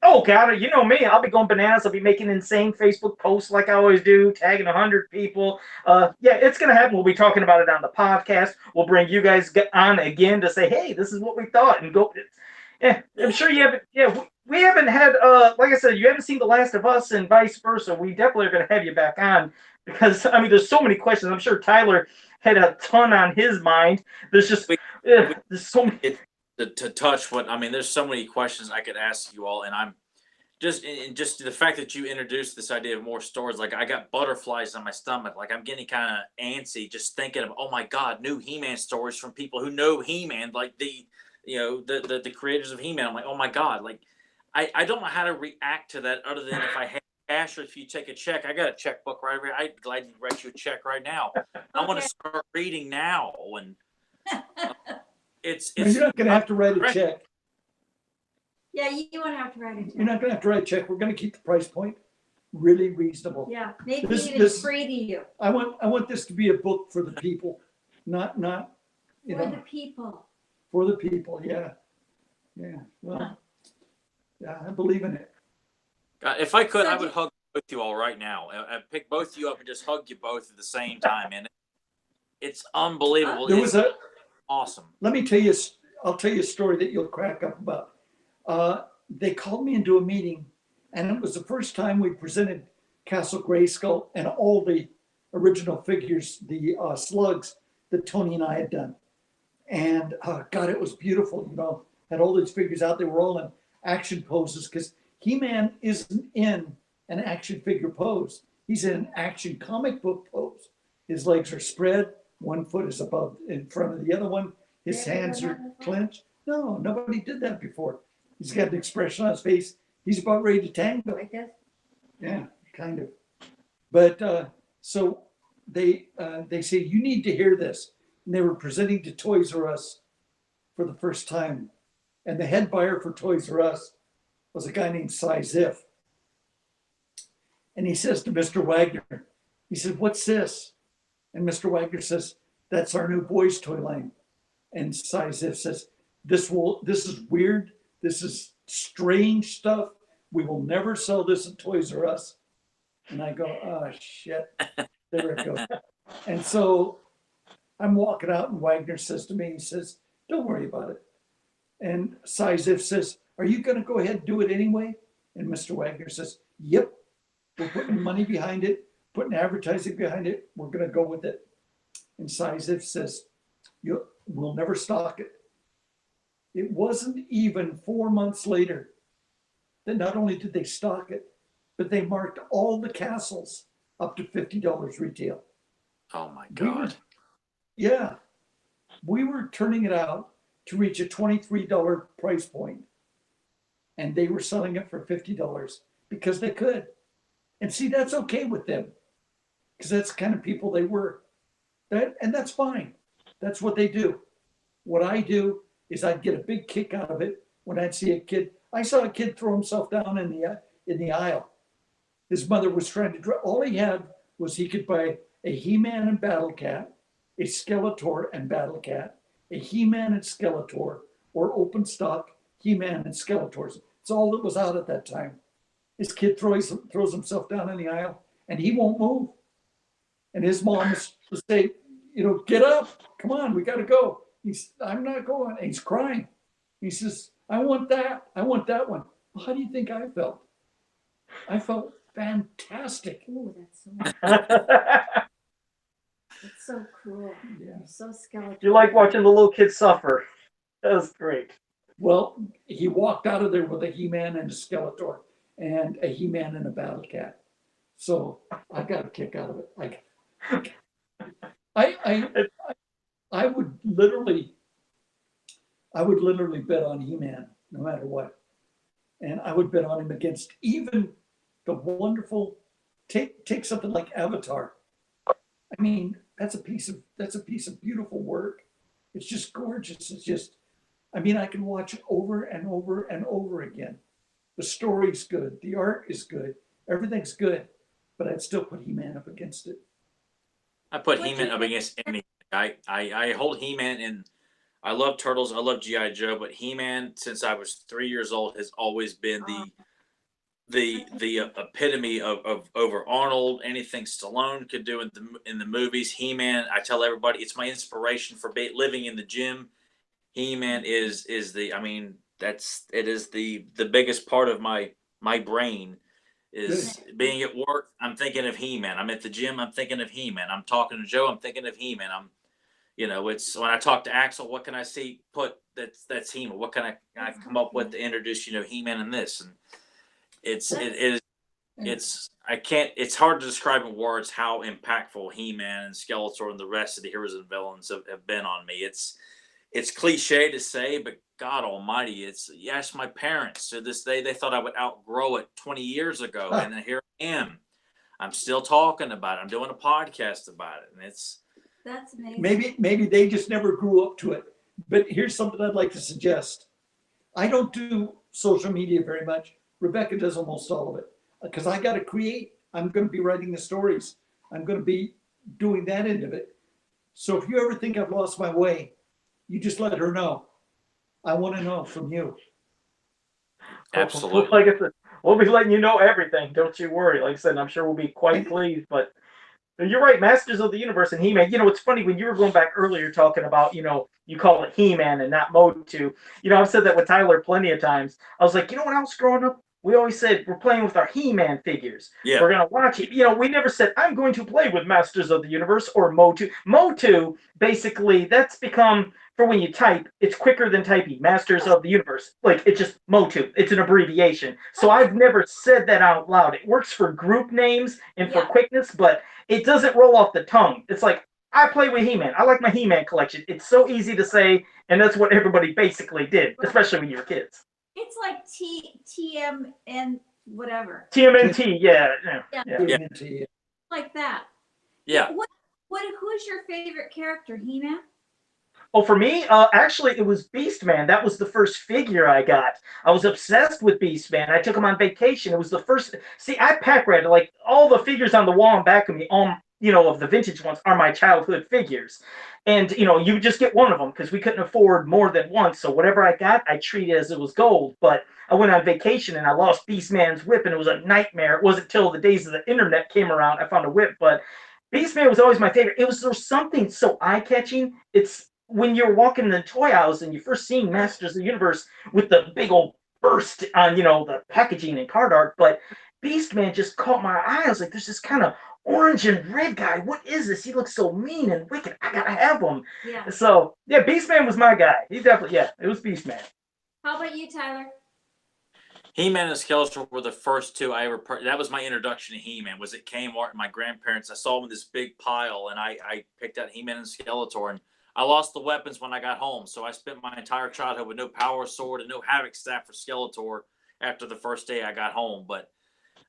D: oh God, you know me. I'll be going bananas. I'll be making insane Facebook posts like I always do, tagging 100 people. Yeah, it's gonna happen. We'll be talking about it on the podcast. We'll bring you guys on again to say, hey, this is what we thought, and go. Yeah, I'm sure you haven't. Yeah, we haven't had. Like I said, you haven't seen The Last of Us, and vice versa. We definitely are gonna have you back on because I mean, there's so many questions. I'm sure Tyler had a ton on his mind. There's just there's so many.
C: To touch what I mean, there's so many questions I could ask you all, and I'm just the fact that you introduced this idea of more stories. Like I got butterflies on my stomach. Like I'm getting kind of antsy just thinking of, oh my God, new He-Man stories from people who know He-Man, like the creators of He-Man. I'm like, oh my God, like I don't know how to react to that other than if I have cash or if you take a check. I got a checkbook right here. I'd gladly write you a check right now. I want to start reading now, and it's
B: You're not going to have to write a check.
A: Yeah, you won't have to write it.
B: You're not going to have to write a check. We're going to keep the price point really reasonable.
A: Yeah, maybe
B: This-
A: even
B: this-
A: free to you.
B: I want this to be a book for the people, not you
A: For
B: know,
A: the people.
B: for the people. Yeah, yeah. Well, yeah, I believe in it.
C: God, if I could,
A: So
C: I would hug both you all right now. I'd pick both of you up and just hug you both at the same time, and it's unbelievable.
B: There
C: It's
B: was a.
C: awesome.
B: Let me tell you. I'll tell you a story that you'll crack up about. They called me into a meeting, and it was the first time we presented Castle Grayskull and all the original figures, the slugs that Tony and I had done. And God, it was beautiful. Had all these figures out. They were all in action poses because He-Man isn't in an action figure pose. He's in an action comic book pose. His legs are spread. One foot is above in front of the other one. His hands are clenched. No, nobody did that before. He's got an expression on his face. He's about ready to tango.
A: Like this?
B: Yeah, kind of. But so they say, you need to hear this. And they were presenting to Toys R Us for the first time. And the head buyer for Toys R Us was a guy named Cy Ziff. And he says to Mr. Wagner, he said, what's this? And Mr. Wagner says, that's our new boys' toy line. And Cy Ziff says, this is weird. This is strange stuff. We will never sell this at Toys R Us. And I go, oh, shit. There it goes. And so I'm walking out, and Wagner says to me, he says, don't worry about it. And Cy Ziff says, are you going to go ahead and do it anyway? And Mr. Wagner says, yep. We're putting money behind it, putting advertising behind it. We're going to go with it. And Cy Ziff says, we'll never stock it. It wasn't even 4 months later that not only did they stock it, but they marked all the castles up to $50 retail.
C: Oh my God.
B: We were turning it out to reach a $23 price point, and they were selling it for $50 because they could. And see, that's okay with them because that's the kind of people they were. And that's fine. That's what they do. What I do is I'd get a big kick out of it when I'd see a kid. I saw a kid throw himself down in the aisle. His mother was trying to. All he had was he could buy a He-Man and Battle Cat, a Skeletor and Battle Cat, a He-Man and Skeletor, or open stock He-Man and Skeletors. It's all that was out at that time. His kid throws himself down in the aisle, and he won't move. And his mom is to say, get up, come on, we got to go. I'm not going. And he's crying. He says, I want that one. Well, how do you think I felt? I felt fantastic.
A: Oh, that's so cool.
B: Yeah.
A: You're so Skeletor.
D: You like watching the little kids suffer. That was great.
B: Well, he walked out of there with a He-Man and a Skeletor and a He-Man and a Battle Cat. So I got a kick out of it. I would literally bet on He-Man no matter what. And I would bet on him against even the wonderful, take something like Avatar. I mean, that's a piece of beautiful work. It's just gorgeous. It's just, I mean, I can watch it over and over and over again. The story's good, the art is good, everything's good, but I'd still put He-Man up against it.
C: I put He-Man up against anything. I hold He-Man in. I love Turtles. I love G.I. Joe, but He-Man, since I was 3 years old, has always been the epitome of over Arnold. Anything Stallone could do in the movies, He-Man. I tell everybody it's my inspiration for living in the gym. He-Man is the. I mean, it is the biggest part of my brain. Is being at work, I'm thinking of He-Man. I'm at the gym, I'm thinking of He-Man. I'm talking to Joe, I'm thinking of He-Man. It's when I talk to Axel, what can I see? That's He-Man. What can I come up with to introduce He-Man in this? And it's hard to describe in words how impactful He-Man and Skeletor and the rest of the heroes and villains have been on me. It's cliche to say, but God Almighty, yes, my parents to this day, they thought I would outgrow it 20 years ago. And then here I am. I'm still talking about it. I'm doing a podcast about it. And
A: that's amazing.
B: Maybe they just never grew up to it. But here's something I'd like to suggest. I don't do social media very much. Rebecca does almost all of it because I got to create. I'm going to be writing the stories. I'm going to be doing that end of it. So if you ever think I've lost my way, you just let her know. I want to know from you.
C: Absolutely.
D: Like I said, we'll be letting you know everything. Don't you worry. Like I said, I'm sure we'll be quite pleased. But you're right, Masters of the Universe and He-Man. It's funny when you were going back earlier talking about, you call it He-Man and not MOTU. I've said that with Tyler plenty of times. I was like, when I was growing up, we always said we're playing with our He-Man figures.
C: Yeah.
D: We're going to watch it. We never said, I'm going to play with Masters of the Universe or MOTU. MOTU, basically, that's become, for when you type, it's quicker than typing Masters of the Universe. Like, it's just MOTU. It's an abbreviation. So I've never said that out loud. It works for group names and for quickness, but it doesn't roll off the tongue. It's like, I play with He-Man. I like my He-Man collection. It's so easy to say, and that's what everybody basically did, especially when you were kids.
A: It's like TMN whatever.
D: TMNT, yeah.
B: TMNT.
A: Like that.
C: Yeah.
A: Who's your favorite character, He-Man?
D: Oh, for me, actually, it was Beastman. That was the first figure I got. I was obsessed with Beastman. I took him on vacation. It was the first. See, I pack rat like all the figures on the wall in back of me. Of the vintage ones are my childhood figures, and you just get one of them because we couldn't afford more than one. So whatever I got, I treated as it was gold. But I went on vacation and I lost Beastman's whip, and it was a nightmare. It wasn't till the days of the internet came around I found a whip, but Beastman was always my favorite. There's something so eye-catching. It's when you're walking in the toy aisles and you first seeing Masters of the Universe with the big old burst on, the packaging and card art, but Beastman just caught my eye. I was like, there's this kind of orange and red guy. What is this? He looks so mean and wicked. I gotta have him.
A: Yeah.
D: So, yeah, Beastman was my guy. He definitely, it was Beastman.
A: How about you, Tyler?
C: He-Man and Skeletor were the first two I ever. That was my introduction to He-Man. Was at Kmart and my grandparents. I saw them in this big pile, and I picked out He-Man and Skeletor. And I lost the weapons when I got home, so I spent my entire childhood with no Power Sword and no Havoc Staff for Skeletor after the first day I got home. But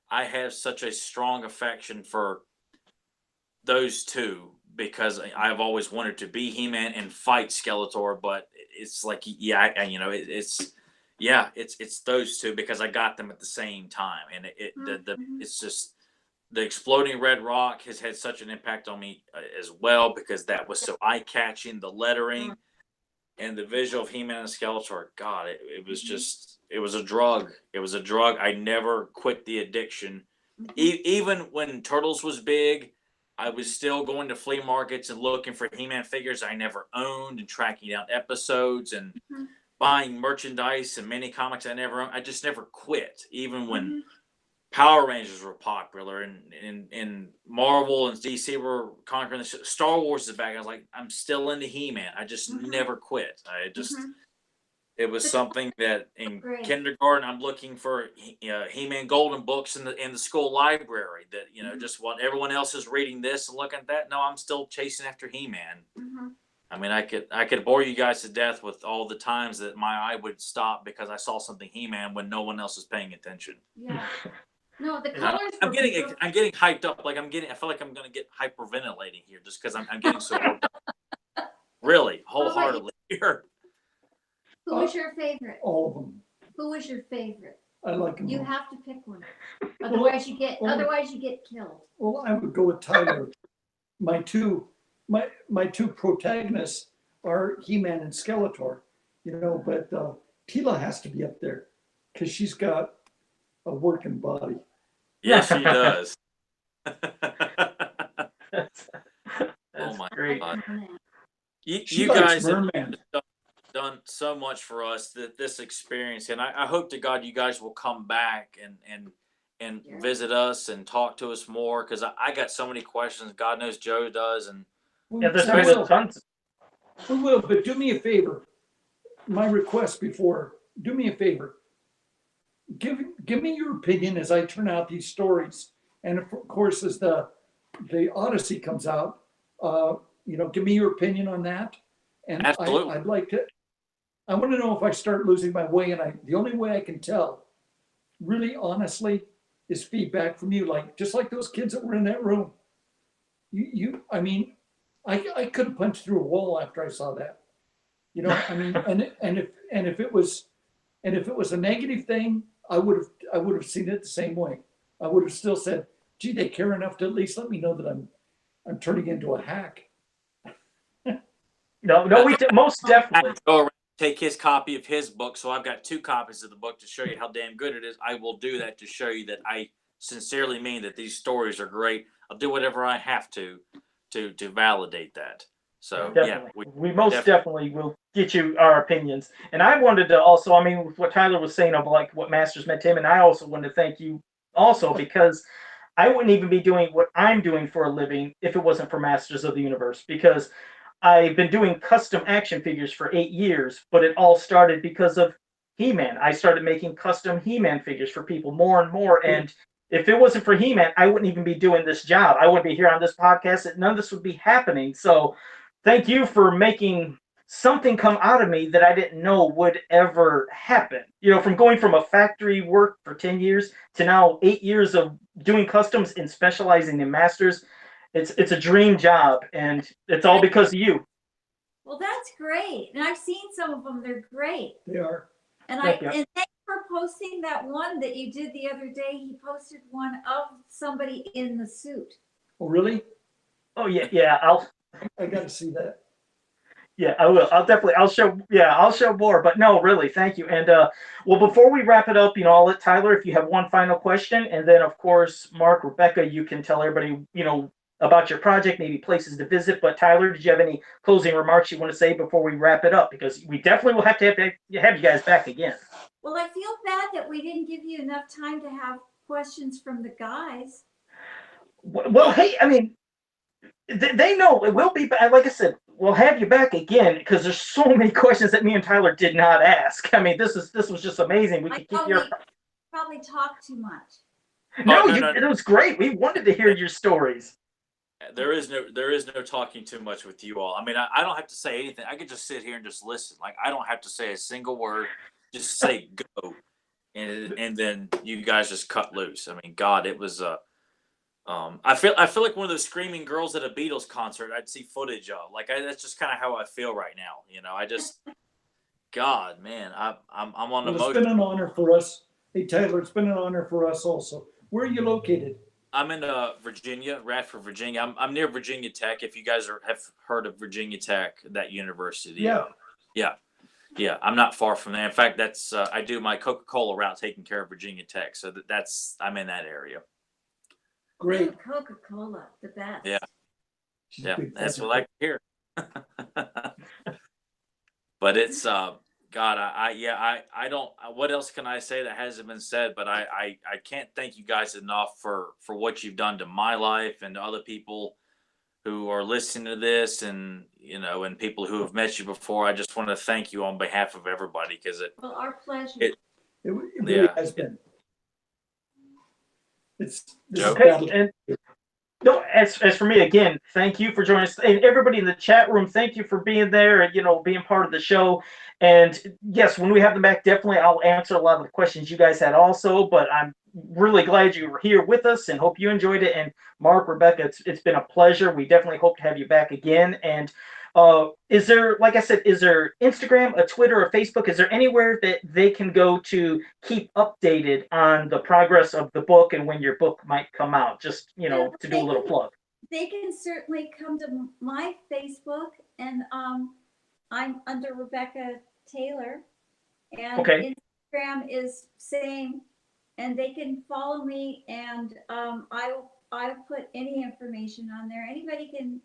C: I have such a strong affection for those two because I've always wanted to be He-Man and fight Skeletor. But it's like, it's those two because I got them at the same time, and it's just the exploding red rock has had such an impact on me as well because that was so eye-catching. The lettering, and the visual of He-Man and Skeletor, God, it was just, it was a drug. It was a drug. I never quit the addiction. Even when Turtles was big, I was still going to flea markets and looking for He-Man figures I never owned and tracking down episodes and buying merchandise and mini comics I never owned. I just never quit, even when Power Rangers were popular and Marvel and DC were conquering the shit. Star Wars is back. I was like, I'm still into He-Man. I just never quit. I just, it was something that in kindergarten, I'm looking for He-Man Golden books in the school library that, you know, just while everyone else is reading this and looking at that. No, I'm still chasing after He-Man. I mean, I could bore you guys to death with all the times that my eye would stop because I saw something He-Man when no one else is paying attention.
A: Yeah. No, the colors.
C: I'm getting hyped up. Like I feel like I'm going to get hyperventilating here just because I'm getting so worked up. Really, wholeheartedly here.
A: Who was your favorite?
B: All of them.
A: Who was your favorite?
B: I like them.
A: You
B: all.
A: have to pick one. Otherwise you get killed.
B: Well, I would go with Tyler. My two protagonists are He-Man and Skeletor, you know, but Tila has to be up there because she's got a working body.
C: Yes, she does.
D: That's
C: Oh my
D: great.
C: God.
B: She
C: You
B: likes
C: guys have
B: Merman.
C: done so much for us this experience, and I hope to God you guys will come back and visit us and talk to us more because I got so many questions. God knows Joe does, and
D: Yeah, there's been tons.
B: We will, but do me a favor. My request before, do me a favor. Give me your opinion as I turn out these stories, and of course, as the Odyssey comes out, you know, give me your opinion on that. And
C: Absolutely.
B: I'd like to. I want to know if I start losing my way, and the only way I can tell, really honestly, is feedback from you. Like just like those kids that were in that room. I mean, I could have punched through a wall after I saw that. You know, I mean, and if it was a negative thing, I would have seen it the same way. I would have still said, "Gee, they care enough to at least let me know that I'm turning into a hack."
D: No, we most definitely.
C: go around and take his copy of his book. So I've got 2 copies of the book to show you how damn good it is. I will do that to show you that I sincerely mean that these stories are great. I'll do whatever I have to validate that. So
D: Definitely.
C: yeah,
D: we most definitely will get you our opinions. And I wanted to also, I mean, with what Tyler was saying of like what Masters meant to him, and I also wanted to thank you also because I wouldn't even be doing what I'm doing for a living if it wasn't for Masters of the Universe, because I've been doing custom action figures for 8 years, but it all started because of He-Man. I started making custom He-Man figures for people more and more. And if it wasn't for He-Man, I wouldn't even be doing this job. I wouldn't be here on this podcast. None of this would be happening. So thank you for making something come out of me that I didn't know would ever happen. You know, from going from a factory work for 10 years to now 8 years of doing customs and specializing in Masters. It's a dream job, and it's all because of you.
A: Well, that's great. And I've seen some of them. They're great.
B: They are.
A: And
D: Thank you.
A: and thanks for posting that one that you did the other day. He posted one of somebody in the suit.
B: Oh, really?
D: Oh yeah.
B: I got to see that.
D: Yeah, I will. I'll show more. But no, really, thank you. And well, before we wrap it up, you know, I'll let Tyler, if you have one final question, and then of course, Mark, Rebecca, you can tell everybody, you know, about your project, maybe places to visit. But Tyler, did you have any closing remarks you want to say before we wrap it up? Because we definitely will have you guys back again.
A: Well, I feel bad that we didn't give you enough time to have questions from the guys.
D: Well, hey, I mean, they know it will be back. Like I said, we'll have you back again because there's so many questions that me and Tyler did not ask. I mean, this was just amazing. We could keep your
A: probably talk too much.
D: No, it was great. We wanted to hear your stories.
C: There is no talking too much with you all. I mean, I don't have to say anything. I could just sit here and just listen. Like I don't have to say a single word. Just say go, and then you guys just cut loose. I mean, God, it was I feel like one of those screaming girls at a Beatles concert. I'd see footage of. Like that's just kind of how I feel right now. You know, I just, God, man, I'm on the.
B: Well, it's been an honor for us. Hey, Tyler, it's been an honor for us also. Where are you located?
C: I'm in Virginia, Radford, Virginia. I'm near Virginia Tech. If you guys have heard of Virginia Tech, that university.
B: Yeah.
C: Yeah. Yeah, I'm not far from there. In fact, that's I do my Coca-Cola route taking care of Virginia Tech, so that's I'm in that area.
B: Great.
A: Coca-Cola, the best.
C: Yeah.
B: She's a
C: Yeah,
B: big
C: that's
B: fan.
C: what I hear. But it's God, I don't. What else can I say that hasn't been said? But I can't thank you guys enough for what you've done to my life and to other people who are listening to this, and and people who have met you before. I just want to thank you on behalf of everybody because
A: Well, our pleasure.
C: it
B: It really
C: yeah.
B: has been. This
C: Joe?
B: is
D: Okay,
B: battle.
D: and no, as for me, again, thank you for joining us, and everybody in the chat room. Thank you for being there and being part of the show. And yes, when we have them back, definitely I'll answer a lot of the questions you guys had also. But I'm really glad you were here with us, and hope you enjoyed it. And Mark, Rebecca, it's been a pleasure. We definitely hope to have you back again. And is there, like I said, is there Instagram, a Twitter, a Facebook? Is there anywhere that they can go to keep updated on the progress of the book and when your book might come out? Just to do a little plug.
A: They can certainly come to my Facebook, and I'm under Rebecca Taylor, and
D: Okay.
A: Instagram is same, and they can follow me, and I'll put any information on there. Anybody can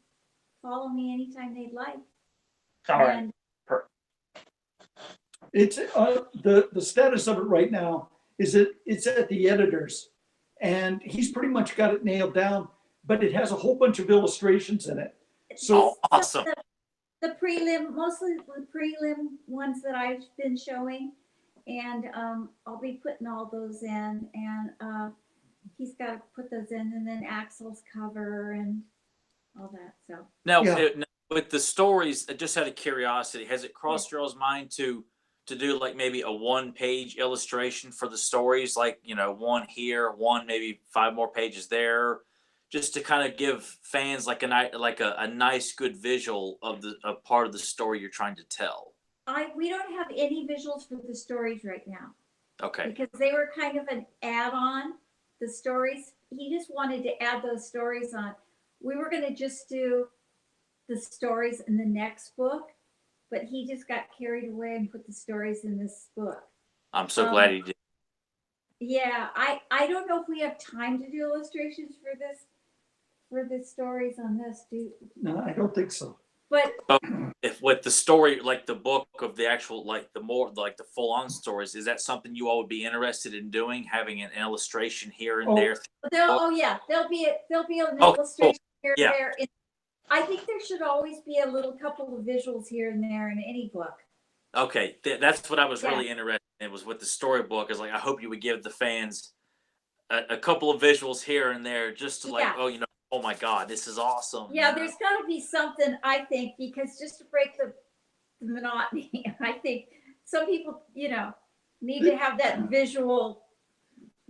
A: follow me anytime they'd like.
D: All right.
A: And
B: It's the status of it right now is it's at the editor's, and he's pretty much got it nailed down. But it has a whole bunch of illustrations in it. So
C: awesome.
A: The prelim, mostly the prelim ones that I've been showing, and I'll be putting all those in, and he's got to put those in, and then Axel's cover and all that. So
C: Now,
B: Yeah.
C: now, with the stories, just out of curiosity, has it crossed y'all's mind to do like maybe a 1-page illustration for the stories, like one here, one maybe 5 more pages there, just to kind of give fans like a nice good visual of a part of the story you're trying to tell?
A: we don't have any visuals for the stories right now
C: Okay.
A: because they were kind of an add-on. The stories, he just wanted to add those stories on. We were going to just do the stories in the next book, but he just got carried away and put the stories in this book.
C: I'm so glad he did.
A: Yeah, I don't know if we have time to do illustrations for the stories on this,
B: no, I don't think so.
A: but
C: If with the story, like the book of the actual, like the more like the full-on stories, is that something you all would be interested in doing, having an illustration here and there?
A: there'll be an
C: Oh,
A: illustration here
C: Yeah.
A: and there. I think there should always be a little couple of visuals here and there in any book.
C: Okay, that's what I was
A: Yeah.
C: really interested in, was with the storybook. Is like, I hope you would give the fans a couple of visuals here and there, just to
A: Yeah.
C: oh my God, this is awesome.
A: Yeah, there's got to be something, I think, because just to break the monotony, I think some people, need to have that visual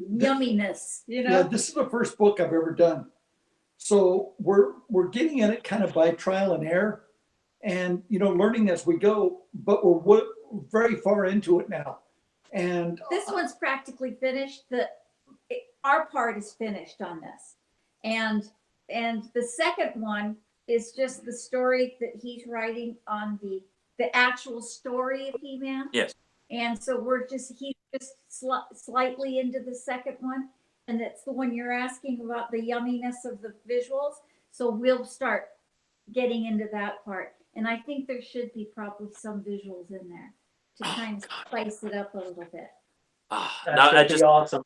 A: yumminess,
B: Yeah, this is the first book I've ever done. So we're getting at it kind of by trial and error, and learning as we go. But we're very far into it now, and
A: This one's practically finished. Our part is finished on this, and the second one is just the story that he's writing on the actual story of He-Man.
C: Yes.
A: And so he's just slightly into the second one, and that's the one you're asking about, the yumminess of the visuals. So we'll start getting into that part, and I think there should be probably some visuals in there to kind of spice it up a little bit.
D: That's gonna be awesome.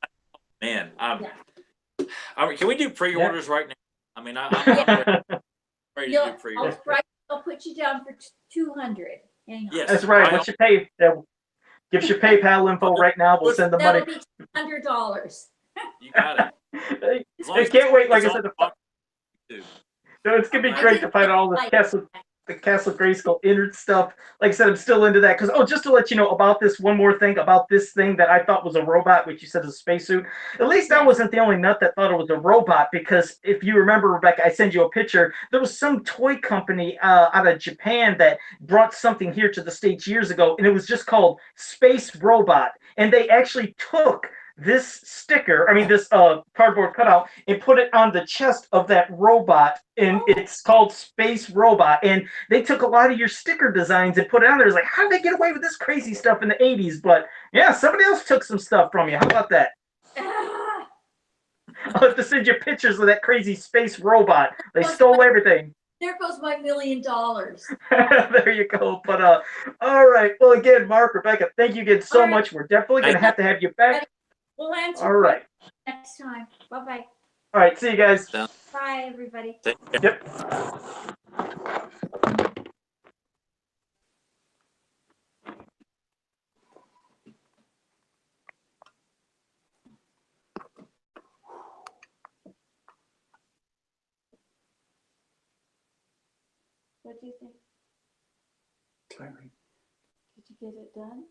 C: Man,
A: Yeah.
C: can we do pre-orders right now? I mean, I'm ready to do pre-orders.
A: I'll put you down for 200. Hang on.
C: Yes.
D: That's right.
C: Right.
D: What's your pay? Give us your PayPal info right now. We'll send the money.
A: That'll be $200.
C: You got it. As long
D: I
C: as
D: can't wait. Like I
C: it's
D: said,
C: on YouTube.
D: it's gonna be great to find all this the Castle Grayskull innard stuff. Like I said, I'm still into that because just to let you know about this, one more thing about this thing that I thought was a robot, which you said is a spacesuit. At least I wasn't the only nut that thought it was a robot, because if you remember, Rebecca, I sent you a picture. There was some toy company out of Japan that brought something here to the States years ago, and it was just called Space Robot, and they actually took this sticker, I mean this cardboard cutout, and put it on the chest of that robot, and it's called Space Robot. And they took a lot of your sticker designs and put it on there. It's like, how did they get away with this crazy stuff in the 80s? But yeah, somebody else took some stuff from you. How about that?
A: Ah,
D: I'll have to send you pictures of that crazy space robot. They stole everything.
A: there goes my $1 million.
D: There you go. But all right. Well, again, Mark, Rebecca, thank you again so much. We're definitely gonna have to have you back.
A: We'll answer
D: All right.
A: next time. Bye-bye.
D: All right. See you guys.
A: Bye, everybody.
C: Take care.
D: Yep.
A: What do you think?
B: Tiring.
A: Did you get it done?